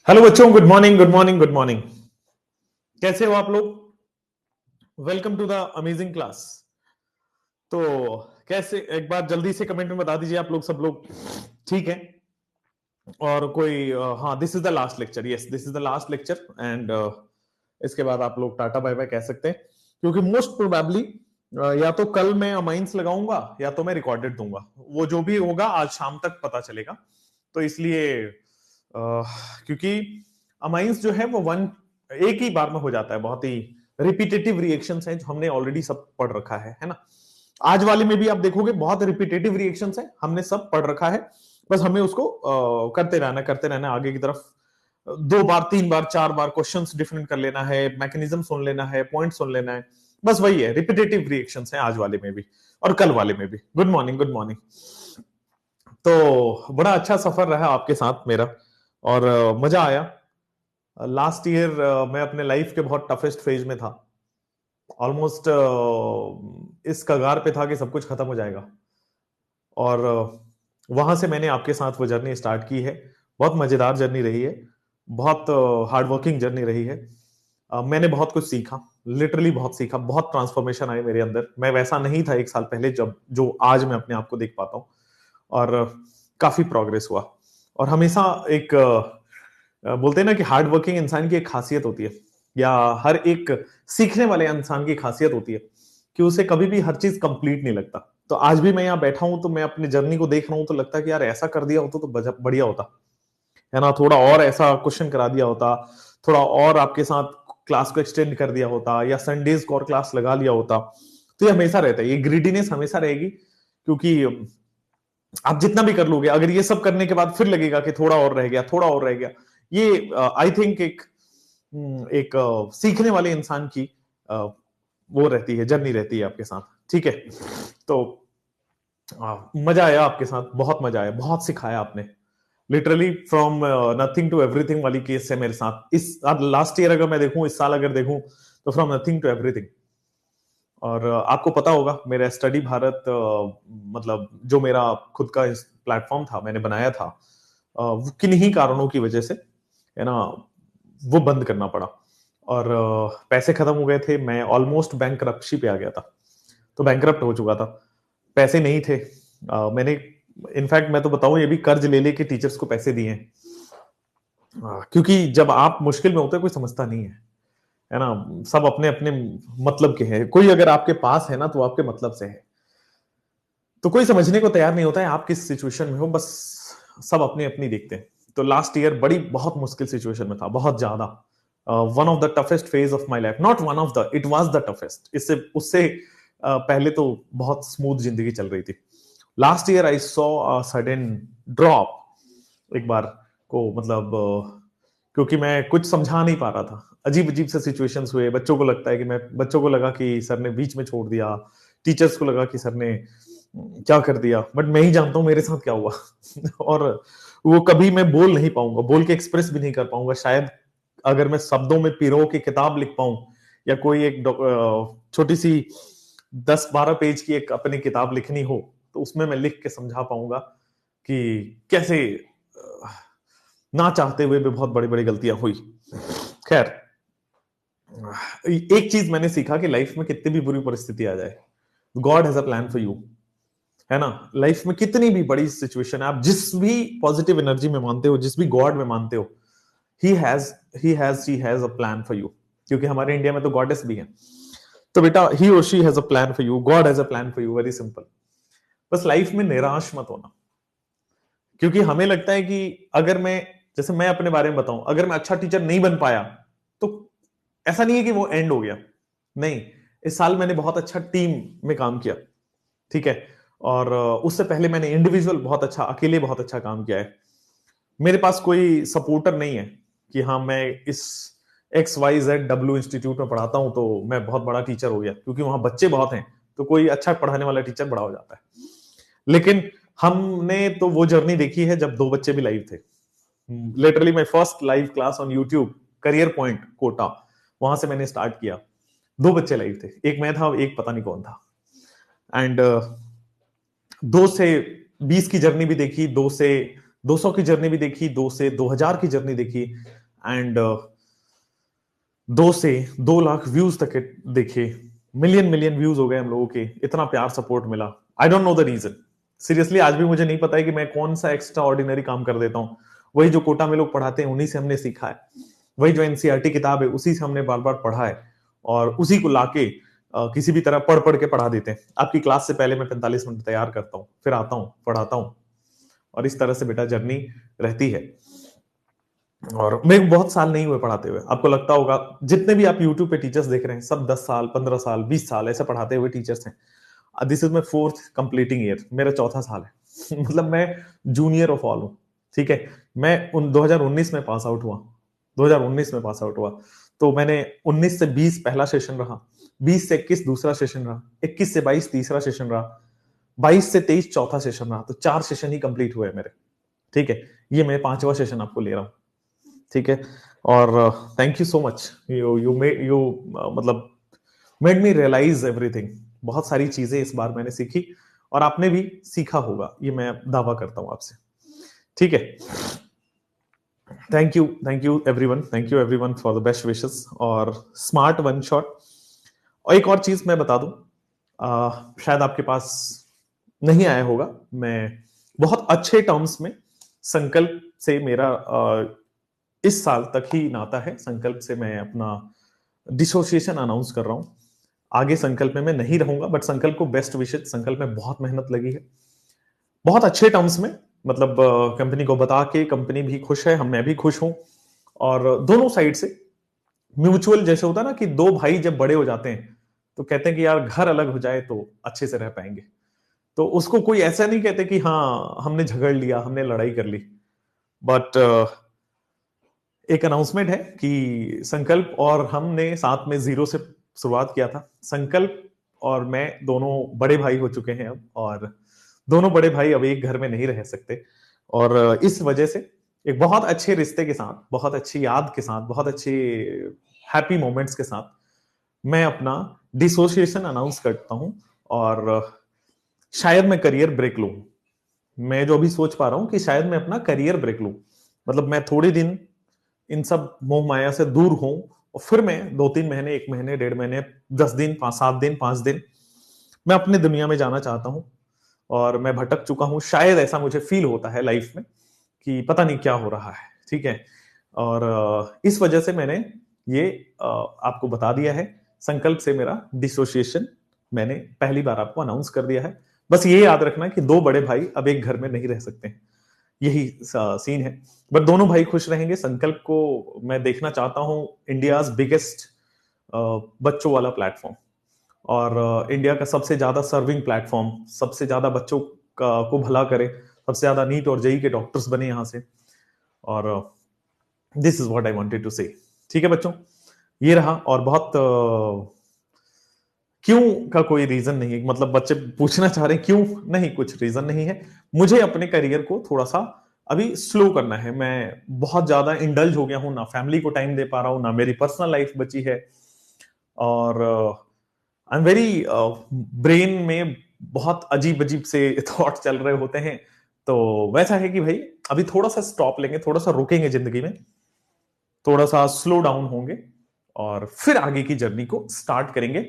Hello बच्चों, good morning good morning good morning. कैसे हो आप लोग? Welcome to the amazing class. तो कैसे, एक बार जल्दी से कमेंट में बता दीजिए आप लोग, सब लोग ठीक है? और कोई हाँ, this is the last lecture. Yes, this is the last lecture and इसके बाद आप लोग टाटा बाय बाय कह सकते हैं, क्योंकि मोस्ट प्रोबेबली या तो कल मैं अमाइंस लगाऊंगा या तो मैं रिकॉर्डेड दूंगा। वो जो भी होगा आज शाम तक पता चलेगा। तो इसलिए क्योंकि अमाइंस जो है वो एक ही बार में हो जाता है। बहुत ही रिपीटेटिव रिएक्शंस हैं जो हमने ऑलरेडी सब पढ़ रखा है ना। आज वाले में भी आप देखोगे बहुत रिपीटेटिव रिएक्शंस हैं, हमने सब पढ़ रखा है। बस हमें उसको करते रहना आगे की तरफ। 2 बार 3 बार 4 बार क्वेश्चंस डिफरेंट कर लेना है, मैकेनिज्म सुन लेना है, पॉइंट सुन लेना है। बस वही है, रिपीटेटिव रिएक्शंस हैं आज वाले में भी और कल वाले में भी। Good morning good morning. तो बड़ा अच्छा सफर रहा आपके साथ मेरा और मजा आया। लास्ट ईयर मैं अपने लाइफ के बहुत टफेस्ट फेज में था। ऑलमोस्ट इस कगार पे था कि सब कुछ खत्म हो जाएगा। और वहां से मैंने आपके साथ वो जर्नी स्टार्ट की है। बहुत मजेदार जर्नी रही है, बहुत हार्ड वर्किंग जर्नी रही है। मैंने बहुत कुछ सीखा, लिटरली बहुत सीखा, बहुत ट्रांसफॉर्मेशन आई मेरे अंदर। मैं वैसा नहीं था 1 साल पहले जब जो आज मैं अपने आप को देख पाता हूँ। और काफी प्रोग्रेस हुआ। और हमेशा एक बोलते हैं ना कि हार्ड वर्किंग इंसान की एक खासियत होती है, या हर एक सीखने वाले इंसान की खासियत होती है कि उसे कभी भी हर चीज कंप्लीट नहीं लगता। तो आज भी मैं यहाँ बैठा हूं तो मैं अपनी जर्नी को देख रहा हूं तो लगता है कि यार ऐसा कर दिया होता तो बढ़िया होता है ना। थोड़ा और ऐसा क्वेश्चन करा दिया होता, थोड़ा और आपके साथ क्लास को एक्सटेंड कर दिया होता, या संडेज को और क्लास लगा लिया होता। तो ये हमेशा रहता है, ये ग्रीडीनेस हमेशा रहेगी। क्योंकि आप जितना भी कर लोगे, अगर ये सब करने के बाद फिर लगेगा कि थोड़ा और रह गया, थोड़ा और रह गया। ये आई थिंक एक सीखने वाले इंसान की वो रहती है, जर्नी रहती है आपके साथ। ठीक है, तो मजा आया आपके साथ, बहुत मजा आया, बहुत सिखाया आपने। Literally from nothing to everything वाली केस है मेरे साथ। इस अब लास्ट ईयर अगर मैं देखूं, इस साल अगर देखूं, तो फ्रॉम नथिंग टू एवरीथिंग। और आपको पता होगा मेरा स्टडी भारत मतलब जो मेरा खुद का प्लेटफॉर्म था, मैंने बनाया था, वो किन्हीं कारणों की वजह से है ना, वो बंद करना पड़ा। और पैसे खत्म हो गए थे, मैं ऑलमोस्ट बैंकरप्सी पे आ गया था। तो बैंकरप्ट हो चुका था, पैसे नहीं थे। मैंने इनफैक्ट मैं तो बताऊं, ये भी कर्ज ले लेके टीचर्स को पैसे दिए हैं। क्योंकि जब आप मुश्किल में होते हैं कोई समझता नहीं है ना। सब अपने अपने मतलब के हैं। कोई अगर आपके पास है ना तो आपके मतलब से है। तो कोई समझने को तैयार नहीं होता है आप किस सिचुएशन में हो, बस सब अपनी अपनी देखते हैं। तो लास्ट ईयर बड़ी बहुत मुश्किल सिचुएशन में था, बहुत ज्यादा। One of the toughest phase of my life, not one of the, it was the toughest. इससे उससे पहले तो बहुत स्मूथ जिंदगी चल रही थी। Last year I saw a sudden drop एक बार को, मतलब क्योंकि मैं कुछ समझा नहीं पा रहा था। अजीब अजीब से सिचुएशंस हुए। बच्चों को लगता है कि बच्चों को लगा कि सर ने बीच में छोड़ दिया, टीचर्स को लगा कि सर ने क्या कर दिया, बट मैं ही जानता हूं मेरे साथ क्या हुआ। और वो कभी मैं बोल नहीं पाऊंगा, बोल के एक्सप्रेस भी नहीं कर पाऊंगा शायद। अगर मैं शब्दों में पिरो की किताब लिख पाऊं, या कोई एक छोटी सी 10-12 पेज की एक अपनी किताब लिखनी हो, तो उसमें मैं लिख के समझा पाऊंगा कि कैसे ना चाहते हुए भी बहुत बड़ी बड़ी गलतियां हुई। खैर, एक चीज मैंने सीखा कि लाइफ में कितनी भी बुरी परिस्थिति आ जाए, God has a plan for you, है ना। लाइफ में कितनी भी बड़ी सिचुएशन है, आप जिस भी पॉजिटिव एनर्जी में मानते हो, जिस भी गॉड में मानते हो, he has a plan for you. क्योंकि हमारे इंडिया में तो गॉडेस भी है। तो बेटा, ही और she has a plan for you, God has a plan for you, very simple. बस लाइफ में निराश मत होना। क्योंकि हमें लगता है कि अगर मैं, जैसे मैं अपने बारे में बताऊं, अगर मैं अच्छा टीचर नहीं बन पाया तो ऐसा नहीं है कि वो एंड हो गया। नहीं, इस साल मैंने बहुत अच्छा टीम में काम किया, ठीक है। और उससे पहले मैंने इंडिविजुअल बहुत अच्छा, अकेले बहुत अच्छा काम किया है। मेरे पास कोई सपोर्टर नहीं है कि हाँ मैं इस XYZ इंस्टीट्यूट में पढ़ाता हूं तो मैं बहुत बड़ा टीचर हो गया, क्योंकि वहां बच्चे बहुत हैं तो कोई अच्छा पढ़ाने वाला टीचर बड़ा हो जाता है। लेकिन हमने तो वो जर्नी देखी है जब 2 बच्चे भी लाइव थे। Literally my first live class on YouTube, career point Kota, वहां से मैंने स्टार्ट किया। 2 बच्चे लाइव थे, एक मैं था, एक पता नहीं कौन था। एंड 2 से 20 की जर्नी भी देखी, 2 से 200 की जर्नी भी देखी, 2 से 2000 की जर्नी देखी, एंड 2 से 2 लाख व्यूज तक के देखे। मिलियन मिलियन व्यूज हो गए हम लोगों के, इतना प्यार सपोर्ट मिला। I don't know the reason, seriously आज भी मुझे नहीं पता है कि मैं कौन सा एक्स्ट्रा ऑर्डिनरी काम कर देता हूं। वही जो कोटा में लोग पढ़ाते हैं उन्हीं से हमने सीखा है, वही जो एनसीईआरटी किताब है उसी से हमने बार बार पढ़ा है, और उसी को लाके किसी भी तरह पढ़ पढ़ के पढ़ा देते हैं। आपकी क्लास से पहले मैं 45 मिनट तैयार करता हूँ, फिर आता हूँ पढ़ाता हूँ, और इस तरह से बेटा जर्नी रहती है। और मैं बहुत साल नहीं हुए पढ़ाते हुए, आपको लगता होगा जितने भी आप यूट्यूब पे टीचर्स देख रहे हैं सब 10 साल 15 साल 20 साल ऐसे पढ़ाते हुए टीचर्स हैं। This is my 4th completing year, मेरा चौथा साल है मतलब मैं जूनियर ऑफ ऑल हूं, ठीक है। मैं 2019 में पास आउट हुआ, 2019 में पास आउट हुआ, तो मैंने 19 से 20 पहला सेशन रहा, 20 से 21 दूसरा सेशन रहा, 21 से 22 तीसरा सेशन रहा, 22 से 23 चौथा सेशन रहा, तो 4 सेशन ही कंप्लीट हुए मेरे, ठीक है। ये मैं 5वां सेशन आपको ले रहा हूं, ठीक है। और thank you so much, you मतलब मेड मी रियलाइज एवरीथिंग। बहुत सारी चीजें इस बार मैंने सीखी, और आपने भी सीखा होगा, ये मैं दावा करता हूं आपसे, ठीक है। Thank you everyone, thank you everyone for the best wishes और स्मार्ट वन शॉट। और एक और चीज मैं बता दूं, शायद आपके पास नहीं आया होगा, मैं बहुत अच्छे टर्म्स में संकल्प से मेरा इस साल तक ही नाता है। संकल्प से मैं अपना डिसोसिएशन अनाउंस कर रहा हूं। आगे संकल्प में मैं नहीं रहूंगा, बट संकल्प को बेस्ट विशेष। संकल्प में बहुत मेहनत लगी है, बहुत अच्छे टर्म्स में, मतलब कंपनी को बता के कंपनी भी खुश है, मैं भी खुश हूं, और दोनों साइड से म्यूचुअल। जैसे होता है ना कि दो भाई जब बड़े हो जाते हैं तो कहते हैं कि यार घर अलग हो जाए तो अच्छे से रह पाएंगे, तो उसको कोई ऐसा नहीं कहते कि हाँ हमने झगड़ लिया, हमने लड़ाई कर ली। बट एक अनाउंसमेंट है कि संकल्प और हमने साथ में 0 से शुरुआत किया था। संकल्प और मैं दोनों बड़े भाई हो चुके हैं अब, और दोनों बड़े भाई अब एक घर में नहीं रह सकते, और इस वजह से एक बहुत अच्छे रिश्ते के साथ, बहुत अच्छी याद के साथ, बहुत अच्छे हैप्पी मोमेंट्स के साथ मैं अपना डिसोसिएशन अनाउंस करता हूं। और शायद मैं करियर ब्रेक लूं, मैं जो अभी सोच पा रहा हूं कि शायद मैं अपना करियर ब्रेक लूं, मतलब मैं थोड़े दिन इन सब मोह माया से दूर हूं, और फिर मैं 2-3 महीने, 1 महीने, 1.5 महीने, 10 दिन, 7 दिन, 5 दिन मैं अपने दुनिया में जाना चाहता हूं। और मैं भटक चुका हूं, शायद ऐसा मुझे फील होता है लाइफ में कि पता नहीं क्या हो रहा है, ठीक है। और इस वजह से मैंने ये आपको बता दिया है। संकल्प से मेरा डिसोसिएशन मैंने पहली बार आपको अनाउंस कर दिया है। बस ये याद रखना कि 2 बड़े भाई अब एक घर में नहीं रह सकते हैं, यही सीन है। बट दोनों भाई खुश रहेंगे। संकल्प को मैं देखना चाहता हूं इंडियाज बिगेस्ट बच्चों वाला प्लेटफॉर्म, और इंडिया का सबसे ज्यादा सर्विंग प्लेटफॉर्म, सबसे ज्यादा बच्चों को भला करे, सबसे ज्यादा नीट और जेई के डॉक्टर्स बने यहां से। और this is what I wanted to say, ठीक है बच्चों, ये रहा। और बहुत क्यों का कोई रीजन नहीं है, मतलब बच्चे पूछना चाह रहे हैं क्यों, नहीं कुछ रीजन नहीं है। मुझे अपने करियर को थोड़ा सा अभी स्लो करना है। मैं बहुत ज्यादा इंडल्ज हो गया हूं, ना फैमिली को टाइम दे पा रहा हूं, ना मेरी पर्सनल लाइफ बची है, और आई एम वेरी ब्रेन में बहुत अजीब अजीब से थॉट चल रहे होते हैं। तो वैसा है कि भाई अभी थोड़ा सा स्टॉप लेंगे, थोड़ा सा रुकेंगे जिंदगी में, थोड़ा सा स्लो डाउन होंगे, और फिर आगे की जर्नी को स्टार्ट करेंगे।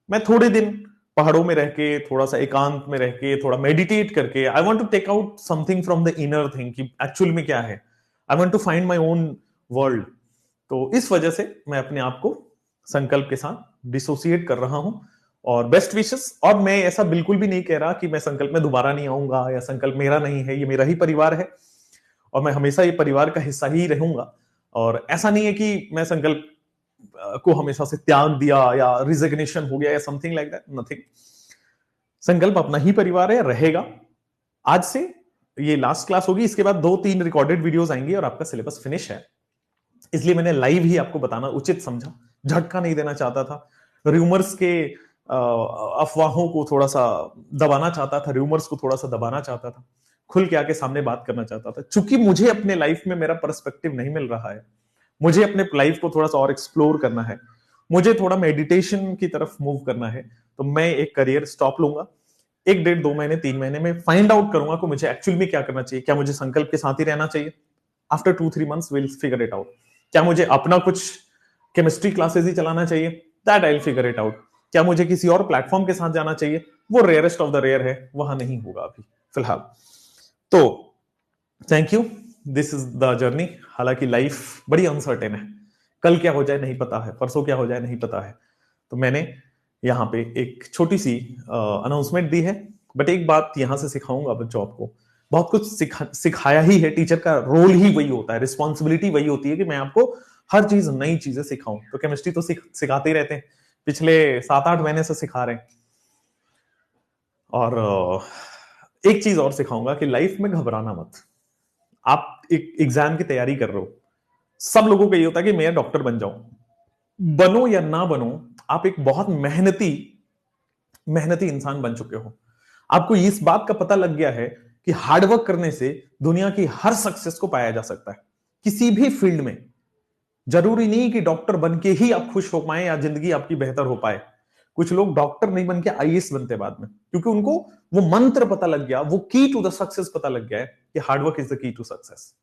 मैं थोड़े दिन पहाड़ों में रह के, थोड़ा सा एकांत में रह के, थोड़ा मेडिटेट करके, I want to take out something from the inner thing कि एक्चुअल में क्या है। I want to find my own world. तो इस वजह से मैं अपने आप को संकल्प के साथ डिसोसिएट कर रहा हूं, और बेस्ट विशेस। और मैं ऐसा बिल्कुल भी नहीं कह रहा कि मैं संकल्प में दोबारा नहीं आऊंगा, या संकल्प मेरा नहीं है, ये मेरा ही परिवार है, और मैं हमेशा ये परिवार का हिस्सा ही रहूंगा। और ऐसा नहीं है कि मैं संकल्प को हमेशा से त्याग दिया, या रिजिग्नेशन हो गया, या समथिंग लाइक दैट, नथिंग। संकल्प अपना ही परिवार है, रहेगा। आज से ये लास्ट क्लास होगी, इसके बाद 2-3 रिकॉर्डेड वीडियोस आएंगी और आपका सिलेबस फिनिश है। इसलिए मैंने लाइव ही आपको बताना उचित समझा, झटका नहीं देना चाहता था। रूमर्स के अफवाहों को थोड़ा सा दबाना चाहता था, रूमर्स को थोड़ा सा दबाना चाहता था, खुल के आके सामने बात करना चाहता था। चूंकि मुझे अपने लाइफ में मेरा पर्सपेक्टिव नहीं मिल रहा है, मुझे अपने लाइफ को थोड़ा सा और एक्सप्लोर करना है, मुझे थोड़ा मेडिटेशन की तरफ मूव करना है, तो मैं एक करियर स्टॉप लूंगा। एक डेढ़ 2 महीने 3 महीने में फाइंड आउट करूंगा कि मुझे एक्चुअली में क्या करना चाहिए। क्या मुझे संकल्प के साथ ही रहना चाहिए? After 2-3 months will figure it out. क्या मुझे अपना कुछ केमिस्ट्री क्लासेस ही चलाना चाहिए? That I will figure it out. क्या मुझे किसी और प्लेटफॉर्म के साथ जाना चाहिए? वो रेयरेस्ट ऑफ द रेयर है, वहां नहीं होगा अभी फिलहाल। तो thank you, this is the journey. हालांकि लाइफ बड़ी अनसर्टेन है, कल क्या हो जाए नहीं पता है, परसों क्या हो जाए नहीं पता है। तो मैंने यहाँ पे एक छोटी सी अनाउंसमेंट दी है, बट एक बात यहां से सिखाऊंगा बच्चों आपको। बहुत कुछ सिखाया ही है, टीचर का रोल ही वही होता है, रिस्पॉन्सिबिलिटी वही होती है कि मैं आपको हर चीज नई चीजें सिखाऊं। तो केमिस्ट्री तो सिखाते ही रहते हैं, पिछले 7-8 महीने से सिखा रहे हैं। और एक चीज और सिखाऊंगा कि लाइफ में घबराना मत। आप एक एग्जाम की तैयारी कर रहे हो, सब लोगों को ये होता है कि मैं डॉक्टर बन जाऊं। बनो या ना बनो, आप एक बहुत मेहनती मेहनती इंसान बन चुके हो। आपको इस बात का पता लग गया है कि हार्डवर्क करने से दुनिया की हर सक्सेस को पाया जा सकता है, किसी भी फील्ड में। जरूरी नहीं कि डॉक्टर बन के ही आप खुश हो पाए या जिंदगी आपकी बेहतर हो पाए। कुछ लोग डॉक्टर नहीं बन के आईएएस बनते बाद में, क्योंकि उनको वो मंत्र पता लग गया, वो की टू द सक्सेस पता लग गया है कि hard work is the key to success.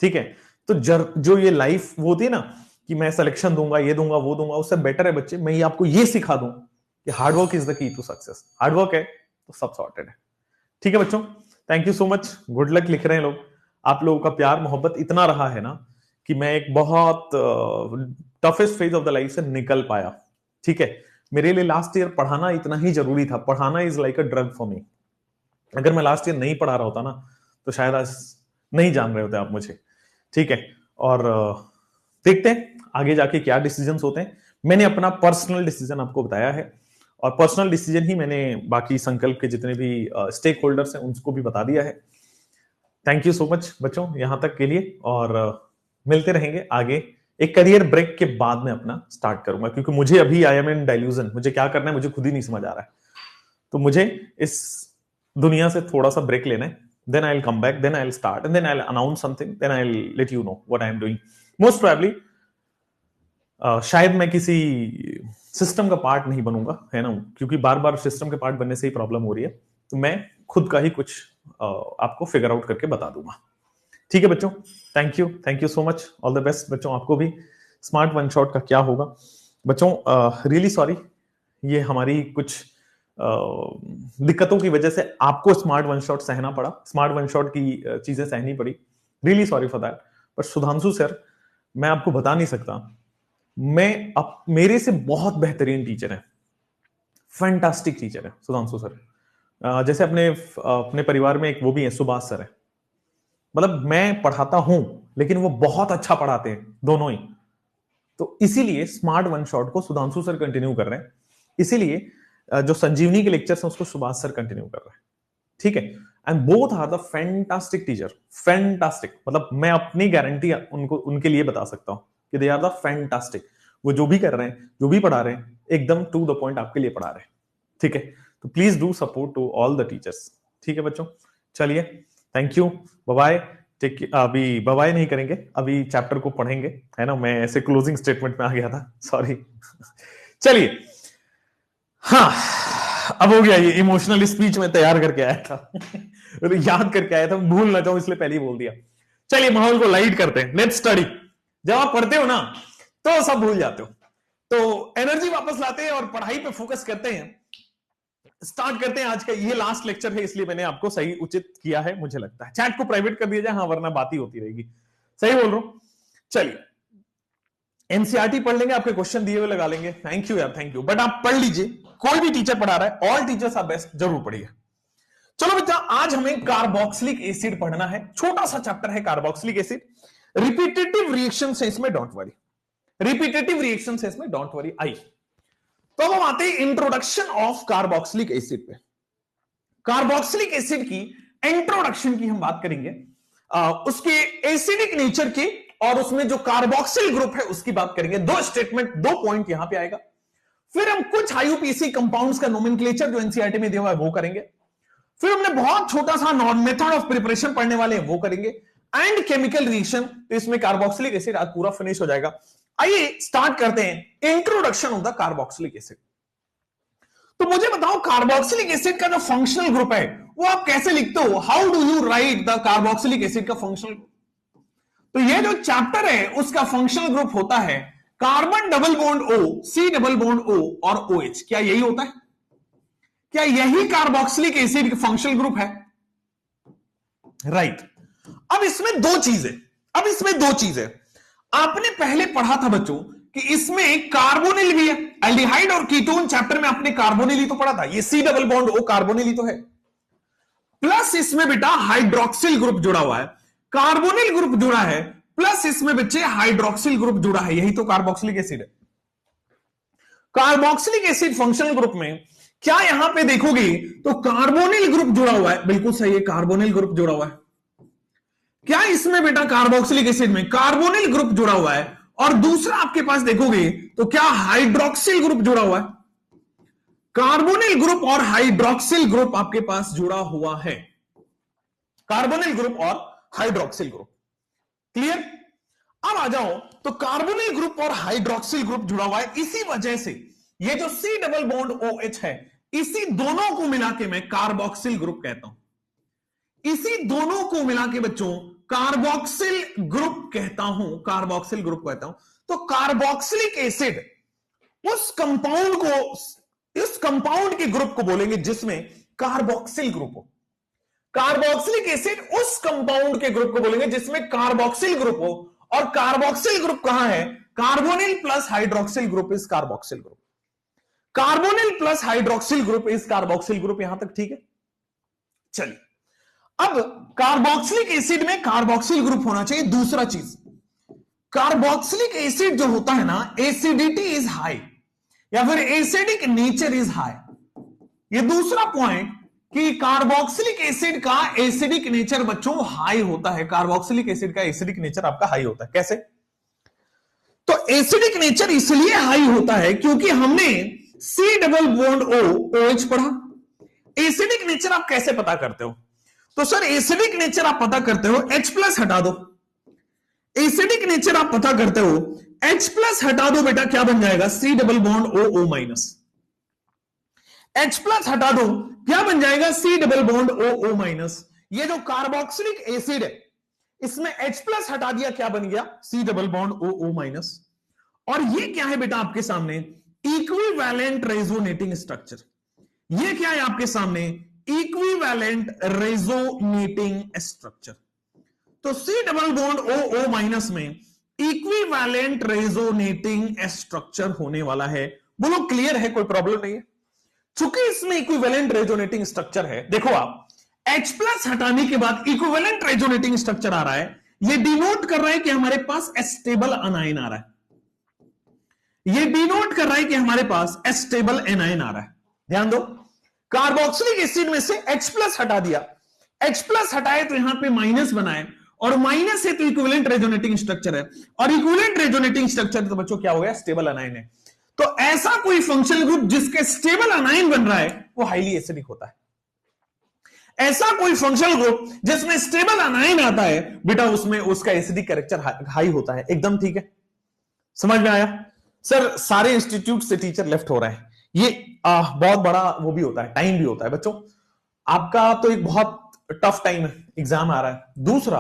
ठीक है? तो जो ये लाइफ वो होती है ना कि मैं सिलेक्शन दूंगा, ये दूंगा, वो दूंगा, उससे बेटर है बच्चे मैं ये आपको ये सिखा दूं कि hard work is the key to success. Hard work है तो सब सॉर्टेड है। ठीक है बच्चों, thank you so much, good luck लिख रहे हैं लोग। आप लोगों का प्यार मोहब्बत इतना रहा है ना कि मैं एक बहुत toughest phase of the life से निकल पाया। ठीक है? मेरे लिए लास्ट ईयर पढ़ाना इतना ही जरूरी था। पढ़ाना is like a drug for me. अगर मैं लास्ट ईयर नहीं पढ़ा रहा होता ना तो शायद आज नहीं जान रहे होते आप मुझे। ठीक है? और देखते हैं आगे जाके क्या डिसीजंस होते हैं। मैंने अपना पर्सनल डिसीजन आपको बताया है, और पर्सनल डिसीजन ही मैंने बाकी संकल्प के जितने भी स्टेक होल्डर्स हैं उनको भी बता दिया है। थैंक यू सो मच बच्चों यहां तक के लिए, और मिलते रहेंगे आगे। एक करियर ब्रेक के बाद में अपना स्टार्ट करूंगा, क्योंकि मुझे अभी आई एम इन डाइल्यूजन, मुझे क्या करना है मुझे खुद ही नहीं समझ आ रहा है। तो मुझे इस दुनिया से थोड़ा सा ब्रेक लेना है, then I'll come back, then I'll start, and then I'll announce something, then I'll let you know what I am doing. Most probably शायद मैं किसी सिस्टम का पार्ट नहीं बनूंगा, है ना, क्योंकि बार बार सिस्टम के पार्ट बनने से ही प्रॉब्लम हो रही है। तो मैं खुद का ही कुछ आपको फिगर आउट करके बता दूंगा। ठीक है बच्चों, thank you so much, all the best बच्चों आपको भी। स्मार्ट वन शॉट का क्या होगा बच्चों, रियली सॉरी, ये हमारी कुछ दिक्कतों की वजह से आपको स्मार्ट वन शॉट सहना पड़ा, स्मार्ट वन शॉट की चीजें सहनी पड़ी। Really sorry for that. पर सुधांशु सर, मैं आपको बता नहीं सकता, मैं मेरे से बहुत बेहतरीन टीचर है, फैंटास्टिक टीचर है सुधांशु सर। जैसे अपने अपने परिवार में एक वो भी है, सुभाष सर है। मतलब मैं पढ़ाता हूं लेकिन वो बहुत अच्छा पढ़ाते हैं दोनों ही। तो इसीलिए स्मार्ट वन शॉट को सुधांशु सर कंटिन्यू कर रहे हैं, इसीलिए जो संजीवनी के लेक्चर्स हैं उसको सुभाष सर कंटिन्यू कर रहे हैं। ठीक है? And both are the fantastic teacher, fantastic. मतलब मैं अपनी गारंटी उनको उनके लिए बता सकता हूं कि दे आर द फैंटास्टिक। वो जो भी कर रहे हैं, जो भी पढ़ा रहे हैं, एकदम टू द पॉइंट आपके लिए पढ़ा रहे हैं। ठीक है? तो please do support to all the teachers. ठीक है बच्चों, चलिए, थैंक यू, बाय। अभी बाय नहीं करेंगे, अभी चैप्टर को पढ़ेंगे, है ना। मैं ऐसे क्लोजिंग स्टेटमेंट में आ गया था, सॉरी। चलिए, हाँ, अब हो गया। ये इमोशनल स्पीच में तैयार करके आया था याद करके आया था, भूल ना जाऊं इसलिए पहले ही बोल दिया। चलिए, माहौल को लाइट करते हैं, लेट्स स्टडी। जब आप पढ़ते हो ना तो सब भूल जाते हो, तो एनर्जी वापस लाते हैं और पढ़ाई पे फोकस करते हैं। स्टार्ट करते हैं। आज का ये लास्ट लेक्चर है, इसलिए मैंने आपको सही उचित किया है, मुझे लगता है। चैट को प्राइवेट कर दिया जाए, हाँ, वरना बात ही होती रहेगी। सही बोल रहा हूं? चलिए, एनसीईआरटी पढ़ लेंगे, आपके क्वेश्चन दिए हुए लगा लेंगे। थैंक यू यार, थैंक यू। बट आप पढ़ लीजिए, कोई भी टीचर पढ़ा रहा है, ऑल टीचर्स आर बेस्ट, जरूर पढ़िए। चलो बच्चा, आज हमें कार्बोक्सिलिक एसिड पढ़ना है। छोटा सा चैप्टर है कार्बोक्सिलिक एसिड। रिपीटेटिव रिएक्शन है इसमें, डोंट वरी। रिपीटेटिव रिएक्शन है इसमें, डोंट वरी। आई तो अब हम आते हैं इंट्रोडक्शन ऑफ कार्बोक्सिलिक एसिड पे। कार्बोक्सिलिक एसिड की इंट्रोडक्शन की हम बात करेंगे, उसके एसिडिक नेचर की, और उसमें जो कार्बोक्सिल ग्रुप है उसकी बात करेंगे। दो स्टेटमेंट, दो पॉइंट यहां पे आएगा। फिर हम कुछ आईयूपीएसी कंपाउंड्स का नोमेनक्लेचर जो एनसीईआरटी में दिया हुआ है वो करेंगे। फिर हमने बहुत छोटा सा मेथड ऑफ प्रिपरेशन पढ़ने वाले हैं, वो करेंगे। एंड केमिकल रिएक्शन, तो इसमें कार्बोक्सिलिक एसिड आज पूरा फिनिश हो जाएगा। आइए स्टार्ट करते हैं introduction of the carboxylic acid. तो मुझे बताओ कार्बोक्सिलिक एसिड का जो फंक्शनल ग्रुप है वो आप कैसे लिखते हो? How do you right the carboxylic acid का फंक्शनल ग्रुप? तो ये जो चैप्टर है उसका फंक्शनल ग्रुप होता है carbon double bond O, C double bond O और OH। क्या यही होता है? क्या यही कार्बोक्सिलिक एसिड का फंक्शनल ग्रुप है? राइट। अब इसमें दो चीजें आपने पहले पढ़ा था बच्चों कि इसमें कार्बोनिल भी है। एल्डिहाइड और कीटोन चैप्टर में आपने कार्बोनिल ही तो पढ़ा था। ये C double bond O carbonyl ही तो है, प्लस इसमें बेटा हाइड्रोक्सिल ग्रुप जुड़ा हुआ है। कार्बोनिल ग्रुप जुड़ा है प्लस इसमें बच्चे हाइड्रोक्सिल ग्रुप जुड़ा है, यही तो कार्बोक्सिलिक एसिड है। कार्बोक्सिलिक एसिड फंक्शनल ग्रुप में क्या यहां पे देखोगे तो कार्बोनिल ग्रुप जुड़ा हुआ है, बिल्कुल सही है, कार्बोनिल ग्रुप जुड़ा हुआ है। क्या इसमें बेटा कार्बोक्सिलिक एसिड में कार्बोनिल ग्रुप जुड़ा हुआ है, और दूसरा आपके पास देखोगे तो क्या हाइड्रोक्सिल ग्रुप जुड़ा हुआ है। कार्बोनिल ग्रुप और हाइड्रोक्सिल ग्रुप आपके पास जुड़ा हुआ है, कार्बोनिल ग्रुप और हाइड्रोक्सिल ग्रुप। क्लियर? अब आ जाओ तो कार्बोनिल ग्रुप और हाइड्रोक्सिल ग्रुप जुड़ा हुआ है, इसी वजह से ये जो C डबल बॉन्ड OH है इसी दोनों को मिला के मैं कार्बोक्सिल ग्रुप कहता हूं। इसी दोनों को मिला के बच्चों कार्बोक्सिल ग्रुप कहता हूं, कार्बोक्सिल ग्रुप कहता हूं। तो कार्बोक्सिलिक एसिड उस कंपाउंड को, इस कंपाउंड के ग्रुप को बोलेंगे जिसमें कार्बोक्सिल ग्रुप हो। कार्बोक्सिलिक एसिड उस कंपाउंड के ग्रुप को बोलेंगे जिसमें कार्बोक्सिल ग्रुप हो, और कार्बोक्सिल ग्रुप कहां है? Carbonyl plus hydroxyl group is carboxyl group. Carbonyl plus hydroxyl group is carboxyl group. यहां तक ठीक है? चलिए, अब कार्बोक्सिलिक एसिड में कार्बोक्सिल ग्रुप होना चाहिए। दूसरा चीज, कार्बोक्सिलिक एसिड जो होता है ना, एसिडिटी इज हाई या फिर एसिडिक नेचर इज हाई। ये दूसरा पॉइंट कि कार्बोक्सिलिक एसिड का एसिडिक नेचर बच्चों हाई होता है। कार्बोक्सिलिक एसिड का एसिडिक नेचर आपका हाई होता है। कैसे? तो एसिडिक नेचर इसलिए हाई होता है क्योंकि हमने C double bond O OH पढ़ा। एसिडिक नेचर आप कैसे पता करते हो? तो सर एसिडिक नेचर आप पता करते हो H प्लस हटा दो। एसिडिक नेचर आप पता करते हो H प्लस हटा दो बेटा, क्या बन जाएगा? C double bond O O minus. H plus हटा दो, क्या बन जाएगा? C double bond O O minus. ये जो कार्बोक्सिलिक एसिड है इसमें H प्लस हटा दिया, क्या बन गया? C double bond O O minus. और ये क्या है बेटा आपके सामने? Equivalent resonating structure. ये क्या है आपके सामने? Equivalent resonating structure. तो C double bond O O minus में इक्विवेलेंट रेजोनेटिंग स्ट्रक्चर होने वाला है। बोलो क्लियर है? कोई प्रॉब्लम नहीं है? चूंकि इसमें इक्विवेलेंट रेजोनेटिंग स्ट्रक्चर है, देखो आप H प्लस हटाने के बाद इक्विवेलेंट रेजोनेटिंग स्ट्रक्चर आ रहा है, ये डिनोट कर रहा है कि हमारे पास स्टेबल अनाइन आ रहा है। ये डिनोट कर रहा है कि हमारे पास स्टेबल एनाइन आ रहा है। ध्यान दो, कार्बोक्सिलिक एसिड में से H प्लस हटा दिया, H प्लस हटाए तो यहां पे माइनस बनाए, और माइनस है तो इक्विवेलेंट रेजोनेटिंग स्ट्रक्चर है, और इक्विवेलेंट रेजोनेटिंग स्ट्रक्चर तो बच्चों क्या हो गया? स्टेबल अनाइन है। तो ऐसा कोई फंक्शनल ग्रुप जिसके स्टेबल अनाइन बन रहा है वो हाईली एसिडिक होता है। ऐसा कोई फंक्शनल ग्रुप जिसमें स्टेबल अनाइन आता है बेटा, उसमें उसका एसिडिक कैरेक्टर हाई होता है। एकदम ठीक है? समझ में आया? सर सारे इंस्टीट्यूट से टीचर लेफ्ट हो रहे हैं, ये बहुत बड़ा वो भी होता है, टाइम भी होता है बच्चों। आपका तो एक बहुत टफ टाइम है, एग्जाम आ रहा है। दूसरा,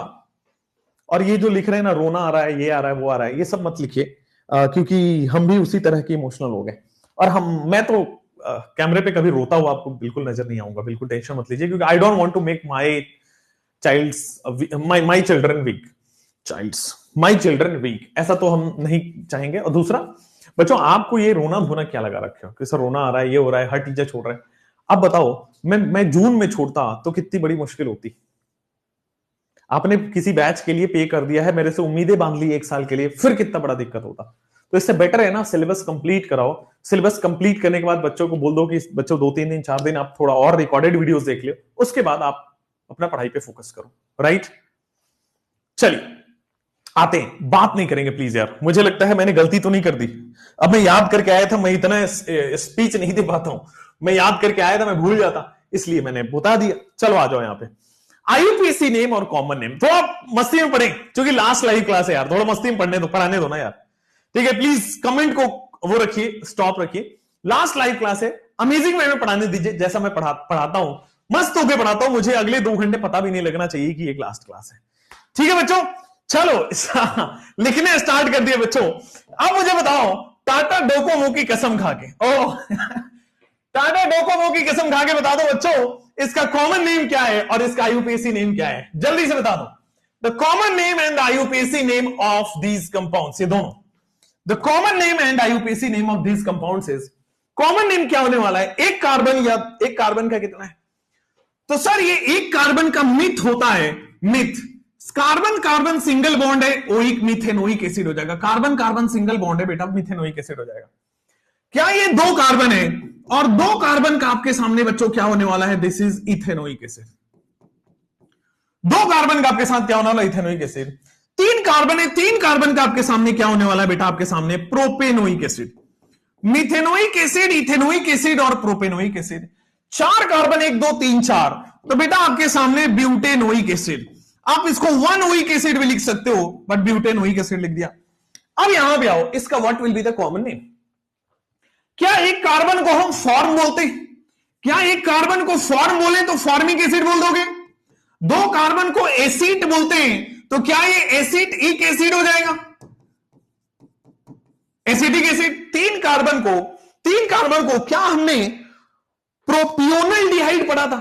और ये जो लिख रहे हैं ना, रोना आ रहा है, ये आ रहा है, वो आ रहा है, ये सब मत लिखिए, क्योंकि हम भी उसी तरह के इमोशनल हो गए। और मैं तो कैमरे पे कभी रोता हुआ आपको बिल्कुल नजर नहीं आऊंगा, बिल्कुल टेंशन मत लीजिए, क्योंकि I don't want to make my children weak, ऐसा तो हम नहीं चाहेंगे। और दूसरा बच्चों, आपको ये रोना धोना क्या लगा रखे हो कि सर रोना आ रहा है, ये हो रहा है, हर टीचर छोड़ रहा है। अब बताओ, मैं जून में छोड़ता तो कितनी बड़ी मुश्किल होती। आपने किसी बैच के लिए पे कर दिया है, मेरे से उम्मीदें बांध ली एक साल के लिए, फिर कितना बड़ा दिक्कत होता। तो इससे बेटर है ना सिलेबस कंप्लीट कराओ। सिलेबस कंप्लीट करने के बाद बच्चों को बोल दो कि बच्चों 2-3 दिन 4 दिन आप थोड़ा और रिकॉर्डेड वीडियोस देख लियो, उसके बाद आप अपना पढ़ाई पे फोकस करो। राइट? चलिए आते हैं, बात नहीं करेंगे प्लीज यार, मुझे लगता है मैंने गलती तो नहीं कर दी। अब मैं याद करके आया था, मैं इतना स्पीच नहीं दे पाता हूं, मैं याद करके आया था, मैं भूल जाता, इसलिए मैंने बता दिया। चलो आ जाओ यहाँ पे, IUPAC नेम और कॉमन नेम। थोड़ा मस्ती में पढ़े, क्योंकि लास्ट लाइव क्लास है यार, थोड़ा मस्ती में पढ़ाने दो ना यार। ठीक है, प्लीज कमेंट को वो रखिए, स्टॉप रखिए। लास्ट लाइव क्लास है, अमेजिंग वे में पढ़ाने दीजिए, जैसा मैं पढ़ाता हूं, मस्त होकर पढ़ाता हूं। मुझे अगले 2 घंटे पता भी नहीं लगना चाहिए कि एक लास्ट क्लास है। ठीक है बच्चों, चलो लिखने स्टार्ट कर दिए बच्चों। अब मुझे बताओ, टाटा डोकोमो की कसम खा के, टाटा डोकोमो की कसम खा के बता दो बच्चों, इसका कॉमन नेम क्या है और इसका आईयूपीएसी नेम क्या है? जल्दी से बता दो। The common name and the IUPAC name of these compounds, ये दोनों, the common name and IUPAC name of these compounds is, common name क्या होने वाला है? एक कार्बन, या एक कार्बन का कितना है? तो सर ये एक कार्बन का मिथ होता है, myth. Carbon carbon single bond है, ओइक मिथेनोइक एसिड हो जाएगा। कार्बन कार्बन सिंगल बॉन्ड है बेटा, मिथेनोइक एसिड हो जाएगा। क्या ये 2 कार्बन है और 2 कार्बन का आपके सामने बच्चों क्या होने वाला है? This is ethanoic acid. 2 carbon का आपके साथ क्या होने वाला है? Ethanoic acid. 3 कार्बन है, 3 कार्बन का आपके सामने क्या होने वाला है बेटा? आपके सामने propanoic acid. Methanoic acid, ethanoic acid और प्रोपेनोइक एसिड। 4 कार्बन, 1 2 3 4, तो बेटा आपके सामने ब्यूटेनोइक एसिड। आप इसको 1 ओइक एसिड भी लिख सकते हो, बट ब्यूटेनोइक एसिड लिख दिया। अब यहां पे आओ, इसका what will be the common name? क्या एक कार्बन को हम फॉर्म बोलते हैं? क्या एक कार्बन को फॉर्म बोले तो फॉर्मिक एसिड बोल दोगे? 2 कार्बन को एसिड बोलते हैं तो क्या ये एसिटिक एसिड हो जाएगा? Acetic acid. 3 कार्बन को क्या हमने प्रोपियोनल डिहाइड पढ़ा था?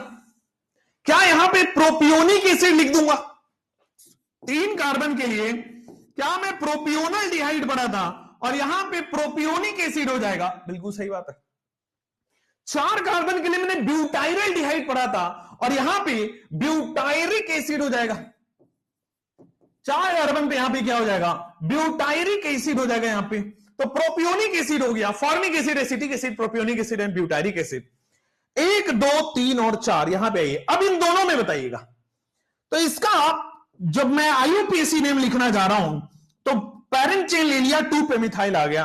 क्या यहां पे प्रोपियोनिक एसिड लिख दूंगा? 3 कार्बन के लिए क्या मैं प्रोपियोनल डिहाइड पढ़ा था और यहां पे प्रोपियोनिक एसिड हो जाएगा? बिल्कुल सही बात है। 4 कार्बन के लिए मैंने ब्यूटाइरल डिहाइड पढ़ा था और यहां पे ब्यूटायरिक एसिड हो जाएगा। 4 कार्बन पे यहां पे क्या हो जाएगा? ब्यूटायरिक एसिड हो जाएगा यहां पे। तो प्रोपियोनिक एसिड हो गया, formic acid, acetic acid, propionic acid and butyric acid. 1 2 3 और 4 यहां पे आइए। अब इन दोनों में बताइएगा, तो इसका जब मैं आईयूपीएसी नेम लिखना जा रहा हूं तो पैरेंट चेन ले लिया, 2 पे मिथाइल आ गया,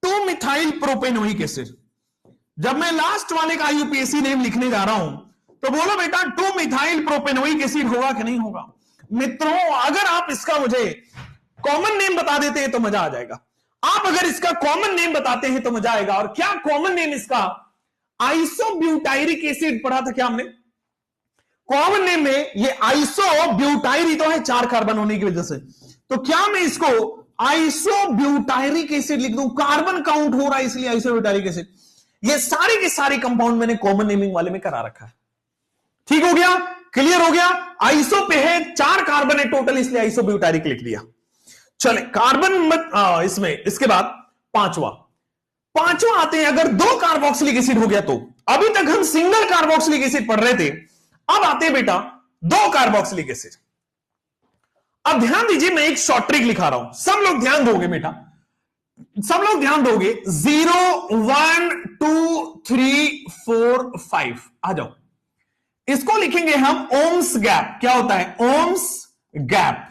2 मिथाइल प्रोपेनोइक एसिड। जब मैं लास्ट वाले का आईयूपीएसी नेम लिखने जा रहा हूं तो बोलो बेटा 2 मिथाइल प्रोपेनोइक एसिड होगा कि नहीं होगा? मित्रों, अगर आप इसका मुझे कॉमन नेम बता देते हैं तो मजा आ जाएगा। आप अगर इसका कॉमन नेम बताते हैं तो मजा आएगा। और क्या कॉमन नेम इसका? आइसोब्यूटायरिक एसिड पढ़ा था क्या हमने? कॉमन नेम में ये आइसोब्यूटायरी तो है 4 कार्बन होने की वजह से, तो क्या मैं इसको आइसोब्यूटायरिक एसिड लिख दूं? कार्बन काउंट हो रहा है इसलिए आइसोब्यूटायरिक एसिड। ये सारे के सारे कंपाउंड मैंने कॉमन नेमिंग वाले में करा रखा है। ठीक हो गया? क्लियर हो गया? आइसो पे है, 4 कार्बन है टोटल, इसलिए आइसोब्यूटायरिक लिख दिया। चले कार्बन मत इसमें, इसके बाद पांचवा आते हैं। अगर 2 कार्बोक्सिलिक एसिड हो गया तो, अभी तक हम सिंगल कार्बोक्सिलिक एसिड पढ़ रहे थे, अब आते हैं बेटा 2 कार्बोक्सिलिक एसिड। अब ध्यान दीजिए, मैं एक शॉर्ट ट्रिक लिखा रहा हूं, सब लोग ध्यान दोगे बेटा, सब लोग ध्यान दोगे। 0 1 2 3 4 5 आ जाओ। इसको लिखेंगे हम ओम्स गैप। क्या होता है? Ohms gap.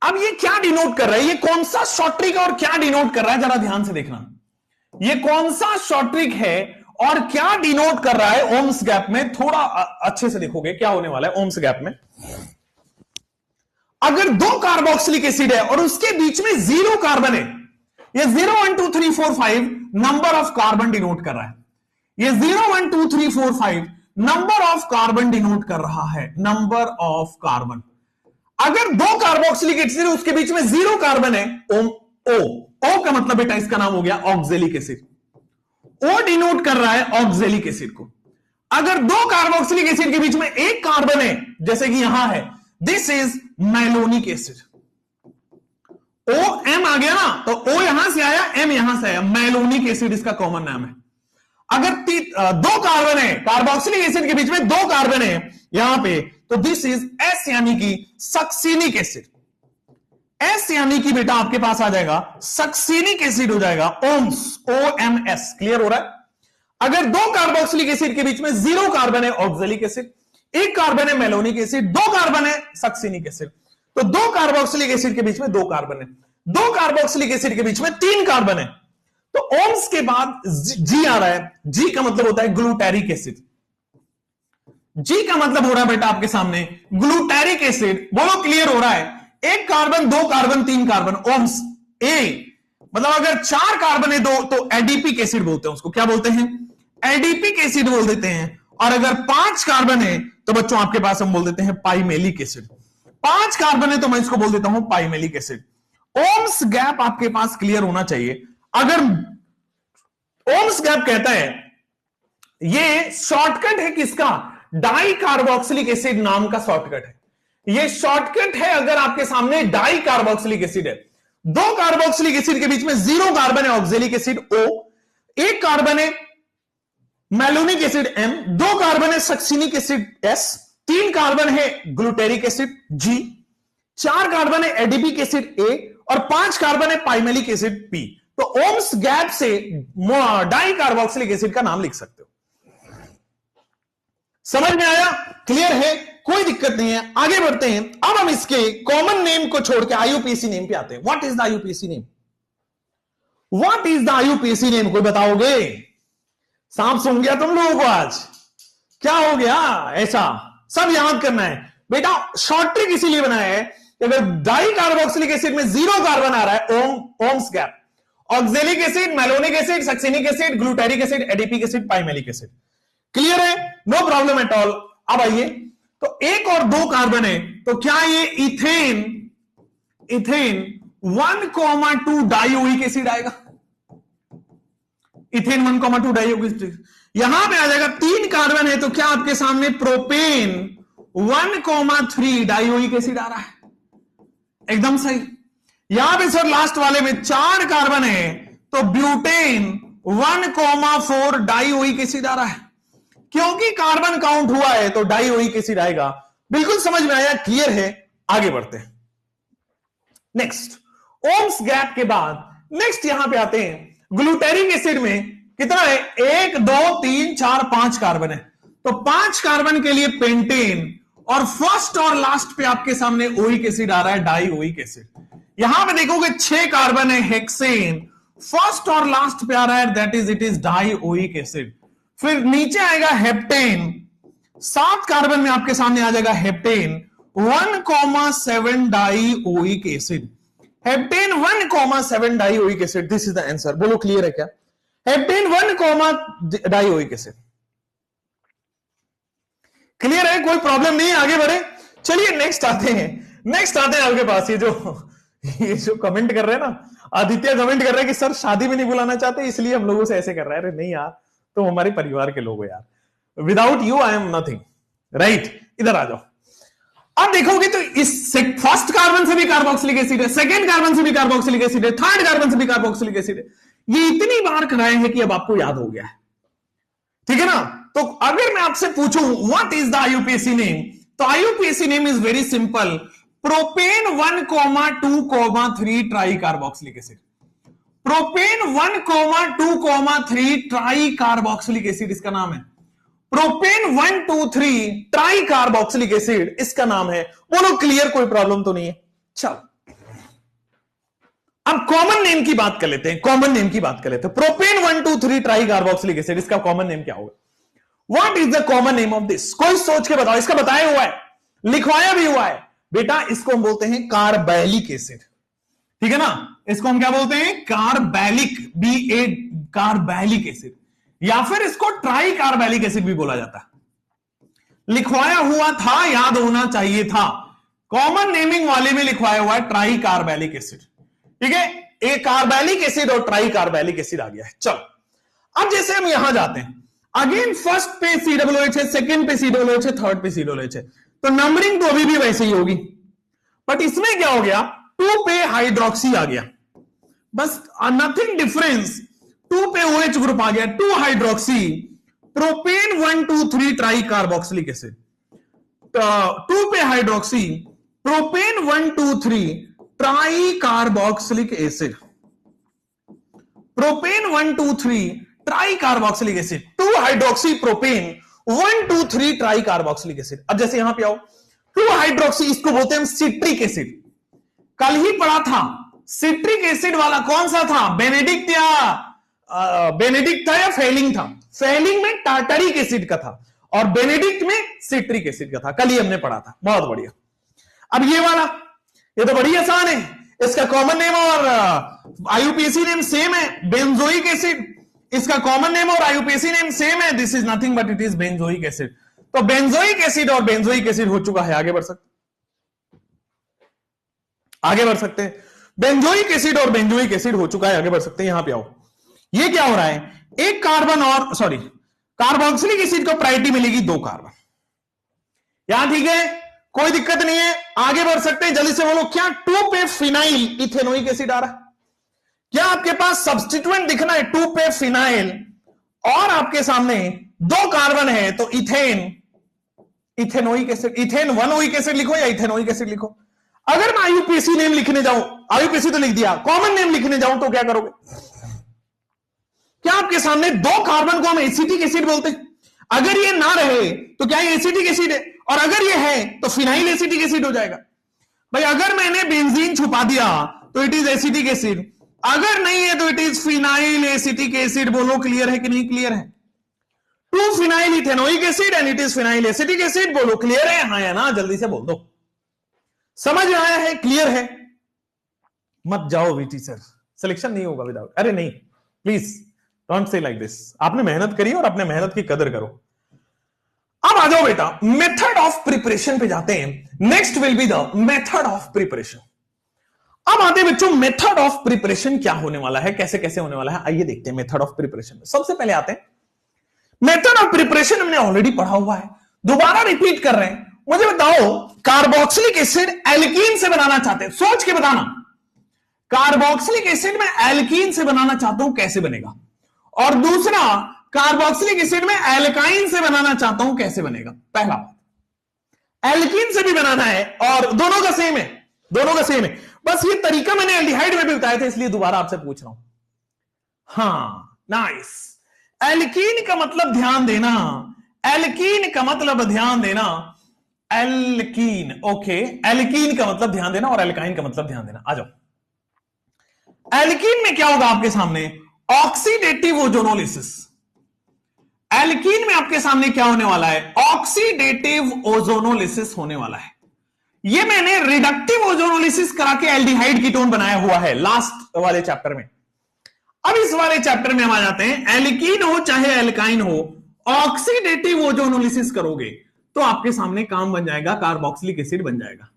अब ये क्या डिनोट कर रहा है? ये कौन सा शॉर्ट ट्रिक है और क्या डिनोट कर रहा है? जरा ध्यान से देखना, ये कौन सा शॉर्ट ट्रिक है और क्या डिनोट कर रहा है ओम्स गैप में? थोड़ा अच्छे से देखोगे क्या होने वाला है ओम्स गैप में। अगर 2 कार्बोक्सिलिक एसिड है और उसके बीच में 0 कार्बन है, ये 0 1 2 3 4 5 नंबर ऑफ कार्बन डिनोट कर रहा है। ये 0 1 2 3 4 5 नंबर ऑफ कार्बन डिनोट कर रहा है, नंबर ऑफ कार्बन। अगर 2 कार्बोक्सिलिक एसिड है, उसके बीच में 0 कार्बन है, ओ का मतलब बेटा इसका नाम हो गया ऑक्जेलिक एसिड। ओ डिनोट कर रहा है ऑक्जेलिक एसिड को। अगर 2 कार्बोक्सिलिक एसिड के बीच में 1 कार्बन है, जैसे कि यहां है, this is malonic acid. O M आ गया ना, तो ओ यहां से आया, एम यहां से आया, मैलोनिक एसिड इसका कॉमन नाम है। अगर 2 कार्बन है, कार्बोक्सिलिक एसिड के बीच में 2 कार्बन है यहां पे, तो दिस इज एस यानी कि सक्सिनिक एसिड। एस यानी कि बेटा आपके पास आ जाएगा सक्सिनिक एसिड हो जाएगा, ओम्स, OMS। क्लियर हो रहा है? अगर 2 कार्बोक्सिलिक एसिड के बीच में 0 कार्बन है, ऑक्जेलिक एसिड, 1 कार्बन है, मैलोनिक एसिड, 2 कार्बन है, सक्सिनिक एसिड। तो 2 कार्बोक्सिलिक एसिड के बीच में 2 कार्बन है, 2 कार्बोक्सिलिक एसिड के बीच में 3 कार्बन है, तो ओम्स के बाद जी आ रहा है। जी का मतलब होता है ग्लूटैरिक एसिड। जी का मतलब हो रहा है बेटा आपके सामने ग्लूटैरिक एसिड। बोलो क्लियर हो रहा है? 1 कार्बन, 2 कार्बन, 3 कार्बन, ओम्स। ए मतलब अगर 4 कार्बन है दो तो एडिपिक एसिड बोलते हैं उसको, क्या बोलते हैं? एडिपिक एसिड बोल देते हैं। और अगर 5 कार्बन है तो बच्चों आपके पास हम बोल देते हैं पाइमेलिक एसिड। 5 कार्बन है तो मैं इसको बोल देता हूं पाइमेलिक एसिड। ओम्स गैप आपके पास क्लियर होना चाहिए। अगर ओम्स गैप कहता है, ये शॉर्टकट है किसका? डाई कार्बोक्सिलिक एसिड नाम का शॉर्टकट है। ये शॉर्टकट है अगर आपके सामने डाई कार्बोक्सिलिक एसिड है। 2 कार्बोक्सिलिक एसिड के बीच में 0 कार्बन है ऑक्जेलिक एसिड O, 1 कार्बन है मैलोनिक एसिड M, 2 कार्बन है सक्सिनिक एसिड S, 3 कार्बन है ग्लूटेरिक एसिड G, 4 कार्बन है एडिपिक एसिड A और 5 कार्बन है पाइमेलिक एसिड P। तो ओम्स गैप से डाई कार्बोक्सिलिक एसिड का नाम लिख सकते हो। समझ में आया? क्लियर है? कोई दिक्कत नहीं है। आगे बढ़ते हैं। अब हम इसके कॉमन नेम को छोड़ के आईयूपीएसी नेम पे आते हैं। What is the IUPAC name? What is the IUPAC name? कोई बताओगे? सांप सूंघ गया तुम लोगों को आज? क्या हो गया ऐसा? सब याद करना है बेटा। शॉर्ट ट्रिक इसीलिए बनाया है कि अगर डाई कार्बोक्सिलिक एसिड में 0 कार्बन आ रहा है, ohms gap, oxalic acid, malonic acid, succinic acid, glutaric acid, adipic acid, pimelic acid. Clear है? No problem at all. अब आइए, तो 1 और 2 कार्बन है तो क्या ये इथेन 1,2 डाइओइक एसिड आएगा? इथेन 1,2 डाइओइक एसिड यहां पे आ जाएगा। 3 कार्बन है तो क्या आपके सामने प्रोपेन 1,3 डाइओइक एसिड आ रहा है? एकदम सही। यहां पे सर लास्ट वाले में 4 कार्बन है तो ब्यूटेन 1,4 डाइओइक एसिड आ रहा है। क्योंकि कार्बन काउंट हुआ है तो डाइओइक एसिड आएगा। बिल्कुल समझ में आया? क्लियर है? आगे बढ़ते हैं। नेक्स्ट, ओम्स गैप के बाद नेक्स्ट यहां पे आते हैं। ग्लूटेरिक एसिड में कितना है? 1 2 3 4 5 कार्बन है तो 5 कार्बन के लिए पेंटेन और फर्स्ट और लास्ट पे आपके सामने ओइक एसिड आ रहा है, डाइओइक एसिड। यहां पे देखोगे 6 कार्बन है, हेक्सेन, फर्स्ट और लास्ट पे आ रहा है, that is it is dioic acid. फिर नीचे आएगा हेप्टेन, 7 कार्बन में आपके सामने आ जाएगा heptane 1,7 dioic acid. Heptane 1,7 dioic acid, this is the answer. बोलो क्लियर है क्या? Heptane 1, dioic acid. क्लियर है? कोई प्रॉब्लम नहीं है? आगे बढ़े। चलिए नेक्स्ट आते हैं। आपके पास ये जो कमेंट कर रहे हैं ना, आदित्य कमेंट कर रहे हैं कि सर शादी में नहीं बुलाना चाहते इसलिए हम लोगों से ऐसे कर रहा है। अरे नहीं यार, तो हमारे परिवार के लोग हो यार। Without you I am nothing, right? इधर आ जाओ। अब देखोगे तो इस फर्स्ट कार्बन से भी कार्बोक्सिलिक एसिड है, सेकंड कार्बन से भी कार्बोक्सिलिक एसिड है, थर्ड कार्बन से भी कार्बोक्सिलिक एसिड है। ये इतनी बार कराए हैं कि अब आपको याद हो गया है। ठीक है ना? तो अगर मैं आपसे पूछूं what is the IUPAC name, तो IUPAC name is very simple, propane 1,2,3 tri carboxylic acid. Propane 1,2,3 tri carboxylic acid इसका नाम है। प्रोपेन 1 2 3 ट्राई कार्बोक्सिलिक एसिड इसका नाम है। बोलो क्लियर? कोई प्रॉब्लम तो नहीं है? चलो अब कॉमन नेम की बात कर लेते हैं। प्रोपेन 1 2 3 ट्राई कार्बोक्सिलिक एसिड, इसका कॉमन नेम क्या होगा? What is the common name of this? कोई सोच के बताओ। इसका बताया हुआ है, लिखवाया भी हुआ है बेटा। इसको हम बोलते हैं कार्बैलिक एसिड। ठीक है ना? इसको हम क्या बोलते हैं? कार्बैलिक, कार्बैलिक एसिड, या फिर इसको ट्राई कार्बैलिक एसिड भी बोला जाता है। लिखवाया हुआ था, याद होना चाहिए था। कॉमन नेमिंग वाले में लिखवाया हुआ है ट्राई कार्बैलिक एसिड। ठीक है? एक कार्बैलिक एसिड और ट्राई कार्बैलिक एसिड आ गया है। चलो अब जैसे हम यहां जाते हैं, अगेन फर्स्ट पे COOH है, सेकंड पे COOH है, थर्ड पे COOH है, तो नंबरिंग तो अभी भी वैसे ही होगी। बट इसमें क्या हो गया? 2 पे हाइड्रोक्सी आ गया, बस नथिंग डिफरेंस। 2 पे OH ग्रुप आ गया, 2 hydroxy, propane 1 2 3 try carboxylic acid. 2 पे hydroxy, propane 1 2 3 try carboxylic acid. Propane 1 2 3 try carboxylic acid, 2 hydroxy propane 1 2 3 try carboxylic acid. अब जैसे यहां पे आओ, 2 हाइड्रोक्सी, इसको बोलते हैं सिट्रिक एसिड। कल ही पढ़ा था सिट्रिक एसिड वाला कौन सा था? बेनेडिक्ट था या फेलिंग था? फेलिंग में टार्टरिक एसिड का था और बेनेडिक्ट में सिट्रिक एसिड का था। कल ही हमने पढ़ा था। बहुत बढ़िया। अब ये वाला, ये तो बड़ी आसान है। इसका कॉमन नेम और आईयूपीएसी नेम सेम है, बेंजोइक एसिड। इसका कॉमन नेम और आईयूपीएसी नेम सेम है, this is nothing but it is benzoic acid. तो बेंजोइक एसिड और बेंजोइक एसिड हो चुका है, आगे बढ़ सकते, आगे बढ़ सकते हैं। बेंजोइक एसिड और बेंजोइक एसिड हो चुका है, आगे बढ़ सकते हैं। यहां पे आओ, ये क्या हो रहा है, एक कार्बन और सॉरी कार्बोक्सिलिक एसिड को प्रायोरिटी मिलेगी 2 कार्बन, यहां ठीक है, कोई दिक्कत नहीं है, आगे बढ़ सकते हैं। जल्दी से बोलो, क्या 2 पे फिनाइल इथेनोइक एसिड आ रहा है? क्या आपके पास सब्स्टिट्यूएंट दिखना है 2 पे फिनाइल और आपके सामने 2 कार्बन है, तो इथेन इथेनोइक एसिड, इथेन 1ओइक एसिड लिखो या इथेनोइक एसिड लिखो। अगर मैं आईयूपीएसी नेम लिखने जाऊं, आईयूपीएसी तो लिख दिया, कॉमन नेम लिखने जाऊं तो क्या करोगे? क्या आपके सामने 2 कार्बन को हम एसिटिक एसिड बोलते हैं? अगर ये ना रहे तो क्या ये एसिटिक एसिड है, और अगर ये है तो फिनाइल एसिटिक एसिड हो जाएगा। भाई अगर मैंने बेंजीन छुपा दिया तो इट इज एसिटिक एसिड, अगर नहीं है तो it is phenyl acetic acid. बोलो क्लियर है कि नहीं क्लियर है? 2 phenyl ethanoic acid and it is phenyl acetic acid. बोलो क्लियर है, हाँ या ना, जल्दी से बोल दो। समझ में आया है, क्लियर है? मत जाओ वीटी सर, सिलेक्शन नहीं होगा विदाउट, अरे नहीं, please don't say like this. आपने मेहनत करी और अपने मेहनत की कदर करो। अब आ जाओ बेटा, मेथड ऑफ प्रिपरेशन पे जाते हैं। Next will be the method of preparation. अब आते हैं बच्चों, मेथड ऑफ प्रिपरेशन क्या होने वाला है, कैसे कैसे होने वाला है, आइए देखते हैं मेथड ऑफ प्रिपरेशन में। सबसे पहले आते हैं मेथड ऑफ प्रिपरेशन, हमने ऑलरेडी पढ़ा हुआ है, दोबारा रिपीट कर रहे हैं। मुझे बताओ, कार्बोक्सिलिक एसिड एल्कीन से बनाना चाहते हैं, सोच के बताना, कार्बोक्सिलिक एसिड में एल्कीन से बनाना चाहता हूं, कैसे बनेगा? और दूसरा, कार्बोक्सिलिक एसिड में एल्काइन से बनाना चाहता हूं, कैसे बनेगा? पहला बात, एल्कीन से भी बनाना है और दोनों का सेम है, दोनों का सेम है, बस ये तरीका मैंने एल्डिहाइड में भी बताया था, इसलिए दोबारा आपसे पूछ रहा हूं। हाँ नाइस, एल्कीन का मतलब ध्यान देना, एल्कीन का मतलब ध्यान देना, एल्कीन, ओके, एल्कीन का मतलब ध्यान देना और एल्काइन का मतलब ध्यान देना। आ जाओ, एल्कीन में क्या होगा आपके सामने? Oxidative ozonolysis. एल्कीन में आपके सामने क्या होने वाला है? ऑक्सीडेटिव ओजोनोलिसिस होने वाला है। ये मैंने रिडक्टिव ओजोनोलिसिस करा के एल्डिहाइड कीटोन बनाया हुआ है लास्ट वाले चैप्टर में। अब इस वाले चैप्टर में हम आ जाते हैं, एल्कीन हो चाहे एल्काइन हो, ऑक्सीडेटिव ओजोनोलिसिस करोगे तो आपके सामने काम बन जाएगा, कार्बोक्सिलिक एसिड बन जाएगा।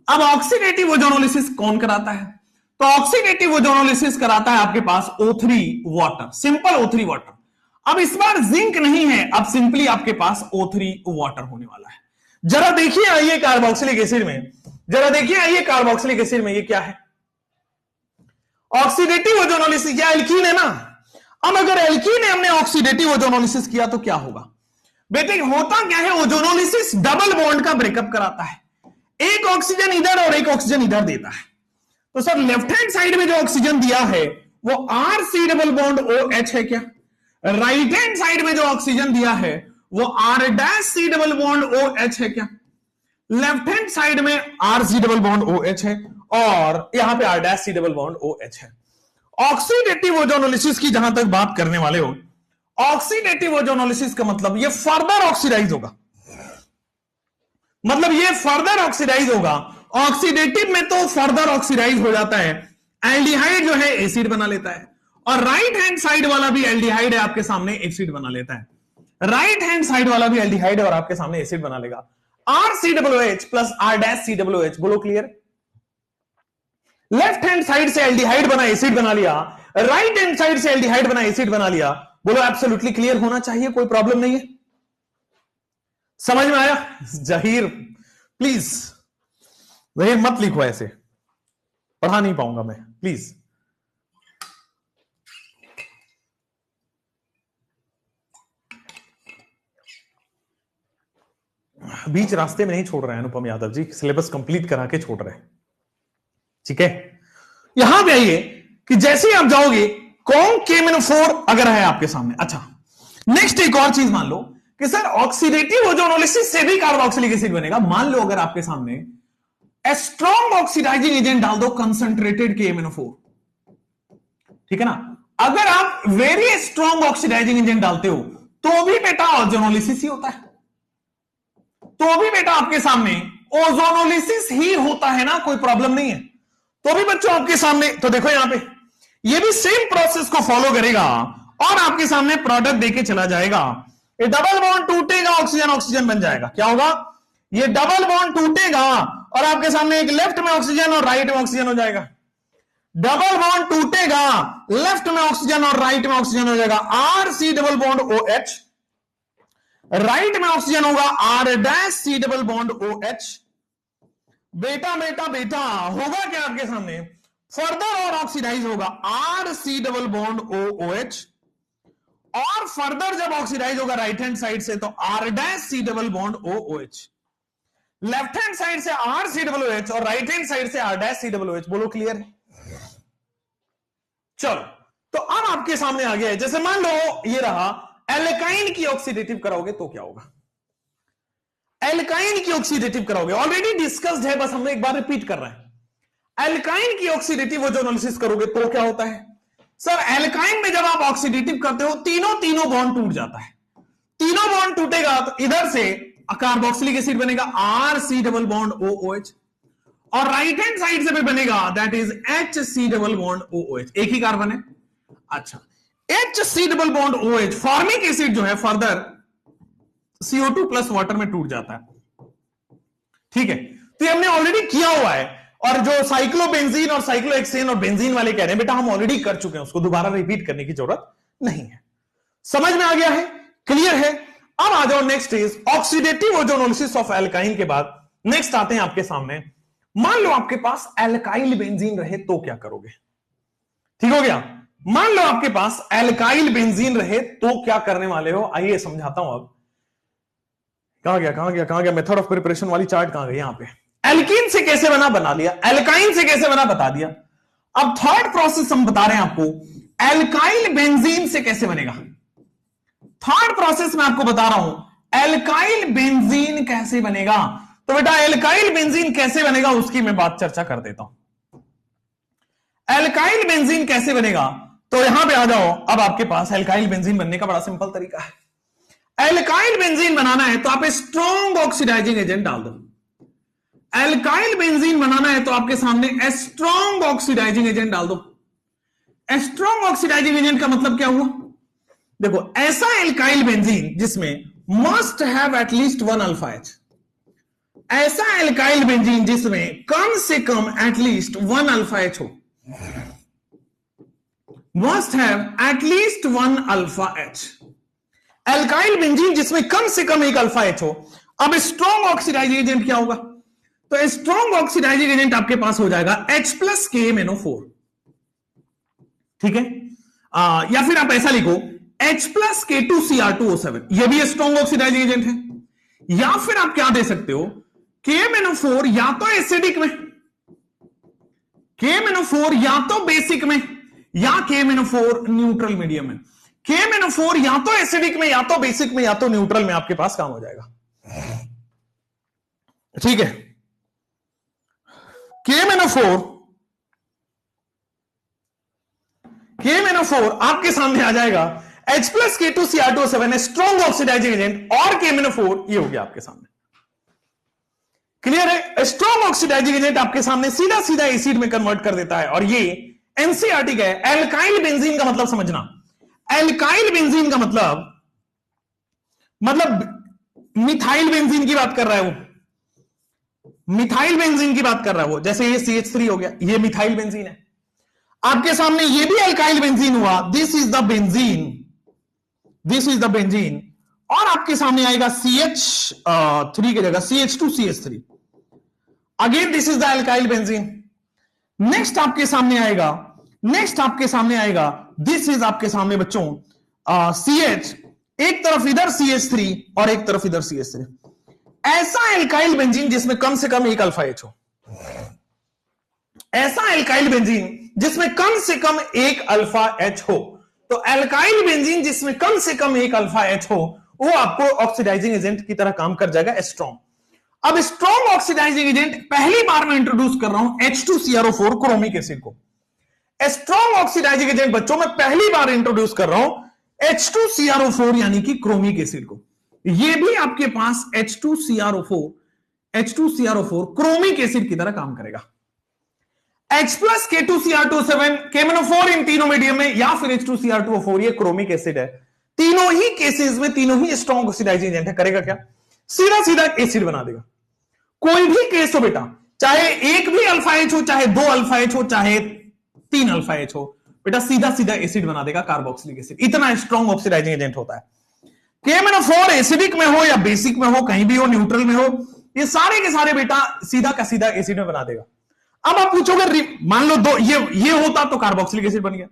अब ऑक्सीडेटिव ओजोनोलिसिस कौन कराता है? तो ऑक्सीडेटिव ओजोनोलिसिस कराता है आपके पास O3 water, simple O3 water. अब इस बार जिंक नहीं है, अब सिंपली आपके पास O3 वाटर होने वाला है। जरा देखिए आइए कार्बोक्सिलिक एसिड में, जरा देखिए आइए कार्बोक्सिलिक एसिड में, ये क्या है? ऑक्सीडेटिव ओजोनोलिसिस, या एल्कीन है ना। अब अगर एल्कीन है, हमने ऑक्सीडेटिव ओजोनोलिसिस किया तो क्या होगा? बेटे होता क्या है, ओजोनोलिसिस डबल बॉन्ड का ब्रेकअप कराता है, एक ऑक्सीजन इधर और एक ऑक्सीजन इधर देता है। तो सर लेफ्ट हैंड साइड में जो ऑक्सीजन दिया है वो RC डबल बॉन्ड OH है क्या? राइट हैंड साइड में जो ऑक्सीजन दिया है वो R' डबल बॉन्ड OH है क्या? लेफ्ट हैंड साइड में RC डबल बॉन्ड OH है और यहां पे R' डबल बॉन्ड OH है। ऑक्सीडेटिव ओजोनोलिसिस की जहां तक बात करने वाले हो, ऑक्सीडेटिव ओजोनोलिसिस का मतलब ये फर्दर ऑक्सीडाइज होगा, मतलब ये फर्दर ऑक्सीडाइज होगा। ऑक्सीडेटिव में तो फर्दर ऑक्सीडाइज हो जाता है, एल्डिहाइड जो है एसिड बना लेता है, और राइट हैंड साइड वाला भी एल्डिहाइड है, आपके सामने एसिड बना लेता है। राइट हैंड साइड वाला भी एल्डिहाइड है और आपके सामने एसिड बना लेगा। RCOOH प्लस R'COOH, बोलो क्लियर? लेफ्ट हैंड साइड से एल्डिहाइड बना एसिड बना लिया, राइट हैंड साइड से एल्डिहाइड बना एसिड बना लिया। बोलो एब्सोल्युटली क्लियर होना चाहिए, कोई प्रॉब्लम नहीं है। समझ में आया? जहीर प्लीज, जहीर मत लिखो ऐसे, पढ़ा नहीं पाऊंगा मैं, प्लीज। बीच रास्ते में नहीं छोड़ रहे हैं अनुपम यादव जी, सिलेबस कंप्लीट करा के छोड़ रहे हैं, ठीक है। यहां पे आइए कि जैसे ही आप जाओगे CONK-4 अगर है आपके सामने। अच्छा, नेक्स्ट एक और चीज मान लो कि सर ऑक्सीडेटिव ओजोनोलिसिस से भी कार्बोक्सिलिक एसिड बनेगा। मान लो अगर आपके सामने स्ट्रॉन्ग ऑक्सीडाइजिंग एजेंट डाल दो, कंसंट्रेटेड KMnO4, ठीक है ना। अगर आप वेरी स्ट्रॉन्ग ऑक्सीडाइजिंग एजेंट डालते हो तो भी बेटा ओजोनोलिसिस ही होता है, तो भी बेटा आपके सामने ओजोनोलिसिस ही होता है ना, कोई प्रॉब्लम नहीं है। तो भी बच्चों आपके सामने, तो देखो यहां पे ये भी सेम प्रोसेस को फॉलो करेगा और आपके सामने प्रोडक्ट देके चला जाएगा। ये डबल बॉन्ड टूटेगा, ऑक्सीजन ऑक्सीजन बन जाएगा। क्या होगा? ये डबल बॉन्ड टूटेगा और आपके सामने एक लेफ्ट में ऑक्सीजन और राइट में ऑक्सीजन हो जाएगा। डबल बॉन्ड टूटेगा, लेफ्ट में ऑक्सीजन और राइट में ऑक्सीजन हो जाएगा। R C double bond O H, right में ऑक्सीजन होगा R dash C double bond O H. बेटा बेटा बेटा होगा क्या आपके सामने? फर्दर और ऑक्सीडाइज होगा R C double bond O O H, और फर्दर जब ऑक्सीडाइज होगा राइट हैंड साइड से तो R dash C double bond O O H. Left hand side से R C double O H और राइट हैंड साइड से R dash C double O H. बोलो clear है? चलो, तो अब आपके सामने आ गया है, जैसे मान लो ये रहा, एल्काइन की ऑक्सीडेटिव कराओगे तो क्या होगा? एल्काइन की ऑक्सीडेटिव कराओगे, ऑलरेडी डिस्कस्ड है, बस हम एक बार रिपीट कर रहे हैं। एल्काइन की ऑक्सीडेटिव ओजोनोलिसिस करोगे तो क्या होता है? सर एल्काइन में जब आप ऑक्सीडेटिव करते हो तीनों बॉन्ड टूट जाता है। तीनों बॉन्ड टूटेगा तो इधर से कार्बोक्सिलिक एसिड बनेगा R C double bond O O H, और राइट हैंड साइड से भी बनेगा that is H C double bond O O H. एक ही कार्बन है। अच्छा, H C double bond O H, formic acid जो है फर्दर CO2 प्लस वाटर में टूट जाता है। ठीक है, तो ये हमने ऑलरेडी किया हुआ है, और जो साइक्लोबेंजीन और साइक्लोहेक्सेन और बेंजीन वाले कह रहे हैं बेटा हम ऑलरेडी कर चुके हैं, उसको दोबारा रिपीट करने की जरूरत नहीं है। समझ में आ गया है? क्लियर है? अब आ जाओ next is oxidative ozonolysis of alkyne के बाद नेक्स्ट आते हैं आपके सामने। मान लो आपके पास एल्काइल बेंजीन रहे तो क्या करोगे? ठीक हो गया? मान लो आपके पास एल्काइल बेंजीन रहे तो क्या करने वाले हो? आइए समझाता हूं। अब कहां गया मेथड ऑफ प्रिपरेशन वाली चार्ट? कहां गई? यहां पे एल्कीन से कैसे बना लिया, एल्काइन से कैसे बता दिया। अब थर्ड प्रोसेस हम बता रहे हैं आपको, एल्काइल बेंजीन से कैसे बनेगा। थर्ड प्रोसेस मैं आपको बता रहा हूं, एल्काइल बेंजीन कैसे बनेगा। तो बेटा एल्काइल बेंजीन कैसे बनेगा उसकी मैं बात चर्चा कर देता हूं। एल्काइल बेंजीन कैसे बनेगा, तो यहां पे आ जाओ। अब आपके पास एल्काइल बेंजीन बनने का बड़ा सिंपल तरीका है। एल्काइल बेंजीन बनाना है तो आप स्ट्रॉन्ग ऑक्सीडाइजिंग एजेंट डाल दो। एल्काइल बेंजीन बनाना है तो आपके सामने स्ट्रॉन्ग ऑक्सीडाइजिंग एजेंट डाल दो। स्ट्रॉन्ग ऑक्सीडाइजिंग एजेंट का मतलब क्या हुआ? देखो, ऐसा एल्काइल बेंजीन जिसमें must have at least 1 alpha H, ऐसा एल्काइल बेंजीन जिसमें कम से कम एटलीस्ट 1 अल्फा एच हो, must have at least 1 alpha H. Alkyl benzene जिसमें कम से कम 1 अल्फा एच हो। अब स्ट्रॉन्ग ऑक्सीडाइजिंग एजेंट क्या होगा? तो स्ट्रॉन्ग ऑक्सीडाइजिंग एजेंट आपके पास हो जाएगा H प्लस KMnO4। ठीक है, या फिर आप ऐसा लिखो H प्लस K2Cr2O7, यह भी स्ट्रॉन्ग ऑक्सीडाइजिंग एजेंट है। या फिर आप क्या दे सकते हो, KMnO4 या तो एसिडिक में, KMnO4 या तो बेसिक में, या KMnO4 न्यूट्रल मीडियम में। KMnO4 या तो एसिडिक में, या तो बेसिक में, या तो न्यूट्रल में आपके पास काम हो जाएगा। ठीक है, KMnO4 आपके सामने आ जाएगा H plus K2Cr2O7 strong oxidizing agent, और KMnO4 ये हो गया आपके सामने। क्लियर है? स्ट्रॉन्ग ऑक्सीडाइजिंग एजेंट आपके सामने सीधा सीधा एसिड में कन्वर्ट कर देता है, और ये एनसीईआरटी का है। एल्काइल बेंजीन का मतलब समझना, एल्काइल बेंजीन का मतलब मिथाइल बेंजीन की बात कर रहा है वो, मिथाइल बेंजीन की बात कर रहा है वो। जैसे ये CH3 हो गया, ये मिथाइल बेंजीन है। आपके सामने ये भी एल्काइल बेंजीन हुआ, this is the benzene, this is the benzene, और आपके सामने आएगा CH3 की जगह CH2CH3। Again this is the alkyl benzene. Next आपके सामने आएगा, दिस इज आपके सामने बच्चों CH, एक तरफ इधर CH3 और एक तरफ इधर CH3। ऐसा एल्काइल बेंजीन जिसमें कम से कम 1 अल्फा एच हो, ऐसा एल्काइल बेंजीन जिसमें कम से कम 1 अल्फा एच हो। तो एल्काइल बेंजीन जिसमें कम से कम 1 अल्फा एच हो, वो आपको ऑक्सीडाइजिंग एजेंट की तरह काम कर जाएगा, स्ट्रॉन्ग। अब स्ट्रॉन्ग ऑक्सीडाइजिंग एजेंट पहली बार मैं इंट्रोड्यूस कर रहा हूं H2CrO4 क्रोमिक एसिड को। स्ट्रॉन्ग ऑक्सीडाइजिंग एजेंट बच्चों में पहली बार इंट्रोड्यूस कर रहा हूं H2CrO4 यानी कि क्रोमिक एसिड को। ये भी आपके पास H2CrO4 क्रोमिक एसिड की तरह काम करेगा। H प्लस K2Cr2O7 KMnO4 इन तीनों मीडियम में, या फिर H2Cr2O4, ये क्रोमिक एसिड है। तीनों ही केसेस में तीनों ही स्ट्रॉन्ग ऑक्सीडाइजिंग एजेंट है। करेगा क्या? सीधा सीधा एसिड बना देगा। कोई भी केस हो बेटा, चाहे एक भी अल्फा एच हो, चाहे दो अल्फा एच हो, चाहे तीन अल्फा एच हो, बेटा सीधा सीधा एसिड बना देगा कार्बोक्सिलिक एसिड। इतना स्ट्रॉन्ग ऑक्सीडाइजिंग एजेंट होता है। KMnO4 एसिडिक में हो या बेसिक में हो, कहीं भी हो, न्यूट्रल में हो, ये सारे के सारे बेटा सीधा का सीधा एसिड में बना देगा। अब आप पूछोगे, मान लो दो ये होता तो कार्बोक्सिलिक एसिड बन गया।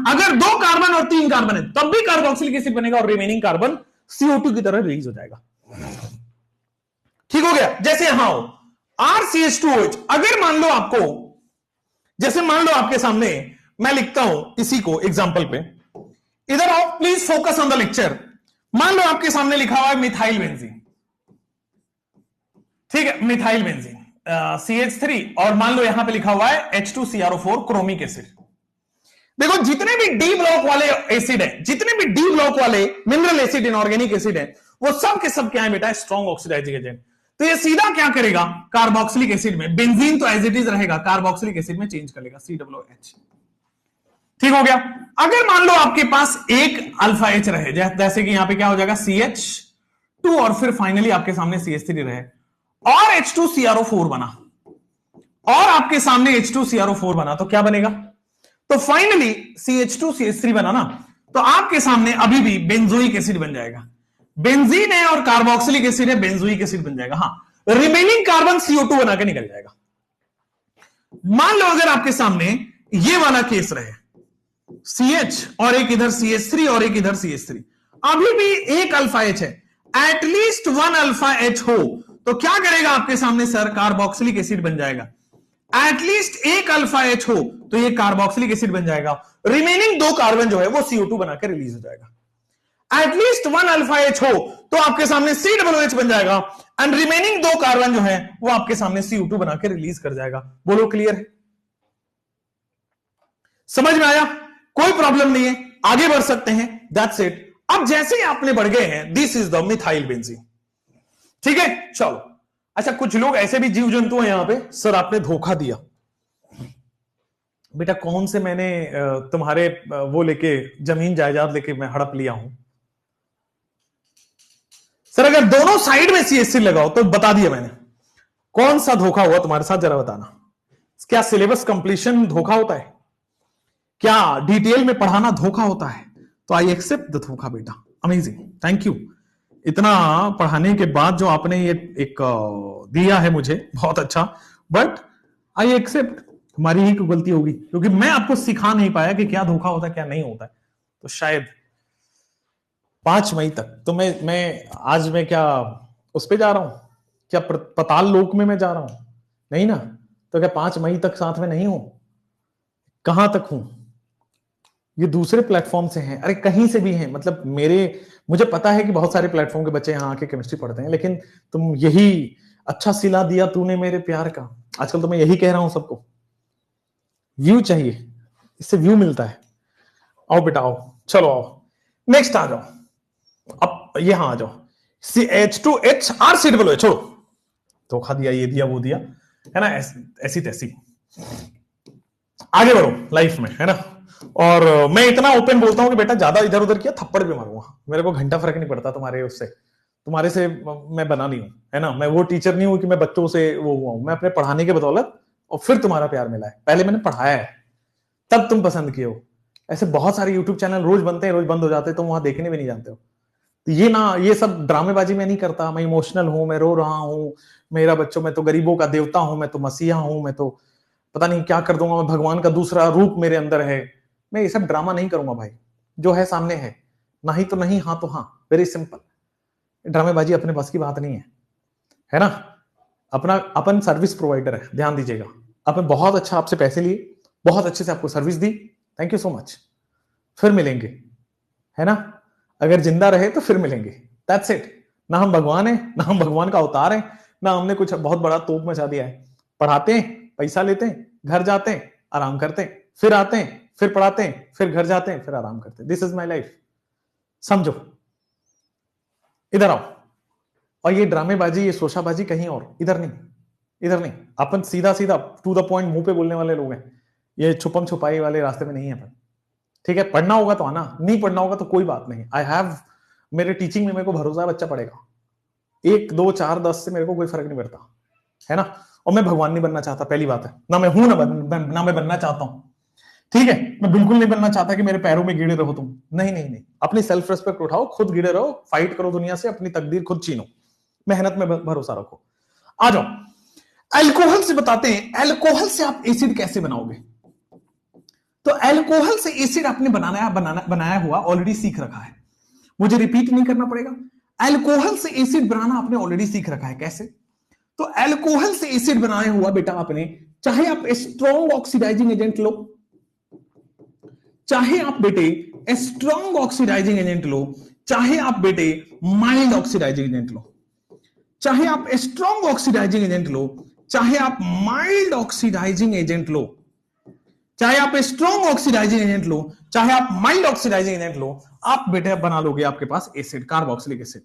अगर दो कार्बन और तीन कार्बन है तब भी कार्बोक्सिलिक एसिड बनेगा और रिमेनिंग कार्बन CO2 की तरह रिलीज हो जाएगा। ठीक हो गया? जैसे यहां हो RCH2OH, अगर मान लो आपको, जैसे मान लो आपके सामने मैं लिखता हूं इसी को एग्जांपल पे, इधर आओ please, focus on the lecture. मान लो आपके सामने लिखा हुआ है मिथाइल बेंजीन, ठीक है, मिथाइल बेंजीन CH3, और मान लो यहां पे लिखा हुआ है H2CrO4 क्रोमिक एसिड। देखो जितने भी डी ब्लॉक वाले एसिड है, जितने भी डी ब्लॉक वाले मिनरल एसिड, इनऑर्गेनिक एसिड है, वो सब के सब क्या है बेटा? Strong oxidizing agent. तो ये सीधा क्या करेगा? कार्बोक्सिलिक एसिड में, बेंजीन तो एज इट इज रहेगा, कार्बोक्सिलिक एसिड में चेंज कर लेगा, COOH। ठीक हो गया? अगर मान लो आपके पास एक अल्फा एच रहे, जैसे कि यहां पे क्या हो जाएगा CH2, और फिर फाइनली आपके सामने CH3 रहे, और H2CrO4 बना, और आपके सामने H2CrO4 बना, तो क्या बनेगा? तो फाइनली CH2CH3 बना ना, तो आपके सामने अभी भी बेंजोइक एसिड बन जाएगा। बेंजीन है और कार्बोक्सिलिक एसिड है, बेंजोइक एसिड बन जाएगा। हाँ, रिमेनिंग कार्बन CO2 बना के निकल जाएगा। मान लो अगर आपके सामने ये वाला केस रहे, CH और एक इधर CH3 और एक इधर CH3, अभी भी एक अल्फा H है, एटलीस्ट वन अल्फा H हो, तो क्या करेगा आपके सामने? सर कार्बोक्सिलिक एसिड बन जाएगा। एटलीस्ट एक अल्फा H हो तो ये कार्बोक्सिलिक एसिड बन जाएगा। रिमेनिंग दो कार्बन जो है वो CO2 बनाकर रिलीज हो जाएगा। एटलीस्ट वन अल्फा H हो तो आपके सामने COOH बन जाएगा, एंड रिमेनिंग दो कार्बन जो है वो आपके सामने CO2 बनाकर रिलीज कर जाएगा। बोलो क्लियर है? समझ में आया? कोई प्रॉब्लम नहीं है, आगे बढ़ सकते हैं। That's it. अब जैसे ही आपने बढ़ गए हैं, this is the methyl benzene. ठीक है, चलो। अच्छा, कुछ लोग ऐसे भी जीव जंतु हैं यहां पे, सर आपने धोखा दिया। बेटा कौन से मैंने तुम्हारे वो लेके जमीन जायदाद लेके मैं हड़प लिया हूं? सर अगर दोनों साइड में CH3 लगाओ तो बता दिया मैंने। कौन सा धोखा हुआ तुम्हारे साथ, जरा बताना। क्या सिलेबस कंप्लीशन धोखा होता है? क्या डिटेल में पढ़ाना धोखा होता है? तो आई एक्सेप्ट द धोखा बेटा। Amazing, thank you. इतना पढ़ाने के बाद जो आपने ये एक दिया है मुझे, बहुत अच्छा, बट आई एक्सेप्ट हमारी ही गलती होगी, क्योंकि मैं आपको सिखा नहीं पाया कि क्या धोखा होता है क्या नहीं होता है। तो शायद 5 मई तक तो मैं आज मैं क्या उस पे जा रहा हूं? क्या पताल लोक में मैं जा रहा हूं? नहीं ना। तो क्या 5 मई तक साथ में नहीं हूं? कहां तक हूं? ये दूसरे प्लेटफॉर्म से हैं, अरे कहीं से भी हैं। मतलब मुझे पता है कि बहुत सारे प्लेटफॉर्म के बच्चे यहाँ आके केमिस्ट्री पढ़ते हैं, लेकिन तुम यही अच्छा सिला दिया तूने मेरे प्यार का। आजकल तो मैं यही कह रहा हूं सबको, व्यू चाहिए, इससे व्यू मिलता है। आओ बेटा आओ, चलो आओ, नेक्स्ट आ जाओ। अब यहां आ जाओ, CH2H R COOH। धोखा दिया, ये दिया वो दिया, है ना, ऐसी तैसी। आगे बढ़ो लाइफ में, है ना। और मैं इतना ओपन बोलता हूं कि बेटा ज्यादा इधर उधर किया थप्पड़ भी मारूंगा, मेरे को घंटा फर्क नहीं पड़ता तुम्हारे से मैं बना नहीं हूं, है ना। मैं वो टीचर नहीं हूं कि मैं बच्चों से वो हुआ हूं। मैं अपने पढ़ाने के बदौलत, और फिर तुम्हारा प्यार मिला है। पहले मैंने पढ़ाया है, तब तुम पसंद किए हो। ऐसे बहुत सारे यूट्यूब चैनल रोज बनते हैं, रोज बंद हो जाते हैं, तुम वहां देखने भी नहीं जानते हो। तो ये सब ड्रामेबाजी में नहीं करता। मैं इमोशनल हूं, मैं रो रहा हूं, मेरा बच्चों, मैं तो गरीबों का देवता हूं, मैं तो मसीहा हूं, मैं तो पता नहीं क्या कर दूंगा, मैं भगवान का दूसरा रूप मेरे अंदर है। मैं ये सब ड्रामा नहीं करूंगा भाई, जो है सामने है, नहीं तो नहीं, हाँ तो हाँ, वेरी सिंपल। ड्रामेबाजी अपने बस की बात नहीं है ना। अपन सर्विस प्रोवाइडर है, ध्यान दीजिएगा। अपन बहुत अच्छा आपसे पैसे लिए, बहुत अच्छे से आपको service the, thank you so much. फिर मिलेंगे, है ना। अगर जिंदा रहे तो फिर मिलेंगे, दैट्स इट। ना हम भगवान है, ना हम भगवान का अवतार है, ना हमने कुछ बहुत बड़ा तोप मचा दिया है। पढ़ाते हैं, पैसा लेते हैं, घर जाते हैं, आराम करते हैं, फिर आते हैं, फिर पढ़ाते हैं, फिर घर जाते हैं, फिर आराम करते हैं। दिस इज माई लाइफ, समझो। इधर आओ। और ये ड्रामेबाजी, ये शोशाबाजी कहीं और, इधर नहीं। इधर नहीं, अपन सीधा सीधा टू द पॉइंट मुंह पे बोलने वाले लोग हैं, ये छुपम छुपाई वाले रास्ते में नहीं है अपन। ठीक है, पढ़ना होगा तो आना, नहीं पढ़ना होगा तो कोई बात नहीं। आई हैव, मेरे टीचिंग में मेरे को भरोसा है बच्चा पढ़ेगा। 1 2 4 10 से मेरे को कोई फर्क नहीं पड़ता, है ना। और मैं भगवान नहीं बनना चाहता, पहली बात है, ना मैं हूं ना मैं बनना चाहता हूं। ठीक है, मैं बिल्कुल नहीं बनना चाहता कि मेरे पैरों में गिरे रहो तुम, नहीं नहीं नहीं। अपनी सेल्फ रेस्पेक्ट उठाओ, खुद गिरे रहो, फाइट करो दुनिया से, अपनी तकदीर खुद छीनो, मेहनत में भरोसा रखो। आ जाओ, अल्कोहल से बताते हैं, अल्कोहल से आप एसिड कैसे बनाओगे। तो अल्कोहल से एसिड आपने बनाया हुआ ऑलरेडी सीख रखा है, मुझे रिपीट नहीं करना पड़ेगा। अल्कोहल से एसिड बनाना आपने ऑलरेडी सीख रखा है। कैसे? तो अल्कोहल से एसिड बनाया हुआ बेटा आपने, चाहे आप स्ट्रॉन्ग ऑक्सीडाइजिंग एजेंट लो, चाहे आप बेटे स्ट्रॉन्ग ऑक्सीडाइजिंग एजेंट लो, चाहे आप बेटे माइल्ड ऑक्सीडाइजिंग एजेंट लो, चाहे आप स्ट्रॉन्ग ऑक्सीडाइजिंग एजेंट लो, चाहे आप माइल्ड ऑक्सीडाइजिंग एजेंट लो, चाहे आप स्ट्रॉन्ग ऑक्सीडाइजिंग एजेंट लो, चाहे आप माइल्ड ऑक्सीडाइजिंग एजेंट लो, आप बेटे बना लोगे आपके पास एसिड, कार्बोक्सिलिक एसिड।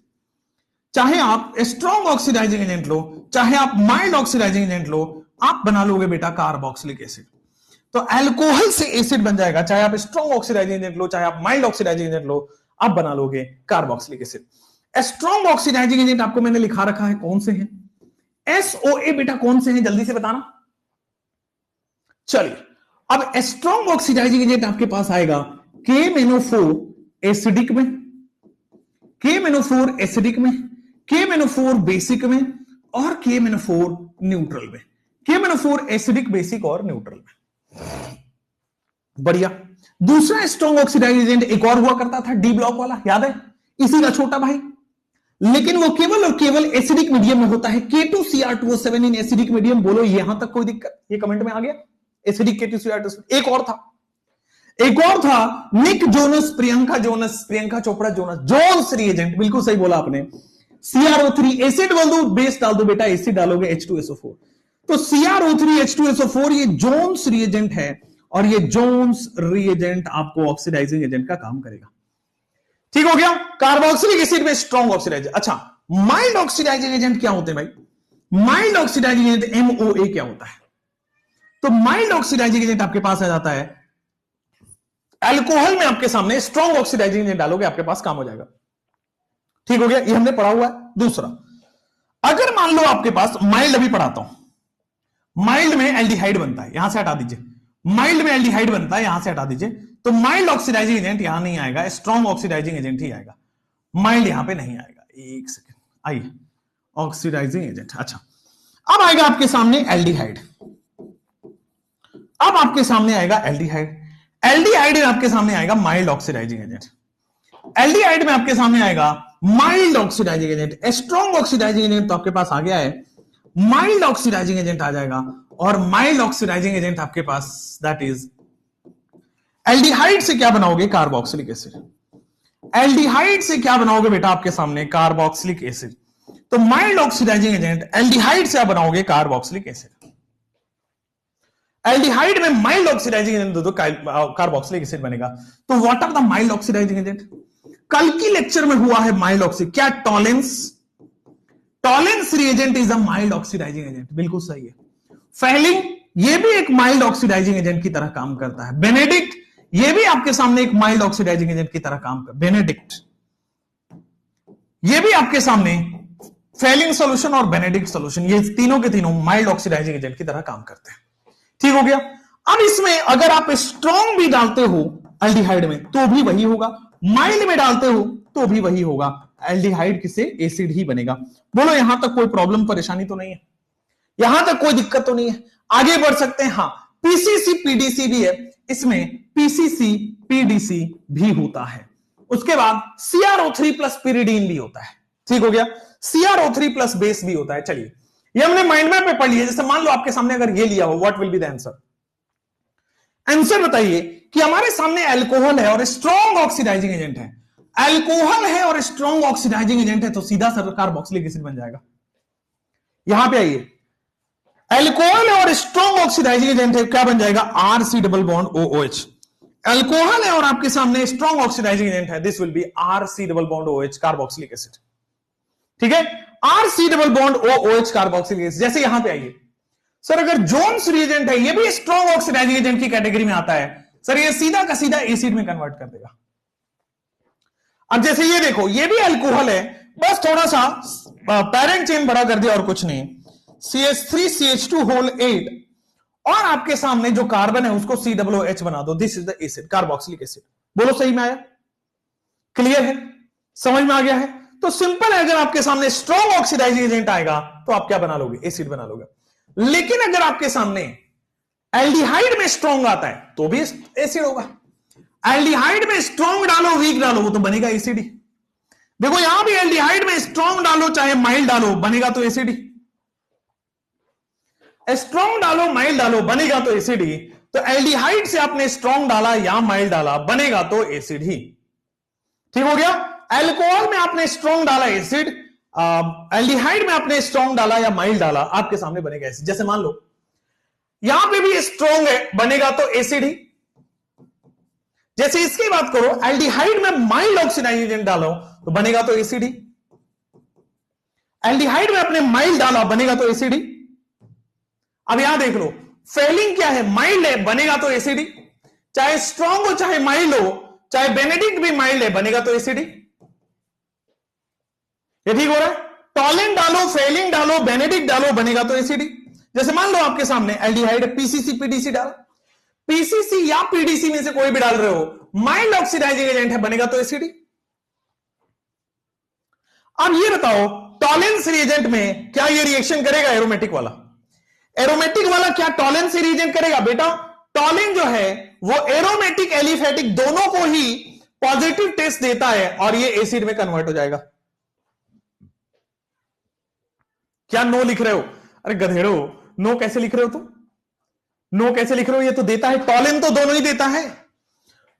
चाहे आप स्ट्रॉन्ग ऑक्सीडाइजिंग एजेंट लो, चाहे आप माइल्ड ऑक्सीडाइजिंग एजेंट लो, आप बना लोगे बेटा कार्बोक्सिलिक एसिड। तो अल्कोहल से एसिड बन जाएगा, चाहे आप स्ट्रॉन्ग ऑक्सीडाइजिंग एजेंट लो, चाहे आप माइल्ड ऑक्सीडाइजिंग एजेंट लो, आप बना लोगे carboxylic acid. Strong oxidizing agent आपको मैंने लिखा रखा है, कौन से हैं? SOA बेटा कौन से हैं, जल्दी से बताना। चलिए, अब स्ट्रॉन्ग ऑक्सीडाइजिंग एजेंट आपके पास आएगा KMnO4 एसिडिक में, KMnO4 एसिडिक में, KMnO4 बेसिक में, और KMnO4 न्यूट्रल में। KMnO4 एसिडिक, बेसिक और न्यूट्रल में। बढ़िया। दूसरा स्ट्रॉन्ग ऑक्सीडाइजिंग एजेंट एक और हुआ करता था, डी ब्लॉक वाला, याद है? इसी का छोटा भाई, लेकिन वो केवल और केवल एसिडिक मीडियम में होता है। K2Cr2O7 in acidic medium. बोलो यहां तक कोई दिक्कत? ये कमेंट में आ गया, एसिडिक K2Cr2O7। एक और था Nick Jonas, Priyanka Chopra Jones reagent. बिल्कुल सही बोला आपने, CrO3 एसिड बोल दो, बेस डाल दो बेटा, एसिड डालोगे H2SO4। तो CrO3 H2SO4 ये जोन्स रिएजेंट है, और ये जोन्स रिएजेंट आपको ऑक्सीडाइजिंग एजेंट का काम करेगा। ठीक हो गया? कार्बोक्सिलिक एसिड में स्ट्रॉन्ग ऑक्सीडाइजिंग। अच्छा, माइल्ड ऑक्सीडाइजिंग एजेंट क्या होते हैं भाई? माइल्ड ऑक्सीडाइजिंग एजेंट MOA क्या होता है? तो माइल्ड ऑक्सीडाइजिंग एजेंट आपके पास आ जाता है, अल्कोहल में आपके सामने स्ट्रॉन्ग ऑक्सीडाइजिंग एजेंट डालोगे, आपके पास काम हो जाएगा। ठीक हो गया? ये हमने पढ़ा हुआ है। दूसरा, अगर मान लो आपके पास माइल्ड, अभी पढ़ाता हूं, माइल्ड में एल्डिहाइड बनता है, यहां से हटा दीजिए, माइल्ड में एल्डिहाइड बनता है, यहां से हटा दीजिए, तो माइल्ड ऑक्सीडाइजिंग एजेंट यहां नहीं आएगा, स्ट्रॉन्ग ऑक्सीडाइजिंग एजेंट ही आएगा, माइल्ड यहां पे नहीं आएगा। एक सेकेंड, आइए, ऑक्सीडाइजिंग एजेंट। अच्छा, अब आएगा आपके सामने एल्डिहाइड, अब आपके सामने आएगा एल्डिहाइड। एल्डिहाइड में आपके सामने आएगा माइल्ड ऑक्सीडाइजिंग एजेंट, एल्डिहाइड में आपके सामने आएगा mild oxidizing agent. Strong oxidizing agent तो आपके पास आ गया है, माइल्ड ऑक्सीडाइजिंग एजेंट आ जाएगा, और माइल्ड ऑक्सीडाइजिंग एजेंट आपके पास, दैट इज एल्डिहाइड से क्या बनाओगे? Carboxylic acid. एल्डिहाइड से क्या बनाओगे बेटा आपके सामने? Carboxylic acid. तो माइल्ड ऑक्सीडाइजिंग एजेंट एल्डिहाइड से आप बनाओगे कार्बोक्सिलिक एसिड। एल्डिहाइड में माइल्ड ऑक्सीडाइजिंग एजेंट दो तो कार्बोक्सिलिक एसिड बनेगा। तो what are the mild oxidizing agent? कल की लेक्चर में हुआ है माइल्ड ऑक्सी, क्या? Tollens reagent is a mild oxidizing agent. बिल्कुल सही है। फेलिंग, ये भी एक माइल्ड ऑक्सीडाइजिंग एजेंट की तरह काम करता है। बेनेडिक्ट, ये भी आपके सामने एक माइल्ड ऑक्सीडाइजिंग एजेंट की तरह काम करता है। बेनेडिक्ट, ये भी आपके सामने, फेलिंग सॉल्यूशन और बेनेडिक्ट सॉल्यूशन, ये तीनों के तीनों माइल्ड ऑक्सीडाइजिंग एजेंट की तरह काम करते हैं। ठीक हो गया? अब इसमें अगर आप स्ट्रॉन्ग भी डालते हो एल्डिहाइड में तो भी वही होगा, माइल्ड में डालते हो तो भी वही होगा, एल्डिहाइड किसे? एसिड ही बनेगा। बोलो यहां तक कोई प्रॉब्लम परेशानी तो नहीं है? यहां तक कोई दिक्कत तो नहीं है? आगे बढ़ सकते हैं। हाँ, पीसीसी पीडीसी भी है, इसमें पीसीसी पीडीसी भी होता है। उसके बाद CrO3 प्लस पिरिडीन भी होता है। ठीक हो गया? CrO3 प्लस बेस भी होता है। चलिए, ये हमने माइंड मैप में पढ़ लिया। जैसे मान लो आपके सामने अगर ये लिया हो, what will be the answer? Answer बताइए कि हमारे सामने अल्कोहल है और स्ट्रॉन्ग ऑक्सीडाइजिंग एजेंट है। अल्कोहल है और स्ट्रॉन्ग ऑक्सीडाइजिंग एजेंट है, तो सीधा कार्बोक्सिलिक एसिड बन जाएगा। यहां पे आइए, अल्कोहल है और स्ट्रॉन्ग ऑक्सीडाइजिंग एजेंट है, क्या बन जाएगा? RC double bond OOH। Alcohol है और आपके सामने स्ट्रॉन्ग ऑक्सीडाइजिंग एजेंट है, this will be RC double bond OH, carboxylic acid. ठीक है? RC double bond OOH carboxylic acid. जैसे यहां पे आइए, सर अगर जोन्स रिएजेंट है, ये भी स्ट्रॉन्ग ऑक्सीडाइजिंग एजेंट की कैटेगरी में आता है सर, ये सीधा का सीधा एसिड में कन्वर्ट कर देगा। अब जैसे ये देखो, ये भी अल्कोहल है, बस थोड़ा सा पैरेंट चेन बड़ा कर दिया और कुछ नहीं, CH3CH2 होल 8, और आपके सामने जो कार्बन है उसको COOH बना दो, this is the acid, carboxylic acid. बोलो सही में आया? क्लियर है? समझ में आ गया है? तो सिंपल है, अगर आपके सामने स्ट्रॉन्ग ऑक्सीडाइजिंग एजेंट आएगा तो आप क्या बना लोगे? एसिड बना लोगे। लेकिन अगर आपके सामने एल्डिहाइड में स्ट्रॉन्ग आता है तो भी एसिड होगा। एल्डिहाइड में स्ट्रॉन्ग डालो वीक डालो वो तो बनेगा एसिड ही। देखो यहां भी एल्डिहाइड में स्ट्रॉन्ग डालो चाहे माइल्ड डालो बनेगा तो एसिड ही। स्ट्रॉन्ग डालो माइल्ड डालो बनेगा तो एसिड ही। तो एल्डिहाइड से आपने स्ट्रॉन्ग डाला या माइल्ड डाला बनेगा तो एसिड ही। ठीक हो गया? अल्कोहल में आपने स्ट्रॉन्ग डाला एसिड, एल्डिहाइड में आपने स्ट्रॉन्ग डाला या माइल्ड डाला, आपके सामने बनेगा एसिड। जैसे मान लो यहां पे भी स्ट्रॉन्ग है, बनेगा तो एसिड ही। जैसे इसकी बात करो, एल्डिहाइड में माइल्ड ऑक्सीडाइजिंग एजेंट डालो तो बनेगा तो एसिड ही। एल्डिहाइड में आपने माइल्ड डाला बनेगा तो एसिड ही। अब यहां देख लो, फेलिंग क्या है? माइल्ड है, बनेगा तो एसिड ही। चाहे स्ट्रॉन्ग हो चाहे माइल्ड हो, चाहे बेनेडिक्ट भी माइल्ड है, बनेगा तो एसिड ही। ये ठीक हो रहा है? टॉलेंट डालो, फेलिंग डालो, बेनेडिक्ट डालो, बनेगा तो एसिड ही। जैसे मान लो आपके सामने एल्डिहाइड है, पीसीसी पीडीसी डालो, पीसीसी या पीडीसी में से कोई भी डाल रहे हो, माइल्ड ऑक्सीडाइजिंग एजेंट है, बनेगा तो एसिड ही। अब ये बताओ, टॉलेंस रिएजेंट में क्या ये रिएक्शन करेगा? एरोमेटिक वाला, एरोमेटिक वाला क्या टॉलेंस से रिएजेंट करेगा? बेटा टॉलेन जो है वो एरोमेटिक एलिफेटिक दोनों को ही पॉजिटिव टेस्ट देता है और ये एसिड में कन्वर्ट हो जाएगा। क्या नो लिख रहे हो? अरे गधेड़ो, नो कैसे लिख रहे हो तुम? नो कैसे लिख रहे हो? ये तो देता है, टॉलेन तो दोनों ही देता है,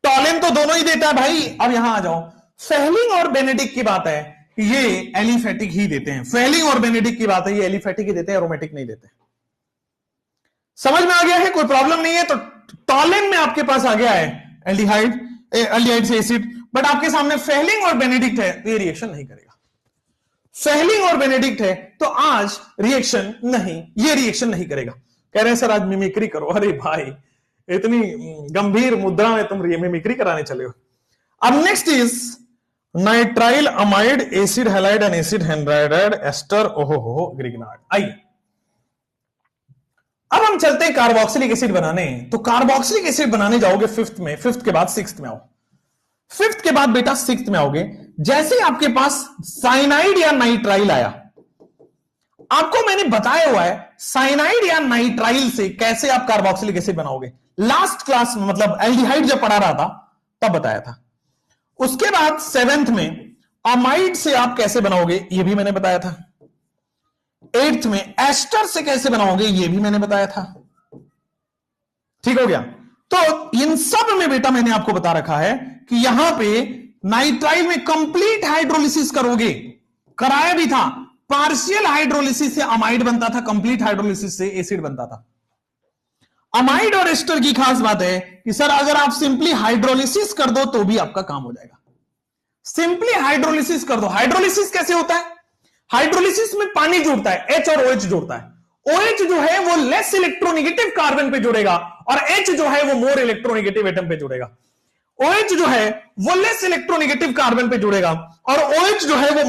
टॉलेन तो दोनों ही देता है भाई। अब यहां आ जाओ, फेलिंग और बेनेडिक्ट की बात है, ये एलिफेटिक ही देते हैं। फेलिंग और बेनेडिक्ट की बात है, ये एलिफेटिक ही देते हैं, एरोमेटिक नहीं देते। समझ में आ गया है? कोई प्रॉब्लम नहीं है। तो टॉलेन में आपके पास आ गया है एल्डिहाइड, एल्डिहाइड से एसिड, बट आपके सामने फेलिंग और बेनेडिक्ट है तो ये रिएक्शन नहीं करेगा। फेलिंग और बेनेडिक्ट है तो आज रिएक्शन नहीं, ये रिएक्शन नहीं करेगा। कह रहे हैं सर आज मिमिक्री करो। अरे भाई इतनी गंभीर मुद्रा में तुम मिमिक्री कराने चले हो। अब next is nitrile amide acid halide and acid anhydride ester ओहो ग्रिग्नार्ड। आइए अब हम चलते हैं कार्बोक्सिलिक एसिड बनाने। तो कार्बोक्सिलिक एसिड बनाने जाओगे फिफ्थ में, फिफ्थ के बाद सिक्स्थ में आओ, फिफ्थ के बाद बेटा सिक्स्थ में आओगे। जैसे आपके पास साइनाइड या नाइट्राइल आया, आपको मैंने बताया हुआ है साइनाइड या नाइट्राइल से कैसे आप कार्बोक्सिलिक एसिड बनाओगे। लास्ट क्लास में मतलब एल्डिहाइड जब पढ़ा रहा था तब बताया था। उसके बाद सेवेंथ में अमाइड से आप कैसे बनाओगे ये भी मैंने बताया था। एट्थ में एस्टर से कैसे बनाओगे ये भी मैंने बताया था। ठीक हो गया? तो इन सब में बेटा मैंने आपको बता रखा है कि यहां पे नाइट्राइल में कंप्लीट हाइड्रोलिसिस करोगे, कराया भी था। पार्शियल हाइड्रोलिसिस से अमाइड बनता था, कंप्लीट हाइड्रोलिसिस से एसिड बनता था। अमाइड और एस्टर की खास बात है कि सर अगर आप सिंपली हाइड्रोलिसिस कर दो तो भी आपका काम हो जाएगा। सिंपली हाइड्रोलिसिस कर दो। हाइड्रोलिसिस कैसे होता है? हाइड्रोलिसिस में पानी जुड़ता है, H और OH जुड़ता है। OH जो है वो लेस इलेक्ट्रोनेगेटिव कार्बन पे जुड़ेगा और H जो है वो मोर इलेक्ट्रोनेगेटिव एटम पे जुड़ेगा। OH जो है वो लेस इलेक्ट्रोनेगेटिव कार्बन पे जुड़ेगा और OH जो है वो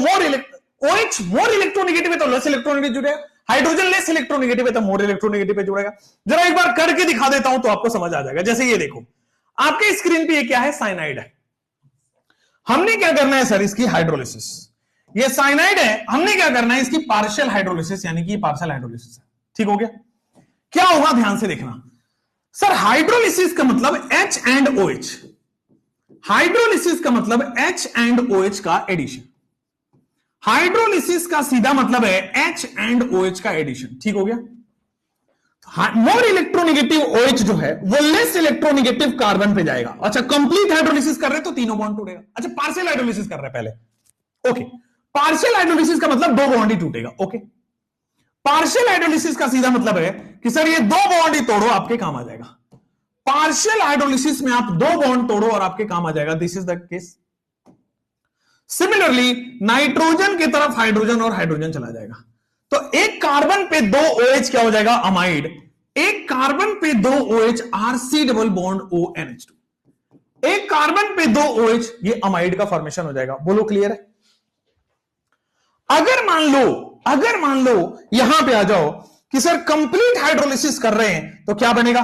OH मोर इलेक्ट्रोनेगेटिव है तो लेस इलेक्ट्रोनेगेटिव जुड़ेगा। हाइड्रोजन लेस इलेक्ट्रोनेगेटिव है तो मोर इलेक्ट्रोनेगेटिव पे जुड़ेगा। जरा एक बार करके दिखा देता हूं तो आपको समझ आ जाएगा। जैसे ये देखो, आपके स्क्रीन पे ये क्या है? साइनाइड है। हमने क्या करना है सर? इसकी हाइड्रोलिसिस। ये साइनाइड है, हमने क्या करना है? इसकी पार्शियल हाइड्रोलिसिस, यानी कि पार्शियल हाइड्रोलिसिस है। ठीक हो गया? क्या होगा ध्यान से देखना सर। हाइड्रोलिसिस का मतलब H एंड OH, हाइड्रोलिसिस का मतलब H एंड OH का एडिशन। हाइड्रोलिसिस का सीधा मतलब है H एंड OH का एडिशन। ठीक हो गया? मोर इलेक्ट्रोनेगेटिव OH जो है वो लेस इलेक्ट्रोनेगेटिव कार्बन पे जाएगा। अच्छा, कंप्लीट हाइड्रोलिसिस कर रहे तो तीनों बॉन्ड टूटेगा। अच्छा, पार्शियल हाइड्रोलिसिस कर रहे पहले, ओके। पार्शियल हाइड्रोलिसिस का मतलब दो बॉन्ड ही टूटेगा, ओके। पार्शियल हाइड्रोलिसिस का सीधा मतलब है कि सर ये दो बॉन्ड ही तोड़ो आपके काम आ जाएगा। पार्शियल हाइड्रोलिसिस में आप दो बॉन्ड तोड़ो और आपके काम आ जाएगा। This is the case. Similarly nitrogen की तरफ हाइड्रोजन और हाइड्रोजन चला जाएगा। तो एक कार्बन पे 2 OH क्या हो जाएगा, अमाइड। एक कार्बन पे 2 OH RC double bond ONH2। एक कार्बन पे 2 OH, ये अमाइड का फॉर्मेशन हो जाएगा। बोलो क्लियर है? अगर मान लो यहां पे आ जाओ कि सर कंप्लीट हाइड्रोलिसिस कर रहे हैं तो क्या बनेगा,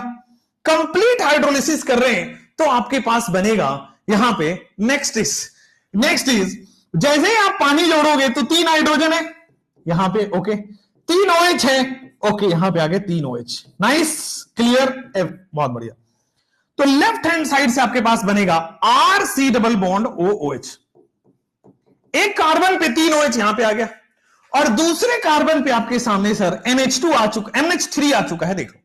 कंप्लीट हाइड्रोलिसिस कर रहे हैं तो आपके पास बनेगा यहां पे नेक्स्ट इज जैसे ही आप पानी जोड़ोगे तो 3 हाइड्रोजन है यहां पे, ओके, 3 OH है, ओके, यहां पे आगे 3 OH, नाइस, क्लियर, बहुत बढ़िया। तो लेफ्ट हैंड साइड से आपके पास बनेगा RC डबल बॉन्ड OOH। एक कार्बन पे 3 OH यहां पे आ गया और दूसरे कार्बन पे आपके सामने सर NH2 आ चुका, NH3 आ चुका है। देखो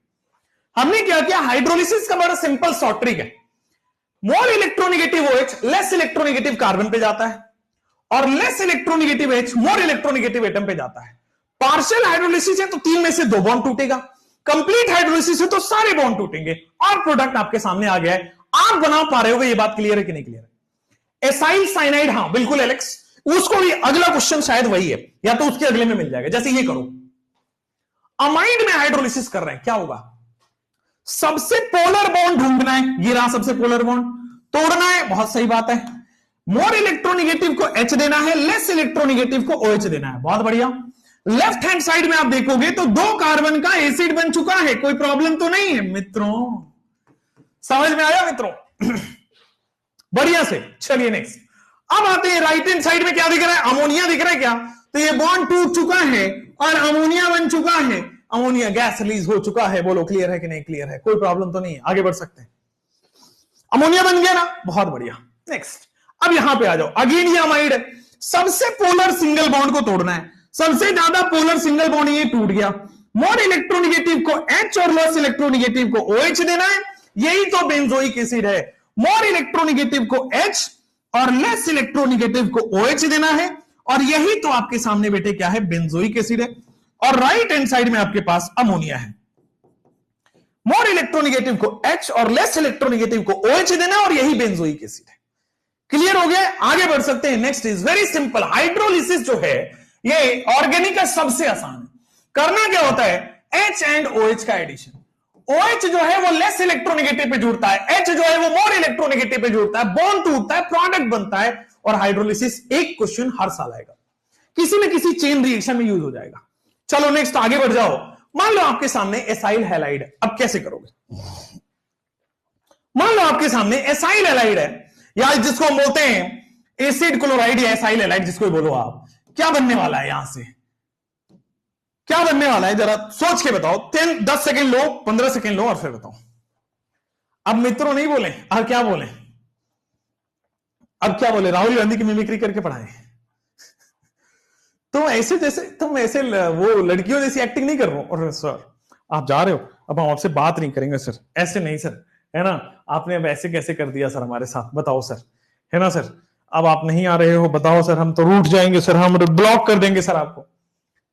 हमने क्या किया, हाइड्रोलिसिस का बड़ा सिंपल शॉर्ट ट्रिक है। More electronegative OH less electronegative carbon पे जाता है और less electronegative H more electronegative atom पे जाता है। पार्शियल हाइड्रोलिसिस है तो 3 में से 2 बॉन्ड टूटेगा, कंप्लीट हाइड्रोलिसिस है तो सारे बॉन्ड टूटेंगे और प्रोडक्ट आपके सामने आ गया है। आप बना पा रहे हो, ये बात क्लियर है कि नहीं क्लियर है? एसाइल साइनाइड, हां बिल्कुल एलेक्स, उसको भी अगला क्वेश्चन शायद वही है या तो उसके अगले में मिल जाएगा। जैसे ये करो, अमाइड में हाइड्रोलिसिस कर रहे हैं, क्या होगा, सबसे पोलर बॉन्ड ढूंढना है, ये रहा सबसे पोलर बॉन्ड, तोड़ना है, बहुत सही बात है। मोर इलेक्ट्रोनिगेटिव को H देना है, लेस इलेक्ट्रोनिगेटिव को OH देना है, बहुत बढ़िया। लेफ्ट हैंड साइड में आप देखोगे तो 2 कार्बन का एसिड बन चुका है, कोई प्रॉब्लम तो नहीं है मित्रों, समझ में आया मित्रों? बढ़िया से, चलिए नेक्स्ट। अब आते हैं राइट हैंड साइड में, क्या दिख रहा है, अमोनिया दिख रहा है क्या, तो ये बॉन्ड टूट चुका है और अमोनिया बन चुका है, अमोनिया गैस रिलीज हो चुका है। बोलो क्लियर है कि नहीं क्लियर है? कोई प्रॉब्लम तो नहीं है, आगे बढ़ सकते हैं। अमोनिया बन गया ना, बहुत बढ़िया। नेक्स्ट, अब यहां पे आ जाओ, अगेन ये अमाइड है, सबसे पोलर सिंगल बॉन्ड को तोड़ना है, सबसे ज्यादा पोलर सिंगल बॉन्ड ये टूट गया, मोर इलेक्ट्रोनिगेटिव को H और लेस इलेक्ट्रोनिगेटिव को OH देना है, यही तो बेंजोइक एसिड है। मोर इलेक्ट्रोनिगेटिव को H और लेस इलेक्ट्रोनिगेटिव को OH देना है और यही तो आपके सामने बेटे क्या है, बेंजोइक एसिड है। और राइट हैंड साइड में आपके पास अमोनिया है, मोर इलेक्ट्रोनिगेटिव को H और लेस इलेक्ट्रोनिगेटिव को OH देना है और यही बेंजोइक एसिड है। क्लियर हो गया? आगे बढ़ सकते हैं। Next is very simple, hydrolysis जो है ये ऑर्गेनिक का सबसे आसान है। करना क्या होता है, H एंड OH का एडिशन। OH जो है वो लेस इलेक्ट्रोनिगेटिव पे जुड़ता है, H जो है वो मोर इलेक्ट्रोनिगेटिव पे जुड़ता है, बॉन्ड टूटता है, प्रोडक्ट बनता है और हाइड्रोलिसिस। एक क्वेश्चन हर साल आएगा, किसी न किसी चेन रिएक्शन में यूज हो जाएगा। चलो नेक्स्ट आगे बढ़ जाओ। मान लो आपके सामने एसाइल हैलाइड है, अब कैसे करोगे? मान लो आपके सामने एसाइल हैलाइड है या जिसको हम बोलते हैं एसिड क्लोराइड या एसाइल हैलाइड, जिसको बोलो आप, क्या बनने वाला है यहां से, क्या बनने वाला है जरा सोच के बताओ। 10 सेकंड लो, 15 सेकंड लो और फिर बताओ। अब मित्रों नहीं बोले, अब क्या बोले, अब क्या बोले, राहुल गांधी की मिमिक्री करके पढ़ाए। तुम ऐसे वो लड़कियों जैसी एक्टिंग नहीं कर रहे हो। और सर आप जा रहे हो, अब हम आपसे बात नहीं करेंगे सर, ऐसे नहीं सर, है ना, आपने अब ऐसे कैसे कर दिया सर हमारे साथ, बताओ सर, है ना सर, अब आप नहीं आ रहे हो, बताओ सर, हम तो रूठ जाएंगे सर, हम ब्लॉक कर देंगे सर आपको।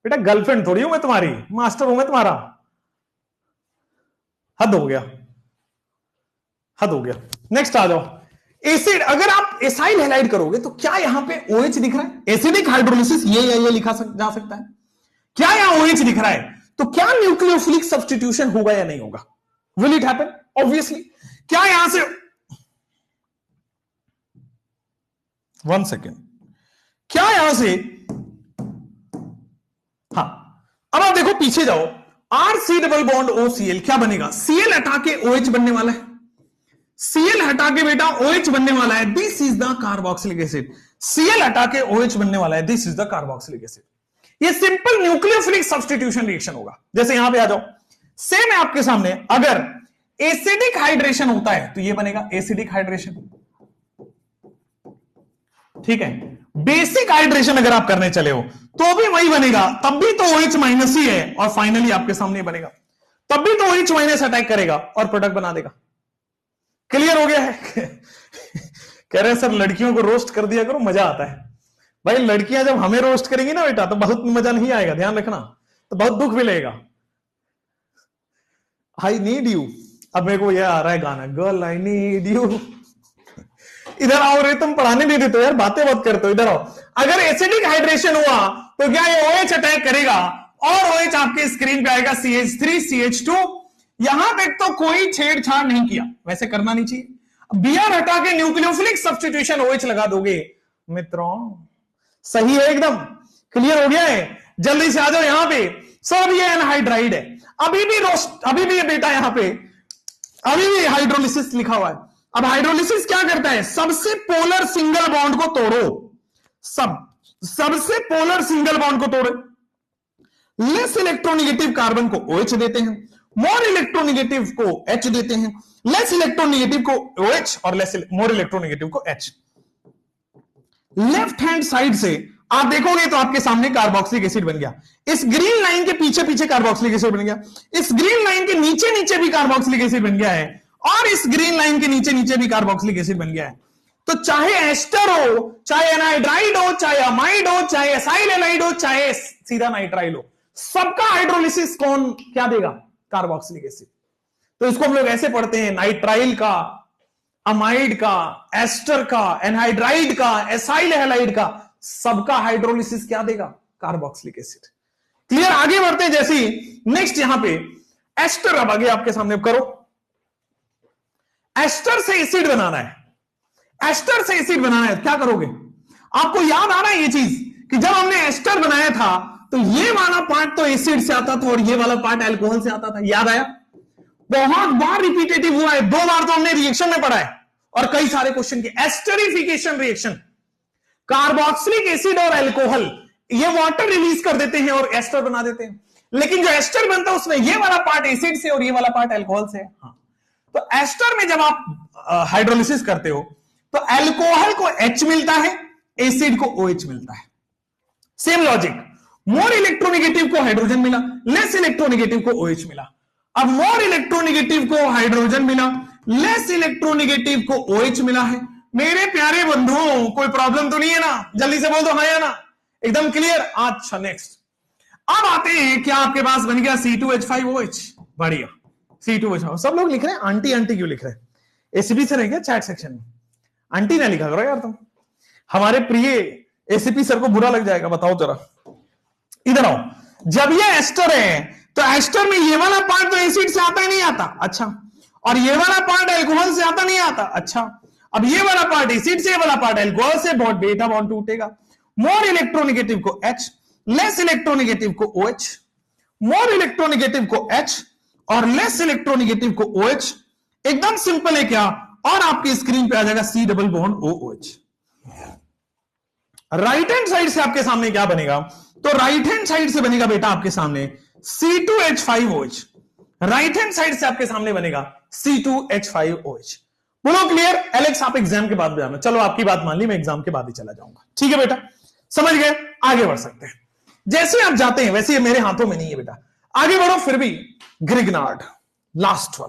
बेटा गर्लफ्रेंड थोड़ी हूं मैं तुम्हारी, मास्टर हूं मैं तुम्हारा। हद हो गया, हद हो गया। नेक्स्ट आ जाओ। एसिड, अगर आप एसाइल हैलाइड करोगे तो क्या यहां पे OH दिख रहा है, एसिडिक हाइड्रोलिसिस ये लिखा जा सकता है। क्या यहां OH दिख रहा है तो क्या न्यूक्लियोफिलिक सब्स्टिट्यूशन होगा या नहीं होगा? Will it happen? ऑब्वियसली। क्या यहां से 1 सेकेंड, क्या यहां से, हाँ, अब आप देखो पीछे जाओ, RC डबल बॉन्ड OCl क्या बनेगा, Cl हटा के OH बनने वाला है, Cl हटा के बेटा OH बनने वाला है, this is the carboxylic acid. Cl हटा के OH बनने वाला है, this is the carboxylic acid. ये सिंपल न्यूक्लियोफिलिक सब्स्टिट्यूशन रिएक्शन होगा। जैसे यहां पे आ जाओ, सेम है आपके सामने, अगर एसिडिक हाइड्रेशन होता है तो ये बनेगा एसिडिक हाइड्रेशन, ठीक है। बेसिक हाइड्रेशन अगर आप करने चले हो तो भी वही बनेगा, तब भी तो OH माइनस ही है और फाइनली आपके सामने बनेगा, तब भी तो OH माइनस अटैक करेगा और प्रोडक्ट बना देगा। क्लियर हो गया है? कह रहे हैं सर लड़कियों को रोस्ट कर दिया करो, मजा आता है। भाई लड़कियां जब हमें रोस्ट करेंगी ना बेटा तो बहुत मजा नहीं आएगा, ध्यान रखना, तो बहुत दुख मिलेगा। आई नीड यू, अब मेरे को यह आ रहा है गाना, गर्ल आई नीड यू। इधर आओ रे, तुम पढ़ाने नहीं देते यार, बातें बहुत करते हो, इधर आओ। अगर एसिडिक हाइड्रेशन हुआ तो क्या ये OH अटैक करेगा और OH आपके स्क्रीन पे आएगा CH3CH2। यहां तक तो कोई छेड़छाड़ नहीं किया, वैसे करना नहीं चाहिए। Br हटा के न्यूक्लियोफिलिक सब्स्टिट्यूशन OH लगा दोगे मित्रों, सही है, एकदम क्लियर हो गया है। जल्दी से आ जाओ यहां पे। सब ये एनहाइड्राइड है, अभी भी बेटा यहां पे अभी भी हाइड्रोलिसिस लिखा हुआ है। अब हाइड्रोलिसिस क्या करता है, सबसे पोलर सिंगल बॉन्ड को तोड़ो, सबसे पोलर सिंगल बॉन्ड को तोड़ो। लेस इलेक्ट्रोनेगेटिव कार्बन को OH देते हैं, मोर इलेक्ट्रोनेगेटिव को H देते हैं, लेस इलेक्ट्रोनेगेटिव को OH और मोर इलेक्ट्रोनेगेटिव को H। लेफ्ट हैंड साइड से आप देखोगे तो आपके सामने कार्बोक्सिलिक एसिड बन गया। इस ग्रीन लाइन के पीछे पीछे कार्बोक्सिलिक एसिड बन गया, इस ग्रीन लाइन के नीचे नीचे भी कार्बोक्सिलिक एसिड बन गया है, और इस ग्रीन लाइन के नीचे नीचे भी कार्बोक्सिलिक एसिड बन गया है। तो चाहे एस्टर हो, चाहे एनाइड्राइड हो, चाहे अमाइड हो, चाहे एसाइल एलाइड हो, चाहे सीधा नाइट्राइल हो, सबका हाइड्रोलिसिस कौन क्या देगा, कार्बोक्सिलिक एसिड। तो इसको हम लोग ऐसे पढ़ते हैं, नाइट्राइल का, अमाइड का, एस्टर का, एनहाइड्राइड का, एसाइल हैलाइड का, सबका हाइड्रोलिसिस क्या देगा, कार्बोक्सिलिक एसिड। क्लियर, आगे बढ़ते हैं। जैसे नेक्स्ट यहां पे एस्टर, अब आगे आपके सामने करो, एस्टर से एसिड बनाना है, एस्टर से एसिड बनाना है, क्या करोगे। आपको याद आ रहा है ये चीज कि जब हमने एस्टर बनाया था तो ये वाला पार्ट तो एसिड से आता था और ये वाला पार्ट अल्कोहल से आता था, याद आया। बहुत बार रिपीटेटिव हुआ है, 2 बार तो हमने रिएक्शन में पढ़ा है और कई सारे क्वेश्चन के। एस्टरिफिकेशन रिएक्शन, कार्बोक्सिलिक एसिड और अल्कोहल ये वाटर रिलीज कर देते हैं और एस्टर बना देते हैं, लेकिन जो एस्टर बनता है उसमें ये वाला पार्ट एसिड से और ये वाला पार्ट अल्कोहल से है। हाँ, तो एस्टर में जब आप हाइड्रोलिसिस करते हो तो अल्कोहल को H मिलता है, एसिड को OH मिलता है। सेम लॉजिक, मोर इलेक्ट्रोनेगेटिव को हाइड्रोजन मिला, लेस इलेक्ट्रोनेगेटिव को OH मिला। अब मोर इलेक्ट्रोनेगेटिव को हाइड्रोजन मिला, लेस इलेक्ट्रोनेगेटिव को OH मिला है। मेरे प्यारे बंधुओं, कोई प्रॉब्लम तो नहीं है ना, जल्दी से बोल दो हाँ या ना, एकदम क्लियर। अच्छा नेक्स्ट, अब आते हैं, क्या आपके पास बन गया C2H5OH, बढ़िया, C2H5। सब लोग लिख रहे हैं आंटी आंटी, क्यों लिख रहे हैं, एसीपी से रह गया चैट सेक्शन में, आंटी ना लिखा करो यार तुम, हमारे प्रिय एसीपी सर को बुरा लग जाएगा। बताओ जरा, इधर आओ। जब ये एस्टर है तो एस्टर में ये वाला पार्ट तो एसिड से आता ही नहीं आता, अच्छा, और ये वाला पार्ट अल्कोहल से आता नहीं आता, अच्छा। अब ये वाला पार्ट एसिड से, ये वाला पार्ट अल्कोहल से, बहुत बेटा बॉन्ड टूटेगा। मोर इलेक्ट्रोनेगेटिव को H, लेस इलेक्ट्रोनेगेटिव को OH, मोर इलेक्ट्रोनेगेटिव को H और लेस इलेक्ट्रोनेगेटिव को OH। एकदम सिंपल है क्या, और आपकी स्क्रीन पे आ जाएगा C double bond OH। Right hand side से आपके सामने क्या बनेगा, तो राइट हैंड साइड से बनेगा बेटा आपके सामने C2H5OH, राइट हैंड साइड से आपके सामने बनेगा C2H5OH। बोलो क्लियर। एलेक्स आप एग्जाम के बाद भी जाना, चलो आपकी बात मान ली, मैं एग्जाम के बाद ही चला जाऊंगा, ठीक है बेटा, समझ गए, आगे बढ़ सकते हैं। जैसे आप जाते हैं वैसे मेरे हाथों में नहीं है बेटा, आगे बढ़ो। फिर भी ग्रिग्नार्ड, लास्ट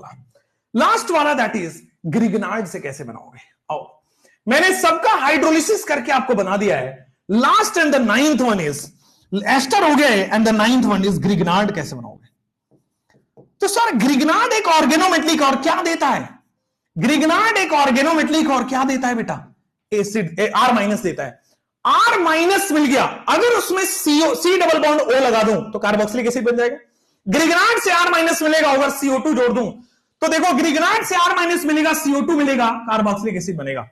वाला दैट इज ग्रिग्नार्ड से कैसे बनाओगे। आओ, मैंने सबका हाइड्रोलिसिस करके आपको बना दिया है। Last and the 9th one is ester हो गया है, and the 9th one is Grignard कैसे बनाओगे। तो सर ग्रिग्नार्ड एक ऑर्गेनोमेटलिक और क्या देता है, ग्रिग्नार्ड एक ऑर्गेनोमेटलिक और क्या देता है बेटा, एसिड R- देता है। R- मिल गया, अगर उसमें C डबल बॉन्ड O लगा दूं तो कार्बोक्सिलिक एसिड बन जाएगा। ग्रिग्नार्ड से R- मिलेगा, अगर CO2 जोड़ दूं तो देखो ग्रिग्नार्ड से R- मिलेगा, CO2 मिलेगा, कार्बोक्सिलिक एसिड बनेगा।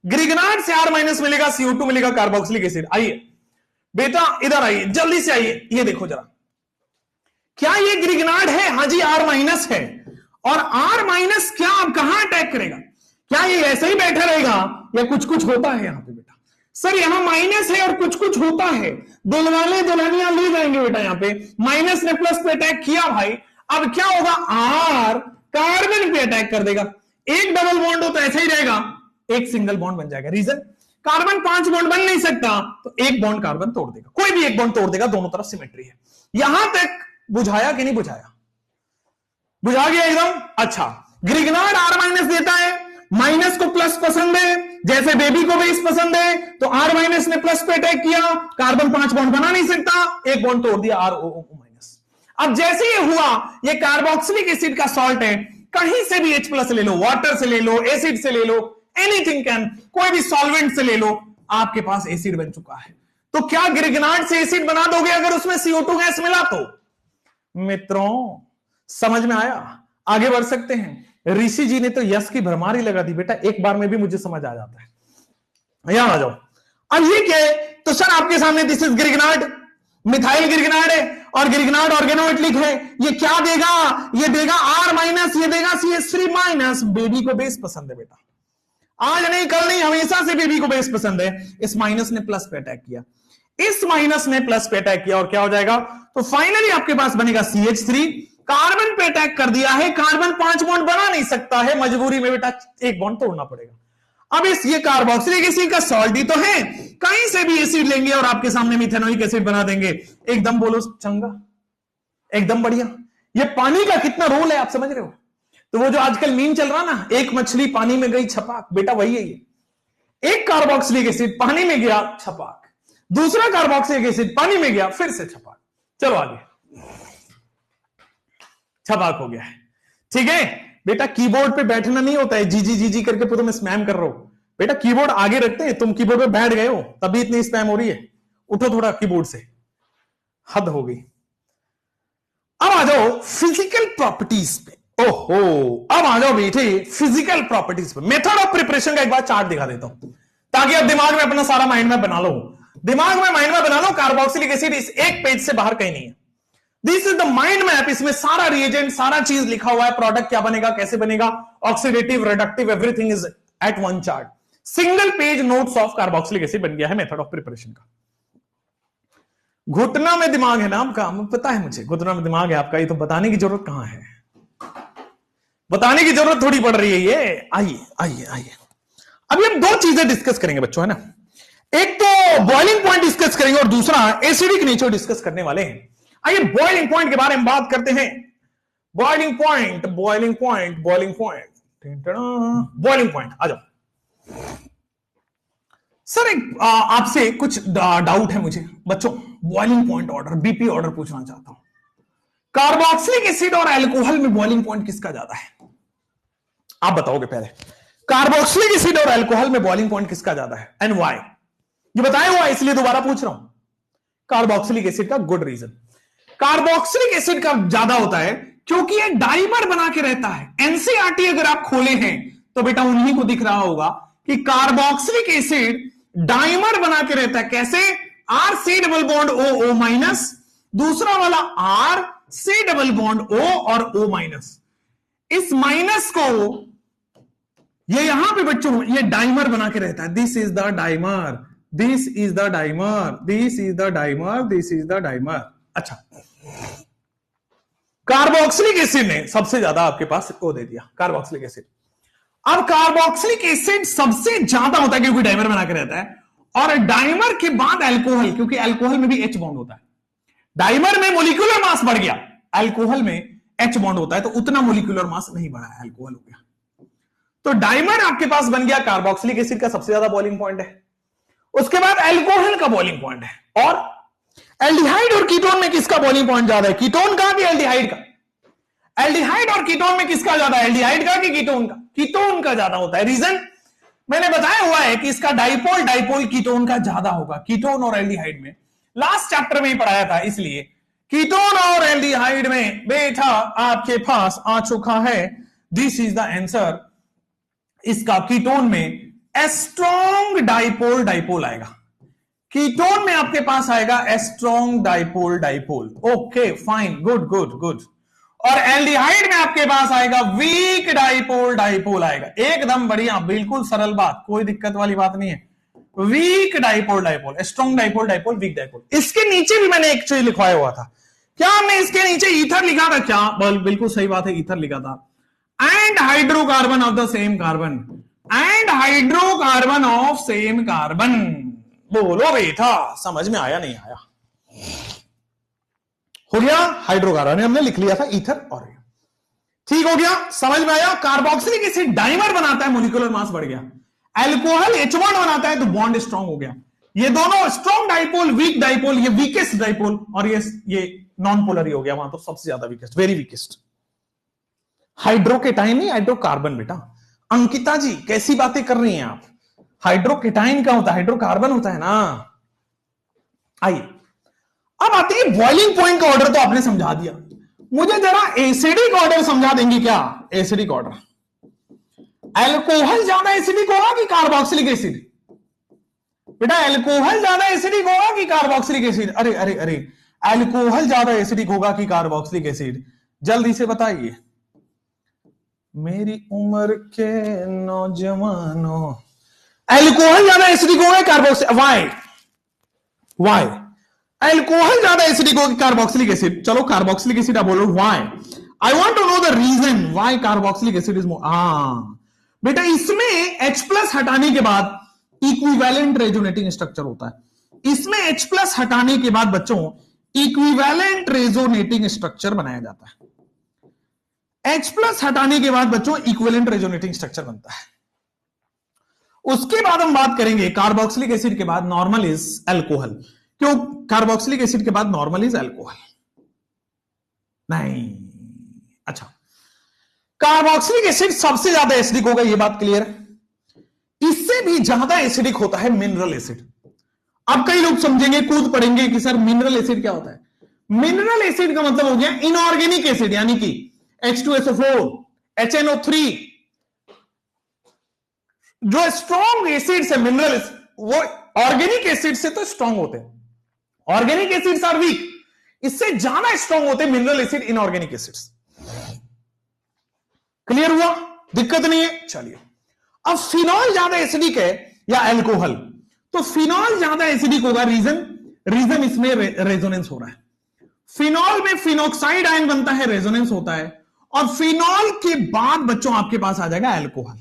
ग्रिग्नार्ड से R- मिलेगा, CO2 मिलेगा, कार्बोक्सिलिक एसिड। आइए बेटा इधर आइए, जल्दी से आइए, ये देखो जरा, क्या ये ग्रिग्नार्ड है, हाँ जी R- है, और R- क्या अब कहां अटैक करेगा, क्या ये ऐसे ही बैठा रहेगा या कुछ कुछ होता है यहां पे बेटा। सर यहां माइनस है और कुछ कुछ होता है, दुल्हने दुल्हनियां ले जाएंगे बेटा, यहां पे माइनस ने प्लस पे अटैक किया भाई, अब क्या होगा, R कार्बन पे अटैक कर देगा। एक डबल बॉन्ड हो तो ऐसा ही रहेगा, एक सिंगल बॉन्ड बन जाएगा। रीजन, कार्बन 5 बॉन्ड बन नहीं सकता, तो एक बॉन्ड कार्बन तोड़ देगा, कोई भी एक बॉन्ड तोड़ देगा, दोनों तरफ सिमेट्री है। यहां तक बुझाया कि नहीं बुझाया, बुझा गया एकदम। अच्छा, ग्रिग्नार्ड R- देता है, माइनस को प्लस पसंद है, जैसे बेबी को बेस पसंद है, तो R- ने प्लस पे अटैक किया, कार्बन 5 बॉन्ड बना नहीं सकता, एक बॉन्ड तोड़ दिया, ROO-। अब जैसे ये हुआ, ये कार्बोक्सिलिक एसिड का सॉल्ट है, कहीं से भी H+ ले लो, वाटर से ले लो, एसिड से ले लो, एनीथिंग कैन, कोई भी सॉल्वेंट से ले लो, आपके पास एसिड बन चुका है। तो क्या गिरगिनाट से एसिड बना दोगे अगर उसमें CO2 गैस मिला तो? मित्रों समझ में आया? आगे बढ़ सकते हैं। ऋषि जी ने तो यश की भरमार ही लगा दी बेटा, एक बार में भी मुझे समझ आ जाता है। यहां आ जाओ। अब ये क्या है? तो सर आपके सामने दिस इज गिरगिनाट, मिथाइल गिरगिनाट है और गिरगिनाट ऑर्गेनोइटलिक है। ये क्या देगा? ये देगा R माइनस, ये देगा CH3 माइनस। बेबी को बेस पसंद है बेटा, आज नहीं कल नहीं, हमेशा से बेबी को बेस पसंद है। इस माइनस ने प्लस पे अटैक किया, इस माइनस ने प्लस पे अटैक किया और क्या हो जाएगा? तो फाइनली आपके पास बनेगा CH3। कार्बन पे अटैक कर दिया है, कार्बन 5 बॉन्ड बना नहीं सकता है, मजबूरी में बेटा एक बॉन्ड तोड़ना पड़ेगा। अब इस ये कार्बोक्सिलिक एसिड का सॉल्ट ही तो है, कहीं से भी एसिड लेंगे और आपके सामने मिथेनोइक एसिड बना देंगे। एकदम बोलो चंगा, एकदम बढ़िया। ये पानी का कितना रोल है आप समझ रहे हो? तो वो जो आजकल मीम चल रहा ना, एक मछली पानी में गई छपाक, बेटा वही है ये। एक कार्बोक्सिलिक एसिड पानी में गया छपाक, दूसरा कार्बोक्सिलिक एसिड पानी में गया फिर से छपाक। चलो आगे, छपाक हो गया है। ठीक है बेटा, कीबोर्ड पे बैठना नहीं होता है, जी जी करके तुम स्पैम कर रहे हो। बेटा कीबोर्ड आगे रखते हैं, तुम कीबोर्ड पे बैठ गए हो तभी इतनी स्पैम हो रही है। उठो थोड़ा कीबोर्ड से, हद हो गई। अब आ जाओ फिजिकल प्रॉपर्टीज पे। ओहो, अब आ जाओ बेटे फिजिकल प्रॉपर्टीज पे। मेथड ऑफ प्रिपरेशन का एक बार चार्ट दिखा देता हूं ताकि आप दिमाग में अपना सारा माइंड मैप बना लो। दिमाग में माइंड मैप बना लो। कार्बोक्सिलिक एसिड इस एक पेज से बाहर कहीं नहीं है। This is the mind map. इसमें सारा रिएजेंट, सारा चीज लिखा हुआ है, प्रोडक्ट क्या बनेगा, कैसे बनेगा, oxidative, reductive, everything is at one chart. Single page notes of carboxylic acid बन गया है मेथड ऑफ प्रिपरेशन का। घुटना में दिमाग है ना आपका, पता है मुझे, घुटना में दिमाग है आपका, ये तो बताने की जरूरत कहां है, बताने की जरूरत थोड़ी पड़ रही है ये। आइए आइए आइए, अभी हम दो चीजें डिस्कस करेंगे बच्चों, है ना। एक तो बॉइलिंग पॉइंट डिस्कस करेंगे और दूसरा एसिडिक नेचर डिस्कस करने वाले हैं। आइए बॉइलिंग पॉइंट के बारे में बात करते हैं। Boiling point, boiling point, boiling point, boiling point. आ जाओ सर, एक आपसे कुछ डाउट है मुझे बच्चों। Boiling point order, BP order पूछना चाहता हूं। कार्बोक्सिलिक एसिड और अल्कोहल में बॉइलिंग पॉइंट किसका ज्यादा है? आप बताओगे पहले। कार्बोक्सिलिक एसिड और अल्कोहल में बॉइलिंग पॉइंट किसका ज्यादा है एंड व्हाई? ये बताया हुआ इसलिए दोबारा पूछ रहा हूं। कार्बोक्सिलिक एसिड का गुड रीजन। कार्बोक्सिलिक एसिड का ज्यादा होता है क्योंकि ये डाइमर बना के रहता है। एनसीईआरटी अगर आप खोले हैं तो बेटा उन्हीं को दिख रहा होगा कि कार्बोक्सिलिक एसिड डाइमर बना के रहता है। कैसे? R C double bond O minus, दूसरा वाला R C double bond O और ओ माइनस। इस माइनस को ये यहां पे बच्चों ये डाइमर बना के रहता है। This is the dimer, this is the dimer, this is the dimer, this is the dimer. अच्छा, कार्बोक्सिलिक एसिड ने सबसे ज्यादा आपके पास ओ दे दिया, कार्बोक्सिलिक एसिड। अब कार्बोक्सिलिक एसिड सबसे ज्यादा होता है क्योंकि डाइमर बना के रहता है, और डाइमर के बाद अल्कोहल, क्योंकि अल्कोहल में भी H बॉन्ड होता है। डाइमर में मोलिकुलर मास बढ़ गया, अल्कोहल में H बॉन्ड होता है तो उतना मोलिकुलर मास नहीं बढ़ा है, अल्कोहल हो गया। तो डाइमर आपके पास बन गया, कार्बोक्सिलिक एसिड का सबसे ज्यादा बॉइलिंग पॉइंट है। उसके बाद अल्कोहल का बॉइलिंग पॉइंट है। और एल्डिहाइड और कीटोन में किसका बॉइलिंग पॉइंट ज्यादा है? कीटोन का कि एल्डिहाइड का? एल्डिहाइड और कीटोन में किसका ज्यादा है? एल्डिहाइड का कि कीटोन का? कीटोन का ज्यादा होता है। रीजन मैंने बताया हुआ है कि इसका डाइपोल डाइपोल कीटोन का ज्यादा होगा, कीटोन और एल्डिहाइड में। लास्ट चैप्टर में ही पढ़ाया था, इसलिए कीटोन और एल्डिहाइड में बेटा आपके पास आ चुका है। This is the answer. इसका कीटोन में स्ट्रॉन्ग डाइपोल डाइपोल आएगा, कीटोन में आपके पास आएगा strong dipole dipole. Okay fine, good good good. और एल्डिहाइड में आपके पास आएगा वीक डाइपोल डाइपोल आएगा। एकदम बढ़िया, बिल्कुल सरल बात, कोई दिक्कत वाली बात नहीं है। Weak dipole dipole, strong dipole dipole, weak dipole. इसके नीचे भी मैंने एक चीज लिखवाया हुआ था। क्या हमने इसके नीचे ईथर लिखा था? क्या बिल्कुल सही बात है, ईथर लिखा था। And hydrocarbon of the same carbon, and hydrocarbon of same carbon. बोलो बेटा, समझ में आया नहीं आया? हो गया, हाइड्रोकार्बन हमने लिख लिया था, ईथर और ठीक हो गया, समझ में आया। कार्बोक्सिलिक एसिड डाइमर बनाता है, मोलिकुलर मास बढ़ गया। अल्कोहल H बॉन्ड बनाता है तो बॉन्ड स्ट्रॉन्ग हो गया। ये दोनों स्ट्रॉन्ग डाइपोल, वीक डाइपोल, ये वीकेस्ट डाइपोल, और ये नॉन पोलर ही हो गया, वहां तो सबसे ज्यादा वीकेस्ट, वेरी वीकेस्ट। हाइड्रोकेटाइन नहीं, हाइड्रोकार्बन बेटा। अंकिता जी कैसी बातें कर रही हैं आप? हाइड्रोकेटाइन का होता है, हाइड्रोकार्बन होता है ना। आइए अब आती है बॉइलिंग पॉइंट का ऑर्डर, तो आपने समझा दिया, मुझे जरा एसिडिक ऑर्डर समझा देंगे क्या? एसिडिक ऑर्डर, अल्कोहल ज्यादा एसिडिक होगा कि कार्बोक्सिलिक एसिड? बेटा अल्कोहल ज्यादा एसिडिक होगा कि कार्बोक्सिलिक एसिड? अरे अरे अरे, अल्कोहल ज्यादा एसिडिक होगा कि कार्बोक्सिलिक एसिड? जल्दी से बताइए मेरी उम्र के नौजवानों, अल्कोहल ज्यादा एसिडिक होगा कार्बोक्सिलिक? वाई अल्कोहल ज्यादा एसिडिक होगा कार्बोक्सिलिक एसिड? चलो कार्बोक्सिलिक एसिड आप बोलो why, I want to know the reason why carboxylic acid is more. बेटा इसमें H+ हटाने के बाद इक्विवेलेंट रेजोनेटिंग स्ट्रक्चर होता है, इसमें H+ हटाने के बाद बच्चों इक्विवेलेंट रेजोनेटिंग स्ट्रक्चर बनाया जाता है। H+ हटाने के बाद बच्चों इक्विवेलेंट रेजोनेटिंग स्ट्रक्चर बनता है। उसके बाद हम बात करेंगे कार्बोक्सिलिक एसिड के बाद नॉर्मल इज अल्कोहल। क्यों कार्बोक्सिलिक एसिड के बाद नॉर्मल इज अल्कोहल? नहीं, अच्छा कार्बोक्सिलिक एसिड सबसे ज्यादा एसिडिक होगा, यह बात क्लियर है। इससे भी ज्यादा एसिडिक होता है मिनरल एसिड। अब कई लोग समझेंगे, कूद पड़ेंगे कि सर मिनरल एसिड क्या होता है? मिनरल एसिड का मतलब हो गया इनऑर्गेनिक एसिड, यानी कि H2SO4, HNO3, जो स्ट्रॉन्ग एसिड्स है मिनरल, वो ऑर्गेनिक एसिड से तो स्ट्रॉन्ग होते हैं। ऑर्गेनिक एसिड्स आर वीक, इससे ज्यादा स्ट्रॉन्ग होते हैं mineral acid, inorganic acids. Clear हुआ? दिक्कत नहीं है। चलिए अब फिनॉल ज्यादा एसिडिक है या अल्कोहल? तो फिनॉल ज्यादा एसिडिक होगा। रीजन इसमें रेजोनेंस हो रहा है। फिनॉल में फिनॉक्साइड आयन बनता है, रेजोनेंस होता है, और फिनॉल के बाद बच्चों आपके पास आ जाएगा अल्कोहल।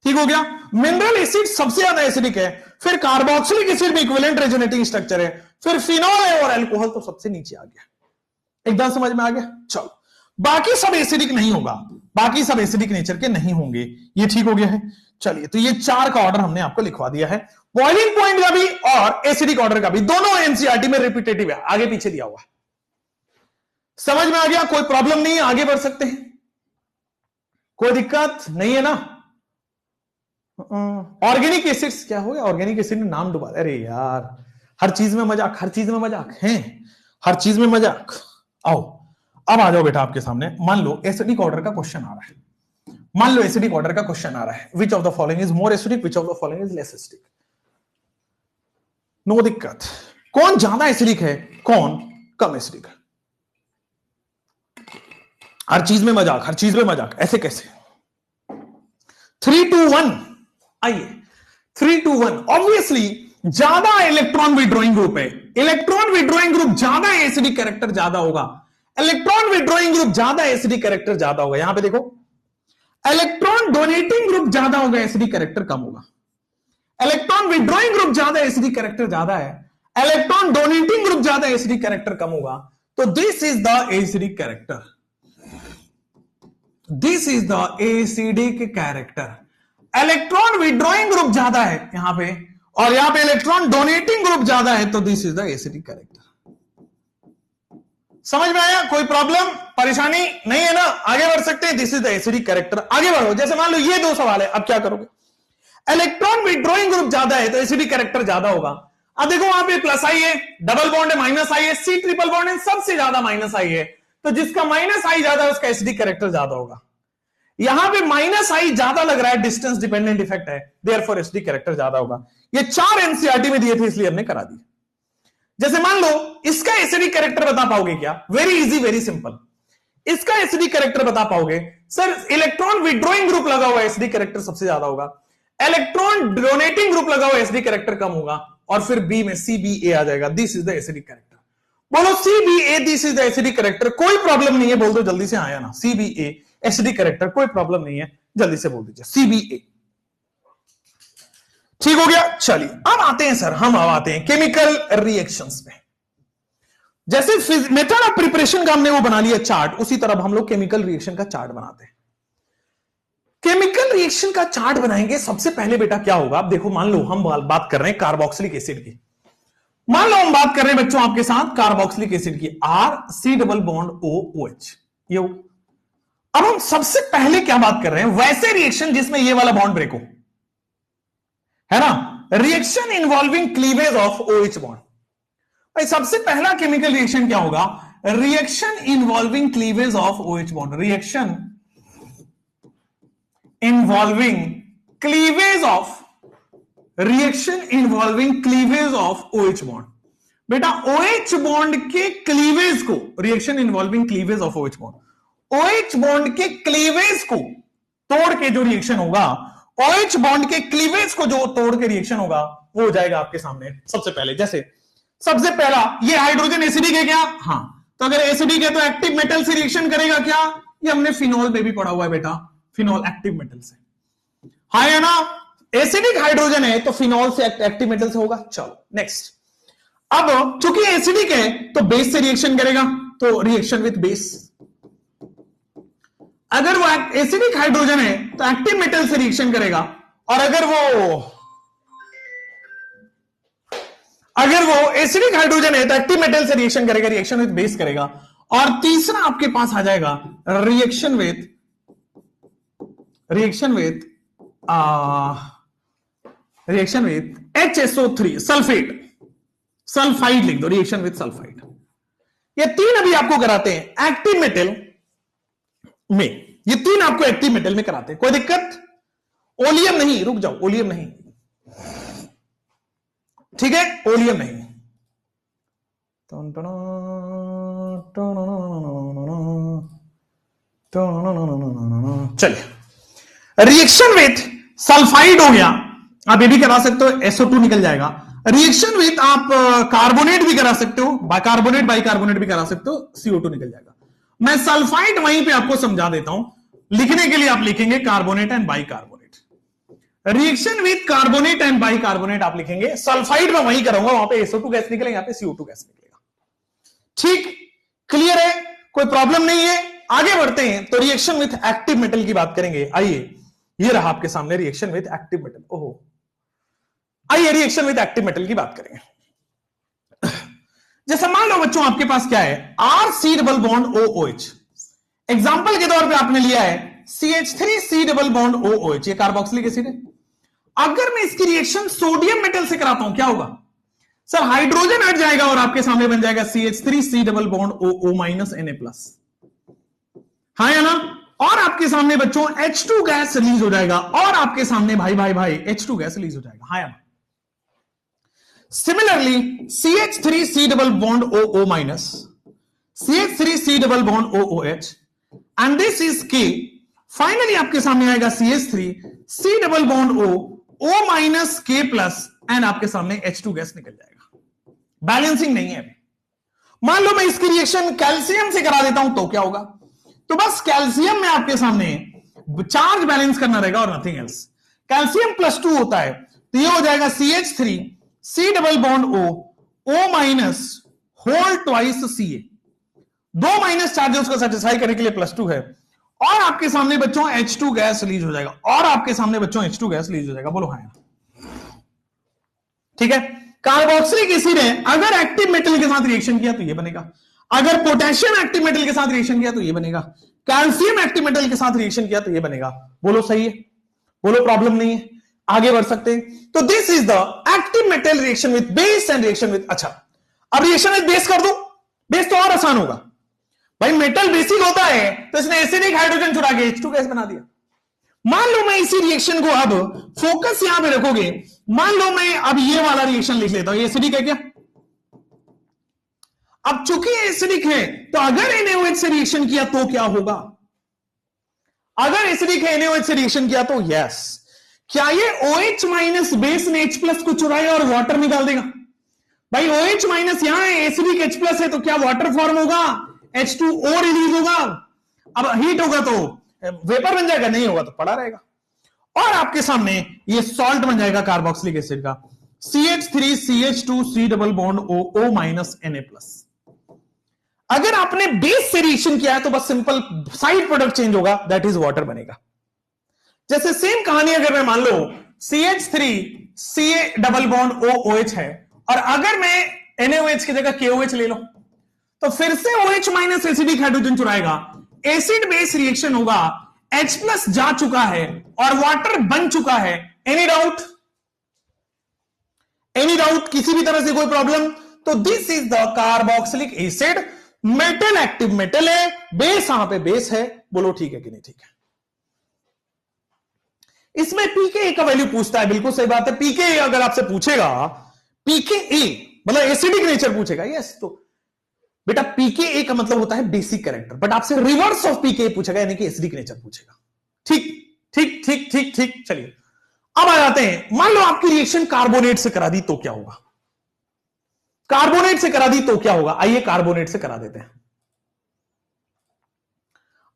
ठीक हो गया? मिनरल एसिड सबसे ज्यादा एसिडिक है, फिर कार्बोक्सिलिक एसिड में इक्विवेलेंट रेजोनेटिंग स्ट्रक्चर है, फिर फिनॉल है, और अल्कोहल तो सबसे नीचे आ गया। एकदम समझ में आ गया? चलो बाकी सब एसिडिक नहीं होगा, बाकी सब एसिडिक नेचर के नहीं होंगे। ये ठीक हो गया है। चलिए तो ये 4 का ऑर्डर हमने आपको लिखवा दिया है, बॉइलिंग पॉइंट का भी और एसिडिक ऑर्डर का भी, दोनों एनसीईआरटी में रिपीटेटिव है, आगे पीछे दिया हुआ है। समझ में आ गया? कोई प्रॉब्लम नहीं है, आगे बढ़ सकते हैं, कोई दिक्कत नहीं है ना? ऑर्गेनिक एसिड्स क्या हो गया? ऑर्गेनिक एसिड ने नाम डुबा। अरे यार हर चीज में मजाक, हर चीज में मजाक है, हर चीज में मजाक। आओ अब आ जाओ बेटा आपके सामने, मान लो एसिडिक ऑर्डर का क्वेश्चन आ रहा है। मान लो एसिडिक ऑर्डर का क्वेश्चन आ रहा है, which of the following is more acidic, which of the following is less acidic? No दिक्कत। कौन ज्यादा एसिडिक है, कौन कम एसिडिक है? हर चीज में मजाक, हर चीज में मजाक, ऐसे कैसे? 3, 2, 1 आइए 3, 2, 1। ऑब्वियसली ज्यादा इलेक्ट्रॉन विड्रॉइंग ग्रुप है, इलेक्ट्रॉन विड्रॉइंग ग्रुप ज्यादा एसिडिक कैरेक्टर ज्यादा होगा, इलेक्ट्रॉन विड्रॉइंग ग्रुप ज्यादा एसिडिक कैरेक्टर ज्यादा होगा। यहां पे देखो इलेक्ट्रॉन डोनेटिंग ग्रुप ज्यादा होगा, एसिडिक कैरेक्टर कम होगा। इलेक्ट्रॉन विड्रॉइंग ग्रुप ज्यादा, एसिडिक कैरेक्टर ज्यादा है, इलेक्ट्रॉन डोनेटिंग ग्रुप ज्यादा, एसिडिक कैरेक्टर कम होगा। तो this is the acidic character, this is the acidic character. Electron withdrawing group ज्यादा है यहां पे, और यहां पे इलेक्ट्रॉन डोनेटिंग ग्रुप ज्यादा है, तो this is the acidic character. समझ में आया? कोई प्रॉब्लम परेशानी नहीं है ना? आगे बढ़ सकते हैं। This is the acidic character. आगे बढ़ो। जैसे मान लो ये 2 सवाल है, अब क्या करोगे? इलेक्ट्रॉन विड्रॉइंग ग्रुप ज्यादा है तो एसिडिक कैरेक्टर ज्यादा होगा। अब देखो वहां पे प्लस आई है, डबल बॉन्ड है, माइनस आई है, C ट्रिपल बॉन्ड है, सबसे ज्यादा माइनस आई है, तो जिसका माइनस आई ज्यादा है उसका एसिडिक कैरेक्टर ज्यादा होगा। यहां पे माइनस आई ज्यादा लग रहा है, डिस्टेंस डिपेंडेंट इफेक्ट है, देयरफॉर एसिडिक कैरेक्टर ज्यादा होगा। ये 4 एनसीईआरटी में दिए थे इसलिए हमने करा दिया। जैसे मान लो इसका एसिडिक कैरेक्टर बता पाओगे क्या? Very easy, very simple. इसका एसिडिक कैरेक्टर बता पाओगे? सर इलेक्ट्रॉन विड्रॉइंग ग्रुप लगा हुआ, एसिडिक कैरेक्टर सबसे ज्यादा होगा, इलेक्ट्रॉन डोनेटिंग ग्रुप लगा हुआ, एसिडिक कैरेक्टर कम होगा, और फिर बी में CBA आ जाएगा। This is the acidic character. बोलो CBA, this is the acidic character. कोई प्रॉब्लम नहीं है, बोल दो जल्दी से, आया ना? CBA एसिडिक कैरेक्टर, कोई प्रॉब्लम नहीं है, जल्दी से बोल दीजिए CBA। ठीक हो गया? चलिए अब आते हैं सर, हम अब आते हैं केमिकल रिएक्शंस में। जैसे मेथड ऑफ प्रिपरेशन का हमने वो बना लिया चार्ट, उसी तरह हम लोग केमिकल रिएक्शन का चार्ट बनाते हैं। केमिकल रिएक्शन का चार्ट बनाएंगे। सबसे पहले बेटा क्या होगा? आप देखो, मान लो हम बात कर रहे हैं कार्बोक्सिलिक एसिड की, मान लो हम बात कर रहे हैं बच्चों आपके साथ कार्बोक्सिलिक एसिड की, RC डबल बॉन्ड OOH। ये अब हम सबसे पहले क्या बात कर रहे हैं? वैसे रिएक्शन जिसमें ये वाला बॉन्ड ब्रेक हो, है ना? Reaction involving cleavage of OH bond. भाई सबसे पहला केमिकल रिएक्शन क्या होगा? Reaction involving cleavage of OH bond. Reaction involving cleavage of OH bond. बेटा OH बॉन्ड के क्लीवेज को, reaction involving cleavage of OH bond, OH bond के cleavage को तोड़ के जो रिएक्शन होगा, OH बॉन्ड के क्लीवेज को जो तोड़ के रिएक्शन होगा, वो हो जाएगा आपके सामने। सबसे पहले जैसे सबसे पहला ये हाइड्रोजन एसिडिक है क्या? हाँ, तो अगर एसिडिक है तो एक्टिव मेटल से रिएक्शन करेगा क्या? ये हमने फिनॉल में भी पढ़ा हुआ है बेटा, फिनॉल एक्टिव मेटल से। हाँ है ना, एसिडिक हाइड्रोजन है तो फिनॉल से एक्टिव मेटल से होगा। चलो नेक्स्ट, अब चूंकि एसिडिक है तो बेस से रिएक्शन करेगा, तो रिएक्शन विथ बेस। अगर वो एसिडिक हाइड्रोजन है तो एक्टिव मेटल से रिएक्शन करेगा, और अगर वो एसिडिक हाइड्रोजन है तो एक्टिव मेटल से रिएक्शन करेगा, रिएक्शन विथ बेस करेगा। और तीसरा आपके पास आ जाएगा रिएक्शन विथ HSO3 सल्फाइड लिख दो, रिएक्शन विथ सल्फाइड। ये तीन अभी आपको कराते हैं एक्टिव मेटल में, ये तीन आपको एक्टिव मेटल में कराते हैं। कोई दिक्कत? ओलियम नहीं, रुक जाओ, ओलियम नहीं, ठीक है, ओलियम नहीं। चलिए, रिएक्शन विथ सल्फाइड हो गया, आप ये भी करा सकते हो, SO2 निकल जाएगा। रिएक्शन विथ आप कार्बोनेट भी करा सकते हो, बाइकार्बोनेट भी करा सकते हो, CO2 निकल जाएगा। मैं सल्फाइड वहीं पे आपको समझा देता हूं, लिखने के लिए आप लिखेंगे carbonate and bicarbonate. Reaction with carbonate and bicarbonate आप लिखेंगे, सल्फाइड में वहीं करूंगा, वहां पे SO2 गैस निकलेगा, यहां पे CO2 गैस निकलेगा। ठीक, क्लियर है, कोई प्रॉब्लम नहीं है। आगे बढ़ते हैं तो रिएक्शन विथ एक्टिव मेटल की बात करेंगे। आइए, ये रहा आपके सामने रिएक्शन विथ एक्टिव मेटल। ओहो, आइए रिएक्शन विथ एक्टिव मेटल की बात करेंगे। जैसे मान लो बच्चों आपके पास क्या है, RC double bond OOH। Example के तौर पे आपने लिया है CH3C डबल बॉन्ड OOH, ये कार्बोक्सिलिक एसिड है। अगर मैं इसकी रिएक्शन सोडियम मेटल से कराता हूं, क्या होगा सर? हाइड्रोजन हट जाएगा और आपके सामने बन जाएगा CH3C double bond OO minus Na+। हाँ या ना? और आपके सामने बच्चों H2 गैस रिलीज हो जाएगा, और आपके सामने भाई H2 गैस रिलीज हो जाएगा। हाँ या ना? Similarly, CH3C double bond OO minus, CH3C double bond OOH, and this is K. Finally, आपके सामने आएगा CH3C double bond O minus K plus, and आपके सामने H2 गैस निकल जाएगा। बैलेंसिंग नहीं है अभी। मान लो मैं इसकी रिएक्शन कैल्शियम से करा देता हूं तो क्या होगा? तो बस कैल्शियम में आपके सामने चार्ज बैलेंस करना रहेगा और नथिंग एल्स। कैल्शियम +2 होता है, तो ये हो जाएगा CH3C double bond O minus whole twice Ca। दो माइनस चार्जेस को सेटिस्फाई करने के लिए +2 है, और आपके सामने बच्चों H2 गैस रिलीज हो जाएगा, और आपके सामने बच्चों H2 गैस रिलीज हो जाएगा। बोलो हाँ, ठीक है। कार्बोक्सिलिक एसिड है, अगर एक्टिव मेटल के साथ रिएक्शन किया तो ये बनेगा, अगर पोटेशियम एक्टिव मेटल के साथ रिएक्शन किया तो ये बनेगा, कैल्शियम एक्टिव मेटल के साथ रिएक्शन किया तो ये बनेगा। बोलो सही है, बोलो प्रॉब्लम नहीं है, आगे बढ़ सकते हैं। तो this is the active metal reaction with base and reaction with, अच्छा अब रिएक्शन विद बेस कर दो, बेस तो और आसान होगा भाई, मेटल बेसिक होता है तो इसने एसिडिक हाइड्रोजन चुरा के H2 गैस बना दिया। मान लो मैं इसी रिएक्शन को, अब फोकस यहां पे रखोगे, मान लो मैं अब ये वाला रिएक्शन लिख लेता हूं, ये एसिडिक है क्या? अब चूंकि एसिडिक है तो अगर NaOH से रिएक्शन किया तो क्या होगा? अगर एसिडिक है NaOH से रिएक्शन किया तो यस, क्या ये OH माइनस बेस ने H+ को चुराया और वाटर निकाल देगा? भाई OH माइनस यहां है, एसिडिक H+ है, तो क्या वाटर फॉर्म होगा? H2O रिलीज होगा। अब हीट होगा तो वेपर बन जाएगा, नहीं होगा तो पड़ा रहेगा, और आपके सामने ये सॉल्ट बन जाएगा कार्बोक्सिलिक एसिड का, CH3CH2C double bond O minus Na+। अगर आपने बेस से रिएक्शन किया है तो बस सिंपल साइड प्रोडक्ट चेंज होगा, दैट इज वाटर बनेगा। जैसे सेम कहानी अगर मैं मान लो CH3Ca डबल बॉन्ड OOH है, और अगर मैं NaOH की जगह KOH ले लो तो फिर से OH माइनस एसिडिक हाइड्रोजन चुराएगा, एसिड बेस रिएक्शन होगा, H+ जा चुका है और वाटर बन चुका है। Any doubt? एनी डाउट, किसी भी तरह से कोई प्रॉब्लम? तो this is the carboxylic acid, metal active metal है, बेस यहां पे बेस है, बोलो ठीक है कि नहीं ठीक है? इसमें पीके का वैल्यू पूछता है, बिल्कुल सही बात है। पीके अगर आपसे पूछेगा, पीके मतलब एसिडिक नेचर पूछेगा, यस, तो बेटा पीके का मतलब होता है बेसिक कैरेक्टर, बट आपसे रिवर्स ऑफ पीके पूछेगा, यानी कि एसिडिक नेचर पूछेगा। ठीक ठीक ठीक ठीक ठीक। चलिए अब आ जाते हैं, मान लो आपकी रिएक्शन कार्बोनेट से करा दी तो क्या होगा? कार्बोनेट से करा दी तो क्या होगा? आइए कार्बोनेट से करा देते हैं।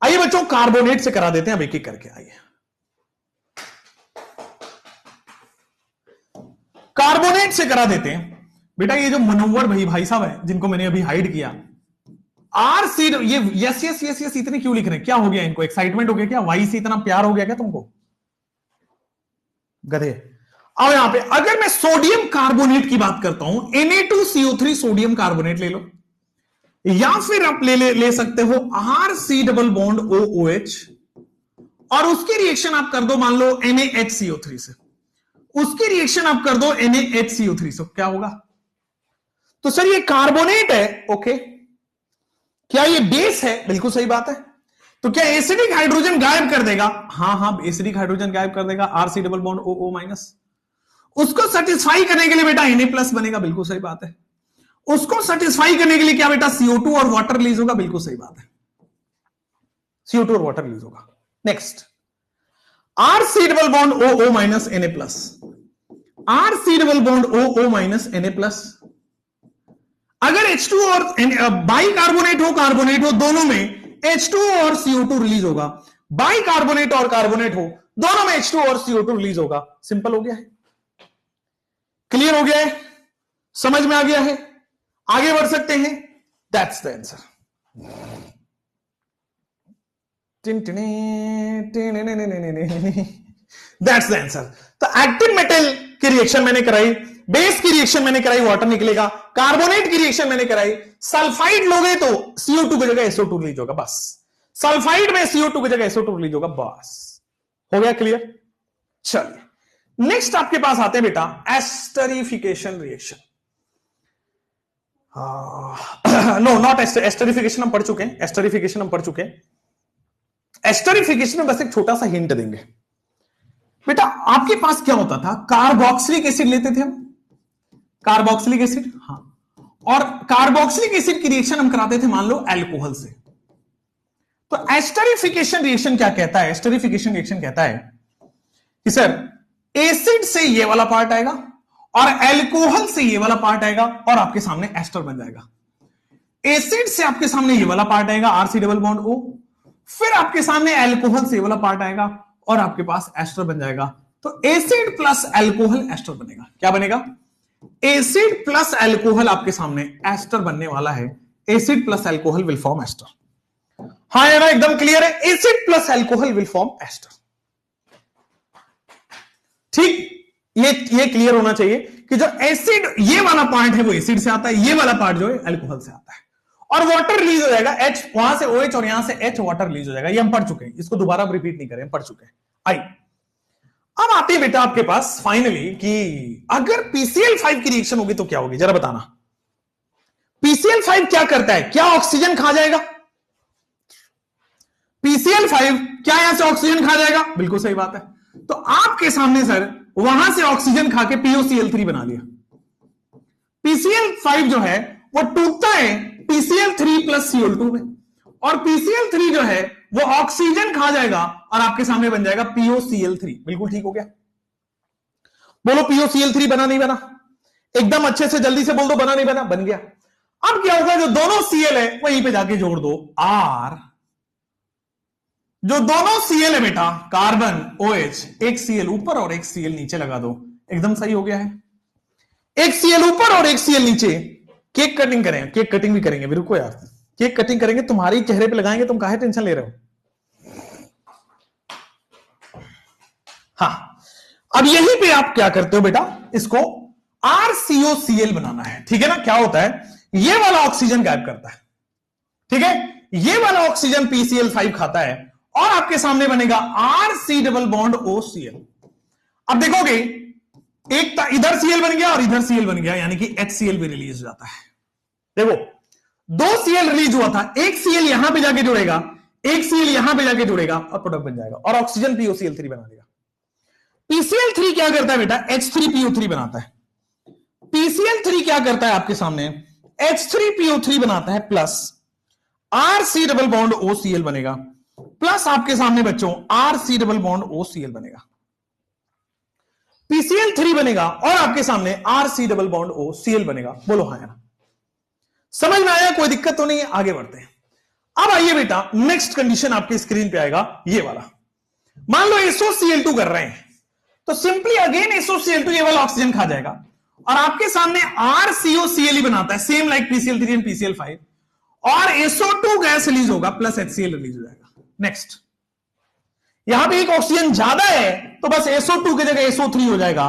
आइए बच्चों कार्बोनेट से करा देते हैं, अब एक एक करके। आइए कार्बोनेट से करा देते हैं। बेटा ये जो मनोवर भाई साहब है, जिनको मैंने अभी हाइड किया, आर सी, ये यस यस यस यस इतने क्यों लिख रहे हैं? क्या हो गया इनको? एक्साइटमेंट हो गया क्या? वाई से इतना प्यार हो गया क्या तुमको? गधे। अब यहां पे अगर मैं सोडियम कार्बोनेट की बात करता हूं, Na2CO3 सोडियम कार्बोनेट ले लो, या फिर आप ले सकते हो RC डबल बॉन्ड OOH, और उसकी रिएक्शन आप कर दो मान लो NaHCO3 से, उसकी रिएक्शन आप कर दो NaHCO3 से, क्या होगा? तो सर ये कार्बोनेट है, ओके, क्या ये बेस है? बिल्कुल सही बात है। तो क्या एसिडिक हाइड्रोजन गायब कर देगा? हाँ हाँ, एसिडिक हाइड्रोजन गायब कर देगा, RC double bond OO minus. उसको सेटिस्फाई करने के लिए बेटा Na प्लस बनेगा, बिल्कुल सही बात है। उसको सेटिस्फाई करने के लिए क्या बेटा? CO2 और वाटर रिलीज होगा, बिल्कुल सही बात है, CO2 और वाटर रिलीज होगा। Next, RC double bond OO minus Na plus, RC double bond OO minus Na plus. अगर H2 और बाई कार्बोनेट हो, दोनों में H2 और CO2 रिलीज होगा। बाई कार्बोनेट और कार्बोनेट हो, दोनों में H2 और CO2 रिलीज होगा। सिंपल हो गया है, क्लियर हो गया है, समझ में आ गया है, आगे बढ़ सकते हैं। That's the answer. That's the answer. तो एक्टिव मेटल की रिएक्शन मैंने कराई, बेस की रिएक्शन मैंने कराई, वाटर निकलेगा। कार्बोनेट की रिएक्शन मैंने कराई, सल्फाइड लोगे तो CO2 की जगह SO2 रिलीज होगा, बस। सल्फाइड में CO2 की जगह SO2 रिलीज होगा, बस। हो गया क्लियर? चलिए नेक्स्ट आपके पास आते हैं बेटा esterification reaction. No not esterification हम पढ़ चुके हैं, एस्टरिफिकेशन हम पढ़ चुके हैं। एस्टरिफिकेशन में बस एक छोटा सा हिंट देंगे बेटा। आपके पास क्या होता था? कार्बोक्सिलिक एसिड लेते थे हम, कार्बोक्सिलिक एसिड, हाँ, और कार्बोक्सिलिक एसिड की रिएक्शन हम कराते थे मान लो अल्कोहल से। तो एस्टरिफिकेशन रिएक्शन क्या कहता है? एस्टरिफिकेशन रिएक्शन कहता है कि सर एसिड से ये वाला पार्ट आएगा और अल्कोहल से ये वाला पार्ट आएगा और आपके सामने एस्टर बन जाएगा। एसिड से आपके सामने ये वाला पार्ट आएगा, RC डबल बॉन्ड O, फिर आपके सामने अल्कोहल से ये वाला पार्ट आएगा और आपके पास एस्टर बन जाएगा। तो एसिड प्लस अल्कोहल एस्टर बनेगा। क्या बनेगा? एसिड प्लस अल्कोहल आपके सामने एस्टर बनने वाला है। Acid plus alcohol will form ester. हाँ है ना, एकदम क्लियर है। Acid plus alcohol will form ester. ठीक, ये क्लियर होना चाहिए कि जो एसिड ये वाला पार्ट है वो एसिड से आता है, ये वाला पार्ट जो है अल्कोहल से आता है, और वाटर रिलीज हो जाएगा। H वहां से OH और यहां से H, वाटर रिलीज हो जाएगा। ये हम पढ़ चुके हैं, इसको दोबारा रिपीट नहीं करें, हम पढ़ चुके हैं। आई अब आते हैं बेटा आपके पास फाइनली कि अगर PCl5 की रिएक्शन होगी तो क्या होगी, जरा बताना। PCl5 क्या करता है? क्या ऑक्सीजन खा जाएगा? PCl5 क्या यहां से ऑक्सीजन खा जाएगा? बिल्कुल सही बात है। तो आपके सामने सर वहां से ऑक्सीजन खा के POCl3 बना लिया। PCl5 जो है वो टूटता है PCl3 प्लस Cl2 में, और PCl3 जो है वो ऑक्सीजन खा जाएगा और आपके सामने बन जाएगा POCl3। बिल्कुल ठीक हो गया। बोलो POCl3 बना नहीं बना? एकदम अच्छे से जल्दी से बोल दो, बना नहीं बना? बन गया। अब क्या होगा? जो दोनों Cl है वहीं पे जाके जोड़ दो R। जो दोनों Cl है बेटा, कार्बन OH, एक Cl ऊपर और एक Cl नीचे लगा दो, एकदम सही हो गया है। एक Cl ऊपर और एक Cl नीचे। केक कटिंग करें, केक कटिंग भी करेंगे, रुको यार, केक कटिंग करेंगे, तुम्हारी चेहरे पे लगाएंगे, तुम काहे टेंशन ले रहे हो? हाँ, अब यहीं पे आप क्या करते हो बेटा, इसको RCOCl बनाना है, ठीक है ना? क्या होता है? ये वाला ऑक्सीजन गायब करता है, ठीक है? ये वाला ऑक्सीजन PCl5 खाता है और आपके सामने बनेगा RC डबल बॉन्ड OCl। अब देखोगे एक इधर Cl बन गया और इधर Cl बन गया, यानी कि HCl भी रिलीज हो जाता है। देखो, दो Cl रिलीज हुआ था, एक Cl यहां पे जाके जुड़ेगा, एक Cl यहां पे जाके जुड़ेगा और प्रोडक्ट बन जाएगा और ऑक्सीजन POCl3 बना देगा। PCl3 क्या करता है बेटा? H3PO3 बनाता है। PCl3 क्या करता है आपके सामने? H3PO3 बनाता है plus RC double bond OCl बनेगा, प्लस आपके सामने बच्चों RC डबल बॉन्ड OCl बनेगा। PCl3 बनेगा और आपके सामने RC डबल बॉन्ड OCl बनेगा। बोलो हाँ या ना? समझ में आया? कोई दिक्कत तो नहीं है? आगे बढ़ते हैं। अब आइए बेटा, नेक्स्ट कंडीशन आपकी स्क्रीन पे आएगा ये वाला। मान लो SOCl2 कर रहे हैं, तो सिंपली अगेन SOCl2 ये वाला ऑक्सीजन खा जाएगा और आपके सामने RCOCl ही बनाता है, same like PCl3 and PCl5, और SO2 गैस रिलीज होगा प्लस HCl रिलीज हो जाएगा। नेक्स्ट, यहां पे एक ऑक्सीजन ज्यादा है तो बस SO2 की जगह SO3 हो जाएगा,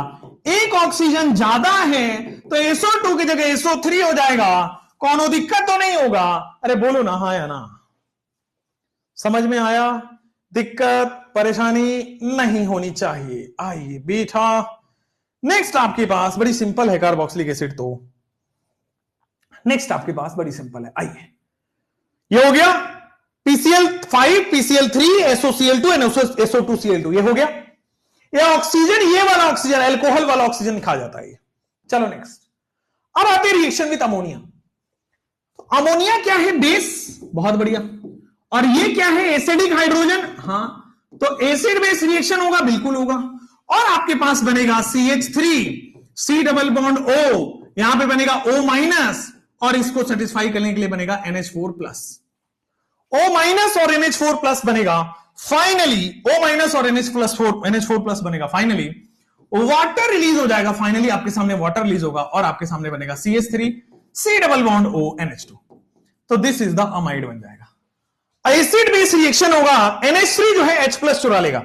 एक ऑक्सीजन ज्यादा है तो SO2 की जगह SO3 हो जाएगा। कौनो दिक्कत तो नहीं होगा? अरे बोलो ना हाँ या ना? समझ में आया? दिक्कत परेशानी नहीं होनी चाहिए। आइए बेटा, नेक्स्ट आपके पास बड़ी सिंपल है कार्बोक्सिलिक एसिड। तो नेक्स्ट आपके पास बड़ी सिंपल है। आइए, ये हो गया PCl5, PCl3, SOCl2 and SO2Cl2, ये हो गया। ये ऑक्सीजन, ये वाला ऑक्सीजन, अल्कोहल वाला ऑक्सीजन खा जाता है। चलो नेक्स्ट, अब आते हैं रिएक्शन विद अमोनिया। तो अमोनिया क्या है? बेस, बहुत बढ़िया। और ये क्या है? Acidic hydrogen. हाँ, तो एसिड बेस रिएक्शन होगा, बिल्कुल होगा। और आपके पास बनेगा CH3, C double bond O, यहां पे बनेगा O माइनस, और इसको सेटिस्फाई करने के लिए बनेगा NH4 प्लस। O माइनस और NH4 प्लस बनेगा। फाइनली O माइनस और NH4 प्लस बनेगा। फाइनली वाटर रिलीज हो जाएगा। फाइनली आपके सामने वाटर रिलीज होगा और आपके सामने बनेगा CH3, C double bond O, NH2। तो दिस इज द अमाइड बन जाएगा। एसिड बेस रिएक्शन होगा, NH3 जो है H प्लस चुरा लेगा।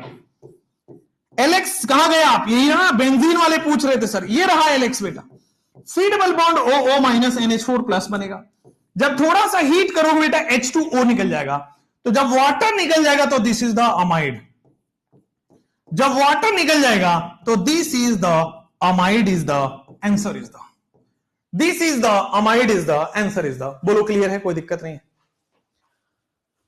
LX कहां गए आप? यही ना, बेंजीन वाले पूछ रहे थे सर, ये रहा LX बेटा। C double bond O minus NH4 plus बनेगा। जब थोड़ा सा हीट करोगे बेटा H2O निकल जाएगा, तो जब वाटर निकल जाएगा तो दिस इज द अमाइड। जब वाटर निकल जाएगा तो this is the amide is the answer is the, this is the amide is the answer is the. बोलो क्लियर है? कोई दिक्कत नहीं है?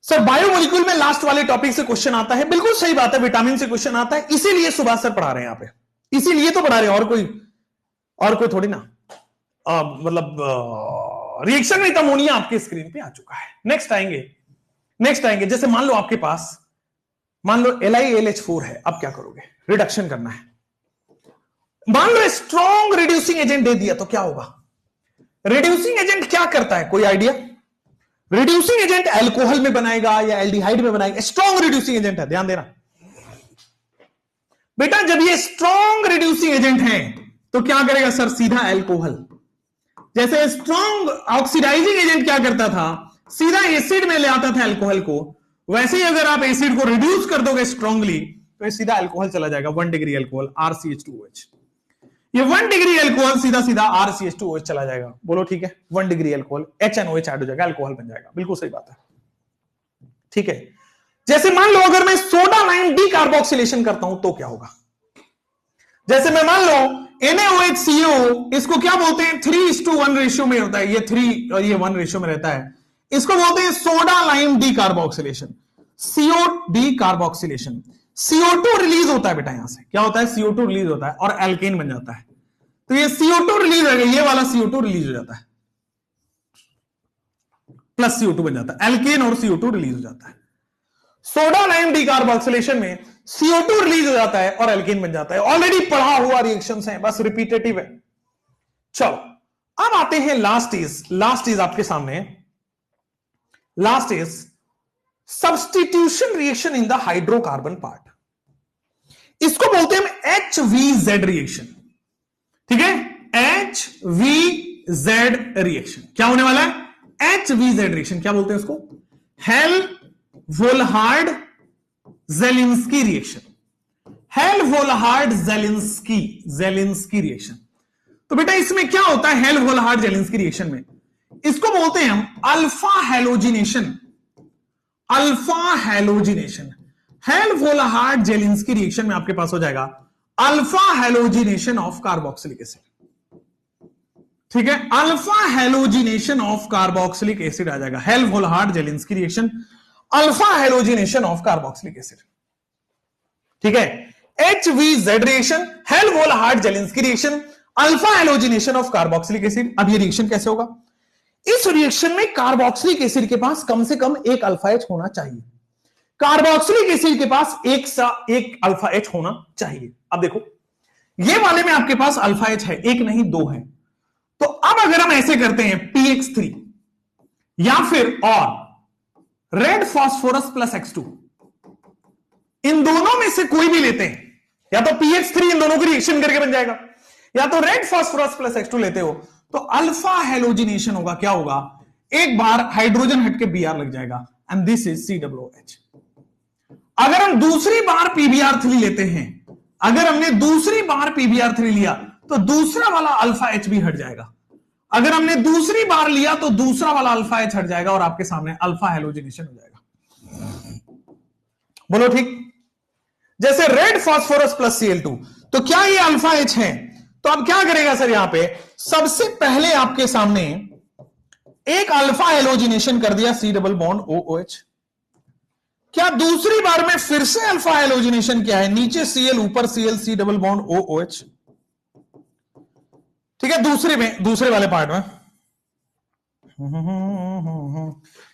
सर बायोमोलिक्यूल में लास्ट वाले टॉपिक से क्वेश्चन आता है, बिल्कुल सही बात है, विटामिन से क्वेश्चन आता है, इसीलिए सुभाष सर पढ़ा रहे हैं यहाँ पे, इसीलिए तो पढ़ा रहे हैं, और कोई थोड़ी ना। मतलब रिएक्शन विद अमोनिया आपके स्क्रीन पे आ चुका है। नेक्स्ट आएंगे, जैसे मान लो आपके पास, मान लो LiAlH4 है, अब क्या करोगे? रिडक्शन करना है। मान लो स्ट्रॉन्ग रिड्यूसिंग एजेंट दे दिया तो क्या होगा? रिड्यूसिंग एजेंट क्या करता है? कोई आइडिया? रिड्यूसिंग एजेंट अल्कोहल में बनाएगा या एल्डिहाइड में बनाएगा? स्ट्रॉन्ग रिड्यूसिंग एजेंट है, ध्यान देना बेटा। जब ये स्ट्रॉन्ग रिड्यूसिंग एजेंट है तो क्या करेगा सर? सीधा अल्कोहल। जैसे स्ट्रॉन्ग ऑक्सीडाइजिंग एजेंट क्या करता था? सीधा एसिड में ले आता था अल्कोहल को, वैसे ही अगर आप एसिड को रिड्यूस कर दोगे स्ट्रांगली तो ये सीधा अल्कोहल चला जाएगा। 1 डिग्री अल्कोहल RCH2OH, ये 1 डिग्री अल्कोहल सीधा RCH2OH चला जाएगा। बोलो ठीक है? 1 डिग्री अल्कोहल HNOH ऐड हो जाएगा, अल्कोहल बन जाएगा। बिल्कुल सही बात है, ठीक है। जैसे मान लो अगर मैं सोडा लाइम डीकार्बोक्सिलेशन करता हूं तो क्या होगा? जैसे मैं मान लो NaOHCO, इसको क्या बोलते हैं? 3:1 रेशियो में होता है, ये 3 और ये 1 रेशियो में रहता है, इसको बोलते हैं soda lime decarboxylation, CO decarboxylation. CO2 release होता है बेटा, यहां से क्या होता है? CO2 रिलीज होता है और एल्केन बन जाता है। तो ये CO2 रिलीज हो गया, ये वाला CO2 रिलीज हो जाता है, प्लस CO2 बन जाता है, एल्केन और CO2 रिलीज हो जाता है। सोडा लाइम डीकार्बोक्सिलेशन में CO2 रिलीज हो जाता है और एल्केन बन जाता है। ऑलरेडी पढ़ा हुआ रिएक्शंस हैं, बस रिपीटेटिव है। चलो अब आते हैं लास्ट इज आपके सामने, last is substitution reaction in the hydrocarbon part. इसको बोलते हैं HVZ रिएक्शन, ठीक है? HVZ रिएक्शन क्या होने वाला है? HVZ रिएक्शन क्या बोलते हैं इसको? हेल-वोल्हार्ड जेलिंस्की रिएक्शन, हेल-वोल्हार्ड जेलिंस्की रिएक्शन। तो बेटा इसमें क्या होता है? हेल-वोल्हार्ड जेलिंस्की रिएक्शन में इसको बोलते हैं हम alpha halogenation. Hell Volhard Zelinsky reaction में आपके पास हो जाएगा alpha halogenation of carboxylic acid. ठीक है, alpha halogenation of carboxylic acid आ जाएगा, Helmholtz Zelinsky reaction, alpha halogenation of carboxylic acid. ठीक है, HVZ reaction, Helmholtz Zelinsky reaction, alpha halogenation of carboxylic acid. अब ये रिएक्शन कैसे होगा? इस रिएक्शन में कार्बोक्सिलिक एसिड के पास कम से कम एक अल्फा एच होना चाहिए, कार्बोक्सिलिक एसिड के पास एक अल्फा एच होना चाहिए। अब देखो, ये वाले में आपके पास अल्फा एच है, एक नहीं दो है। तो अब अगर हम ऐसे करते हैं PX3 या फिर और रेड फास्फोरस प्लस X2, इन दोनों में से कोई भी लेते हैं, या तो PX3 इन दोनों को रिएक्शन करके बन जाएगा, या तो रेड फास्फोरस प्लस X2 लेते हो तो अल्फा हेलोजिनेशन होगा। क्या होगा? एक बार हाइड्रोजन हटके Br लग जाएगा एंड दिस इज COOH। अगर हम दूसरी बार PBr3 लेते हैं, अगर हमने दूसरी बार PBr3 लिया तो दूसरा वाला अल्फा एच भी हट जाएगा। अगर हमने दूसरी बार लिया तो दूसरा वाला अल्फा एच हट जाएगा और आपके सामने अल्फा हेलोजिनेशन हो जाएगा। बोलो ठीक। जैसे रेड फास्फोरस प्लस Cl2, तो क्या ये अल्फा एच है? तो अब क्या करेगा सर, यहां पे सबसे पहले आपके सामने एक अल्फा हेलोजिनेशन कर दिया, C डबल बॉन्ड OOH। क्या दूसरी बार में फिर से अल्फा हेलोजिनेशन किया है, नीचे Cl ऊपर Cl, C double bond OOH। ठीक है, दूसरे वाले पार्ट में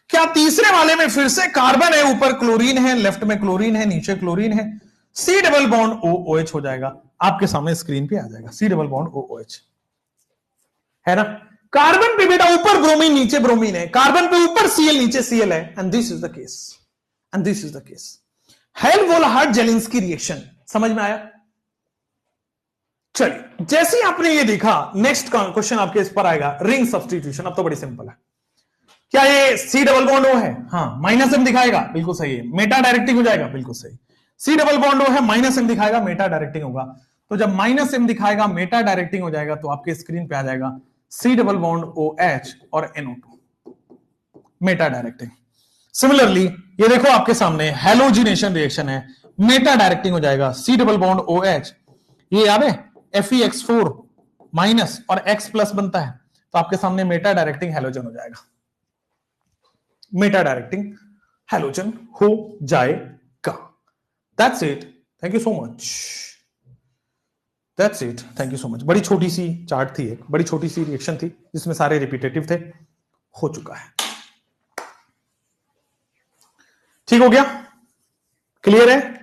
क्या तीसरे वाले में फिर से कार्बन है, ऊपर क्लोरीन है, लेफ्ट में क्लोरीन है, नीचे क्लोरीन है, C डबल बॉन्ड OOH हो जाएगा। आपके सामने स्क्रीन पे आ जाएगा C डबल बॉन्ड OOH, है ना। कार्बन पे बेटा ऊपर ब्रोमीन नीचे ब्रोमीन है, कार्बन पे ऊपर Cl नीचे Cl है, and this is the case, and this is the case. Helmholtz-Zelensky reaction समझ में आया? चलिए, जैसे ही आपने ये देखा, नेक्स्ट क्वेश्चन आपके इस पर आएगा, रिंग सब्स्टिट्यूशन। अब तो बड़ी सिंपल है। क्या ये C डबल बॉन्ड O है? हाँ, माइनस M दिखाएगा, बिल्कुल सही है। मेटा डायरेक्टिंग हो जाएगा, बिल्कुल सही। C डबल बॉन्ड O है, माइनस M दिखाएगा, मेटा डायरेक्टिंग होगा। तो जब माइनस M दिखाएगा, मेटा डायरेक्टिंग हो जाएगा, तो आपके स्क्रीन पे आ जाएगा C डबल बॉन्ड OH और NO2, मेटा डायरेक्टिंग। सिमिलरली ये देखो आपके सामने हेलोजिनेशन रिएक्शन है, मेटा डायरेक्टिंग हो जाएगा, C डबल बॉन्ड OH, ये याद है FeX4 माइनस और X प्लस बनता है, तो आपके सामने मेटा डायरेक्टिंग हेलोजन हो जाएगा, मेटा डायरेक्टिंग हेलोजन हो जाएगा। That's it, thank you so much, that's it, thank you so much. बड़ी छोटी सी चार्ट थी, एक बड़ी छोटी सी रिएक्शन थी जिसमें सारे रिपीटेटिव थे, हो चुका है। ठीक हो गया? क्लियर है?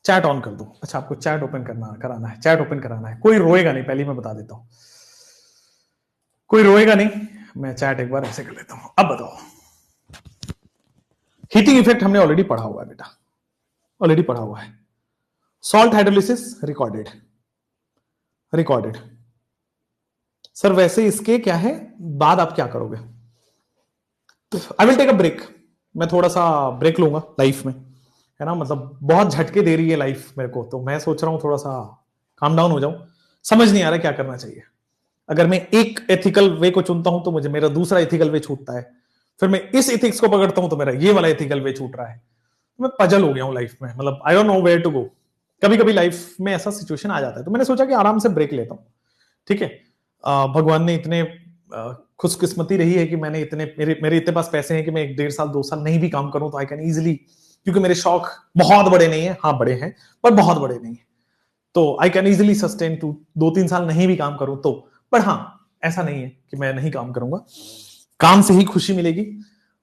चैट ऑन कर दो। अच्छा, आपको चैट ओपन कराना है, चैट ओपन कराना है। कोई रोएगा नहीं, पहले मैं बता देता हूं, कोई रोएगा नहीं। मैं चैट एक बार ऐसे कर लेता हूं। अब बताओ, हीटिंग इफेक्ट हमने ऑलरेडी पढ़ा हुआ है बेटा, ऑलरेडी पढ़ा हुआ है। Salt hydrolysis recorded, recorded. Sir वैसे इसके क्या है, बाद आप क्या करोगे? I will take a break, मैं थोड़ा सा ब्रेक लूंगा लाइफ में, है ना। मतलब बहुत झटके दे रही है लाइफ मेरे को, तो मैं सोच रहा हूं थोड़ा सा काम डाउन हो जाऊं। समझ नहीं आ रहा क्या करना चाहिए। अगर मैं एक एथिकल वे को चुनता हूं तो मुझे मेरा दूसरा एथिकल वे छूटता है, फिर मैं इस एथिक्स को पकड़ता हूं तो मेरा ये वाला एथिकल वे छूट रहा है। मैं पजल हो गया हूं लाइफ में, मतलब I don't know where to go. कभी कभी लाइफ में ऐसा सिचुएशन आ जाता है, तो मैंने सोचा कि आराम से ब्रेक लेता हूं। ठीक है, भगवान ने इतने खुशकिस्मती रही है कि मैंने मेरे इतने पास पैसे हैं कि मैं 1.5 साल 2 साल नहीं भी काम करूं तो आई कैन इजिली, क्योंकि मेरे शौक बहुत बड़े नहीं है, हाँ बड़े हैं पर बहुत बड़े नहीं है, तो I can easily sustain to 2-3 साल नहीं भी काम करूं तो। पर हाँ, ऐसा नहीं है कि मैं नहीं काम करूंगा, काम से ही खुशी मिलेगी।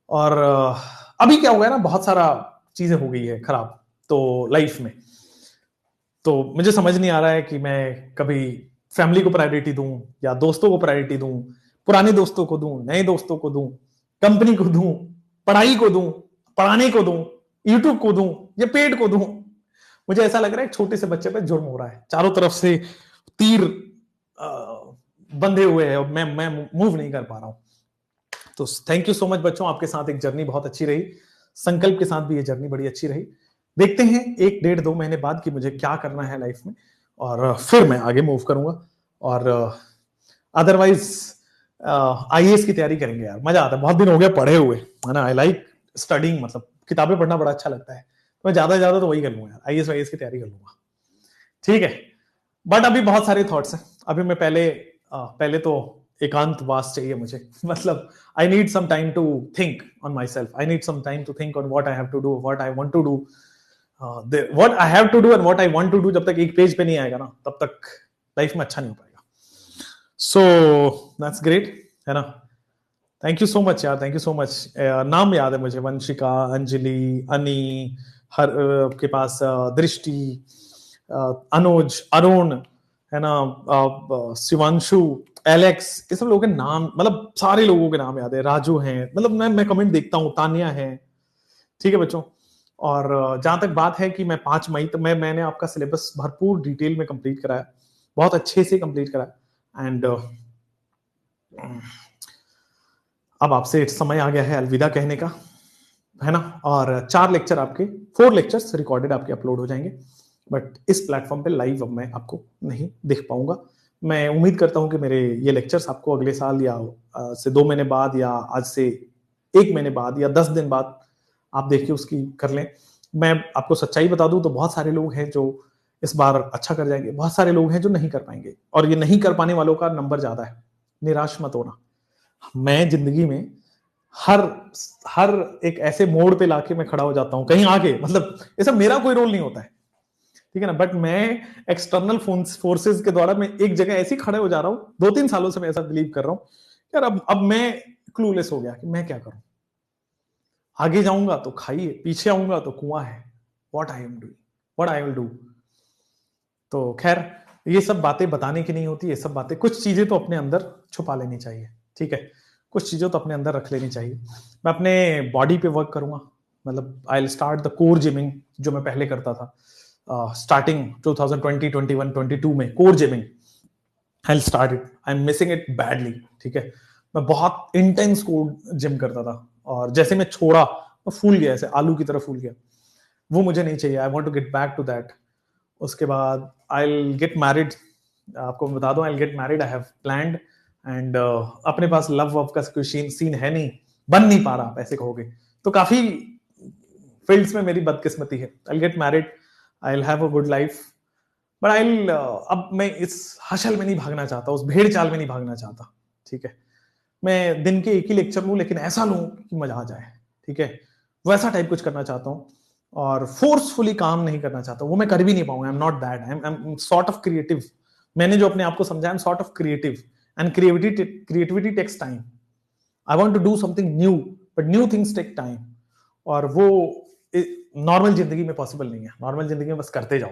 और अभी क्या हुआ है ना, बहुत सारा चीजें हो गई है खराब तो लाइफ में, तो मुझे समझ नहीं आ रहा है कि मैं कभी फैमिली को प्रायोरिटी दूं या दोस्तों को प्रायोरिटी दूं, पुराने दोस्तों को दूं, नए दोस्तों को दूं, कंपनी को दूं, पढ़ाई को दूं, पढ़ाने को दूं, यूट्यूब को दूं या पेट को दूं। मुझे ऐसा लग रहा है छोटे से बच्चे पे जुर्म हो रहा है, चारों तरफ से तीर बंधे हुए हैं और मैं मूव नहीं कर पा रहा हूं। तो थैंक यू सो मच बच्चों, आपके साथ एक जर्नी बहुत अच्छी रही, संकल्प के साथ भी ये जर्नी बड़ी अच्छी रही। देखते हैं 1-1.5-2 महीने बाद कि मुझे क्या करना है लाइफ में, और फिर मैं आगे मूव करूंगा। और अदरवाइज IAS की तैयारी करेंगे यार, मजा आता है। बहुत दिन हो गया पढ़े हुए, है ना। आई लाइक स्टडिंग, मतलब किताबें पढ़ना बड़ा अच्छा लगता है, तो मैं ज्यादा से ज्यादा तो वही कर लूंगा यार, IAS की तैयारी कर लूंगा। ठीक है, बट अभी बहुत सारे थॉट्स हैं। अभी मैं पहले तो एकांतवास चाहिए मुझे। मतलब I need some time to think on my self, I need some time to think on what I have to do, what I want to do, what I have to do and what I want to do. जब तक एक page पे नहीं आएगा ना, तब तक life में अच्छा नहीं हो पाएगा। सो दैट्स ग्रेट, है ना। थैंक यू सो मच यार, थैंक यू सो मच। नाम याद है मुझे, वंशिका, अंजलि, अनी, हर के पास दृष्टि, अनुज, अरुण, है ना, शिवांशु, एलेक्स, ये सब लोगों के नाम, मतलब सारे लोगों के नाम याद है। राजू हैं, मतलब मैं कमेंट देखता हूँ, तानिया है, ठीक है बच्चों। और जहां तक बात है कि मैं 5 मई तक मैंने आपका सिलेबस भरपूर डिटेल में कंप्लीट कराया, बहुत अच्छे से कंप्लीट कराया। एंड अब आपसे समय आ गया है अलविदा कहने का, है ना। और 4 लेक्चर आपके, 4 लेक्चर्स रिकॉर्डेड आपके अपलोड हो जाएंगे, बट इस प्लेटफॉर्म पे लाइव अब मैं आपको नहीं देख पाऊंगा। मैं उम्मीद करता हूं कि मेरे ये लेक्चर्स आपको अगले साल या से 2 महीने बाद, या आज से 1 महीने बाद, या 10 दिन बाद आप देखिए उसकी कर लें। मैं आपको सच्चाई बता दूं तो बहुत सारे लोग हैं जो इस बार अच्छा कर जाएंगे, बहुत सारे लोग हैं जो नहीं कर पाएंगे, और ये नहीं कर पाने वालों का नंबर ज्यादा है। निराश मत होना। मैं जिंदगी में हर हर एक ऐसे मोड़ पे लाके मैं खड़ा हो जाता हूं कहीं आके, मतलब ऐसा मेरा कोई रोल नहीं होता है, ठीक है ना। बट मैं एक्सटर्नल फोर्सेस के द्वारा मैं एक जगह ऐसी खड़े हो जा रहा हूं। 2-3 सालों से मैं ऐसा बिलीव कर रहा हूं यार, अब मैं क्लूलेस हो गया कि मैं क्या करूं। आगे जाऊंगा तो खाई है, पीछे आऊंगा तो कुआं है। What I am doing, what I will do. तो खैर, ये सब बातें बताने की नहीं होती, ये सब बातें, कुछ चीजें तो अपने अंदर छुपा लेनी चाहिए, ठीक है। कुछ चीजें तो अपने अंदर रख लेनी चाहिए। मैं अपने बॉडी पे वर्क करूंगा, मतलब I will start the core gymming, जो मैं पहले करता था स्टार्टिंग 2020, 21, 22 में। Core gymming I will start it, I am missing it badly, ठीक है। मैं बहुत इंटेंस कोर जिम करता था, और जैसे मैं छोड़ा मैं फूल गया, ऐसे आलू की तरह फूल गया। वो मुझे नहीं चाहिए, I want to get back to that. उसके बाद आई विल गेट मैरिड, आपको बता दूं, I will get married, I have planned. And अपने पास लव वव का कोई सीन है नहीं, बन नहीं पा रहा, आप ऐसे कहोगे तो। काफी फील्ड्स में मेरी बदकिस्मती है। आई will get married, I will have a good life, but I will, अब मैं इस हशल में नहीं भागना चाहता, उस भेड़ चाल में नहीं भागना चाहता, ठीक है। मैं दिन के एक ही लेक्चर लूं, लेकिन ऐसा लूं कि मजा आ जाए, ठीक है। वैसा टाइप कुछ करना चाहता हूं, और फोर्सफुली काम नहीं करना चाहता, वो मैं कर भी नहीं पाऊंगा। I am not that, I am sort of creative. मैंने जो अपने आप को समझा, I am sort of creative, and creativity takes time. I want to do something new, but new things take time, और वो नॉर्मल जिंदगी में पॉसिबल नहीं है। नॉर्मल जिंदगी में बस करते जाओ,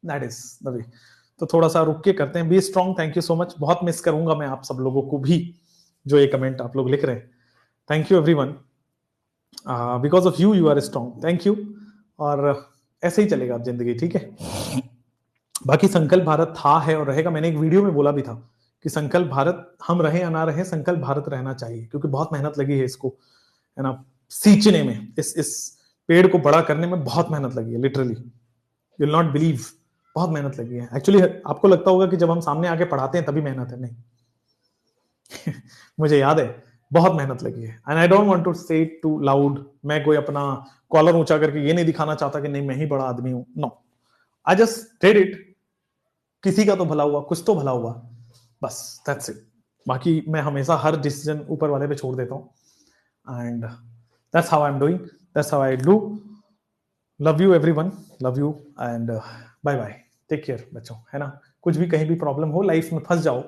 दैट इज द वे। तो थोड़ा सा रुक के करते हैं। Be strong, thank you so much. बहुत मिस करूंगा मैं आप सब लोगों को भी, जो ये कमेंट आप लोग लिख रहे हैं। Thank you everyone, because of you are strong, thank you. और ऐसे ही चलेगा अब जिंदगी, ठीक है। बाकी संकल्प भारत था, है और रहेगा। मैंने एक वीडियो में बोला भी था कि संकल्प भारत, हम रहे या ना रहे, संकल्प भारत रहना चाहिए, क्योंकि बहुत मेहनत लगी है इसको, है ना, सींचने में। इस पेड़ को बड़ा करने में बहुत मेहनत लगी है, literally, you will not believe, बहुत मेहनत लगी है। एक्चुअली आपको लगता होगा कि जब हम सामने आके पढ़ाते हैं तभी मेहनत है, नहीं। मुझे याद है बहुत मेहनत लगी है, and I don't want to say it too loud. मैं कोई अपना कॉलर ऊंचा करके ये नहीं दिखाना चाहता कि नहीं मैं ही बड़ा आदमी हूं, no, I just did it. किसी का तो भला हुआ, कुछ तो भला हुआ, बस, दैट्स इट। बाकी मैं हमेशा हर डिसीजन ऊपर वाले पे छोड़ देता हूं, and that's how I am doing, that's how I do. Love you everyone, love you, and bye bye, take care बच्चों, है ना। कुछ भी कहीं भी प्रॉब्लम हो, लाइफ में फंस जाओ,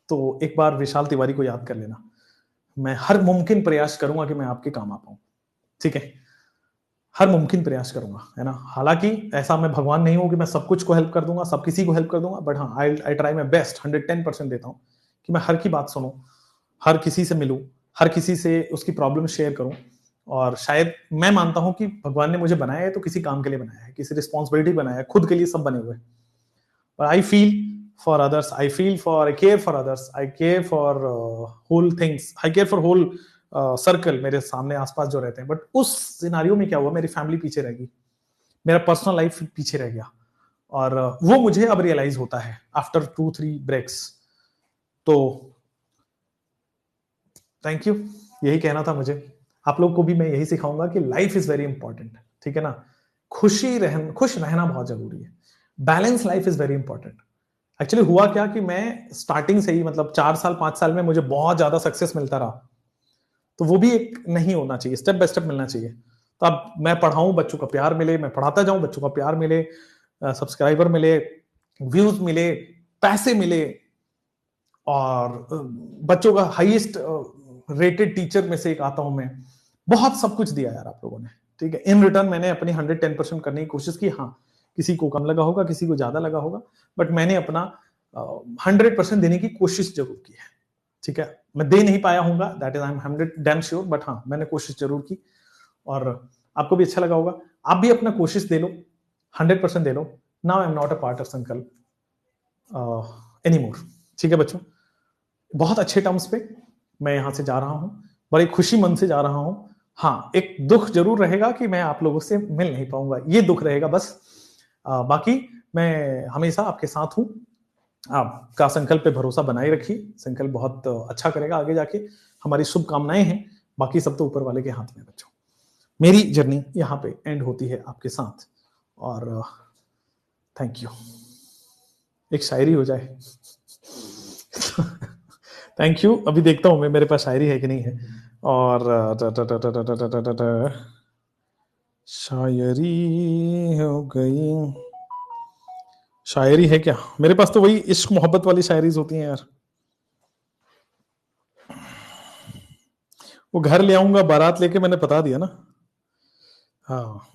तो एक बार विशाल तिवारी को याद कर लेना। मैं हर मुमकिन प्रयास करूंगा कि मैं आपके काम आ पाऊं, ठीक है। हर मुमकिन प्रयास करूंगा, है ना। हालांकि ऐसा मैं भगवान नहीं हूं कि मैं सब कुछ को हेल्प कर दूंगा, सब किसी को हेल्प कर दूंगा, बट हाँ, आई ट्राई माई बेस्ट, 110% देता हूं कि मैं हर की बात सुनूं, हर किसी से मिलूं, हर किसी से उसकी प्रॉब्लम शेयर करूं। और शायद मैं मानता हूं कि भगवान ने मुझे बनाया है तो किसी काम के लिए बनाया है, किसी रिस्पॉन्सिबिलिटी बनाया है, खुद के लिए सब बने हुए। But I feel for others, I care for others, I care for whole things, I care for whole circle, मेरे सामने आसपास जो रहते हैं। बट उस सिनारियो में क्या हुआ, मेरी फैमिली पीछे रह गई, मेरा पर्सनल लाइफ पीछे रह गया, और वो मुझे अब रियलाइज होता है आफ्टर 2-3 ब्रेक्स। तो थैंक यू, यही कहना था मुझे। आप लोग को भी मैं यही सिखाऊंगा कि लाइफ इज वेरी इंपॉर्टेंट, ठीक है ना। खुश रहना बहुत जरूरी है। Balance life is very important. Actually हुआ क्या कि मैं स्टार्टिंग से ही मतलब 4 साल 5 साल में मुझे बहुत ज्यादा सक्सेस मिलता रहा, तो वो भी एक नहीं होना चाहिए, स्टेप बाय स्टेप मिलना चाहिए। तो अब मैं पढ़ाऊं, बच्चों का प्यार मिले, मैं पढ़ाता जाऊं, बच्चों का प्यार मिले, सब्सक्राइबर मिले, व्यूज मिले, पैसे मिले, और बच्चों का हाईएस्ट रेटेड टीचर में से एक आता हूं मैं। बहुत सब कुछ दिया यार आप लोगों ने, ठीक है। इन रिटर्न मैंने अपनी 110% करने की कोशिश की। हाँ, किसी को कम लगा होगा, किसी को ज्यादा लगा होगा, बट मैंने अपना 100% देने की कोशिश जरूर की है, ठीक है। मैं दे नहीं पाया हूँ, that is I am 100 damn sure, but हाँ मैंने कोशिश जरूर की, और आपको भी अच्छा लगा होगा। आप भी अपना कोशिश दे लो, 100% दे लो। Now I am not a part of Sankalp anymore, ठीक है बच्चों। बहुत अच्छे टर्म्स पे मैं यहां से जा रहा हूं, बड़ी खुशी मन से जा रहा हूं। हाँ, एक दुख जरूर रहेगा कि मैं आप लोगों से मिल नहीं पाऊंगा, ये दुख रहेगा बस। बाकी मैं हमेशा आपके साथ हूं। आपका संकल्प पे भरोसा बनाए रखिए, संकल्प बहुत अच्छा करेगा आगे जाके। हमारी शुभकामनाएं हैं, बाकी सब तो ऊपर वाले के हाथ में बच्चों। मेरी जर्नी यहाँ पे एंड होती है आपके साथ, और थैंक यू। एक शायरी हो जाए। Thank you. अभी देखता हूं मैं मेरे पास शायरी है कि नहीं है। और शायरी हो गई, शायरी है क्या मेरे पास? तो वही इश्क मोहब्बत वाली शायरीज होती हैं यार। वो घर ले आऊंगा बारात लेके, मैंने बता दिया ना। हाँ,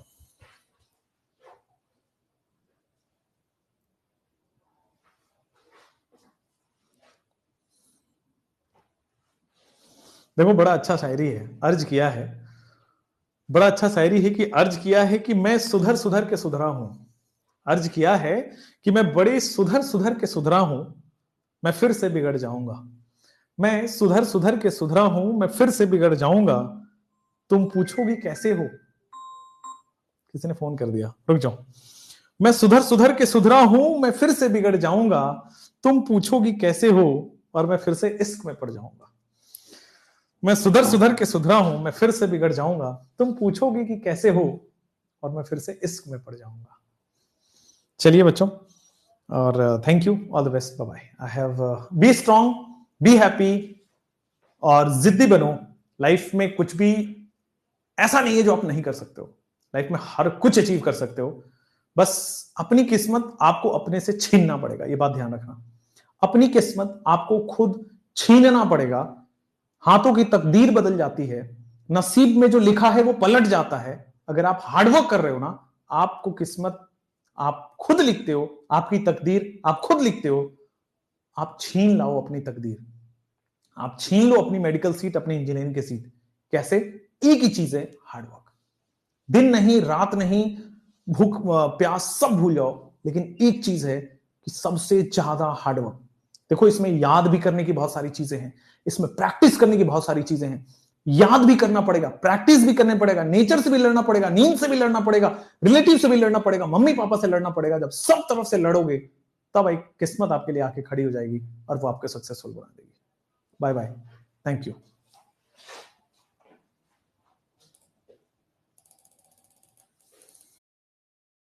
देखो बड़ा अच्छा शायरी है, अर्ज किया है, बड़ा अच्छा शायरी है कि अर्ज किया है कि मैं सुधर सुधर के सुधरा हूं। अर्ज किया है कि मैं बड़े सुधर सुधर के सुधरा हूं, मैं फिर से बिगड़ जाऊंगा। मैं सुधर सुधर के सुधरा हूं, मैं फिर से बिगड़ जाऊंगा। तुम पूछोगी कैसे हो? किसी ने फोन कर दिया, रुक जाओ। मैं सुधर सुधर के सुधरा हूं, मैं फिर से बिगड़ जाऊंगा। तुम पूछोगी कैसे हो, और मैं फिर से इश्क में पड़ जाऊंगा। मैं सुधर सुधर के सुधरा हूं, मैं फिर से बिगड़ जाऊंगा। तुम पूछोगी कि कैसे हो, और मैं फिर से इश्क में पड़ जाऊंगा। चलिए बच्चों, और thank you, all the best, bye bye. I have be strong, be happy, और जिद्दी बनो। लाइफ में कुछ भी ऐसा नहीं है जो आप नहीं कर सकते हो। लाइफ में हर कुछ अचीव कर सकते हो, बस अपनी किस्मत आपको अपने से छीनना पड़ेगा, ये बात ध्यान रखना। अपनी किस्मत आपको खुद छीनना पड़ेगा। हाथों की तकदीर बदल जाती है, नसीब में जो लिखा है वो पलट जाता है। अगर आप हार्डवर्क कर रहे हो ना, आपको किस्मत आप खुद लिखते हो, आपकी तकदीर आप खुद लिखते हो। आप छीन लाओ अपनी तकदीर, आप छीन लो अपनी मेडिकल सीट, अपनी इंजीनियरिंग की सीट। कैसे? एक ही चीज है, हार्डवर्क। दिन नहीं, रात नहीं, भूख प्यास सब भूल जाओ, लेकिन एक चीज है कि सबसे ज्यादा हार्डवर्क। देखो, इसमें याद भी करने की बहुत सारी चीजें हैं, इसमें प्रैक्टिस करने की बहुत सारी चीजें हैं। याद भी करना पड़ेगा, प्रैक्टिस भी करना पड़ेगा, नेचर से भी लड़ना पड़ेगा, नींद से भी लड़ना पड़ेगा, रिलेटिव से भी लड़ना पड़ेगा, मम्मी पापा से लड़ना पड़ेगा। जब सब तरफ से लड़ोगे, तब एक किस्मत आपके लिए आके खड़ी हो जाएगी, और वो आपको सक्सेसफुल बना देगी। Bye bye, thank you.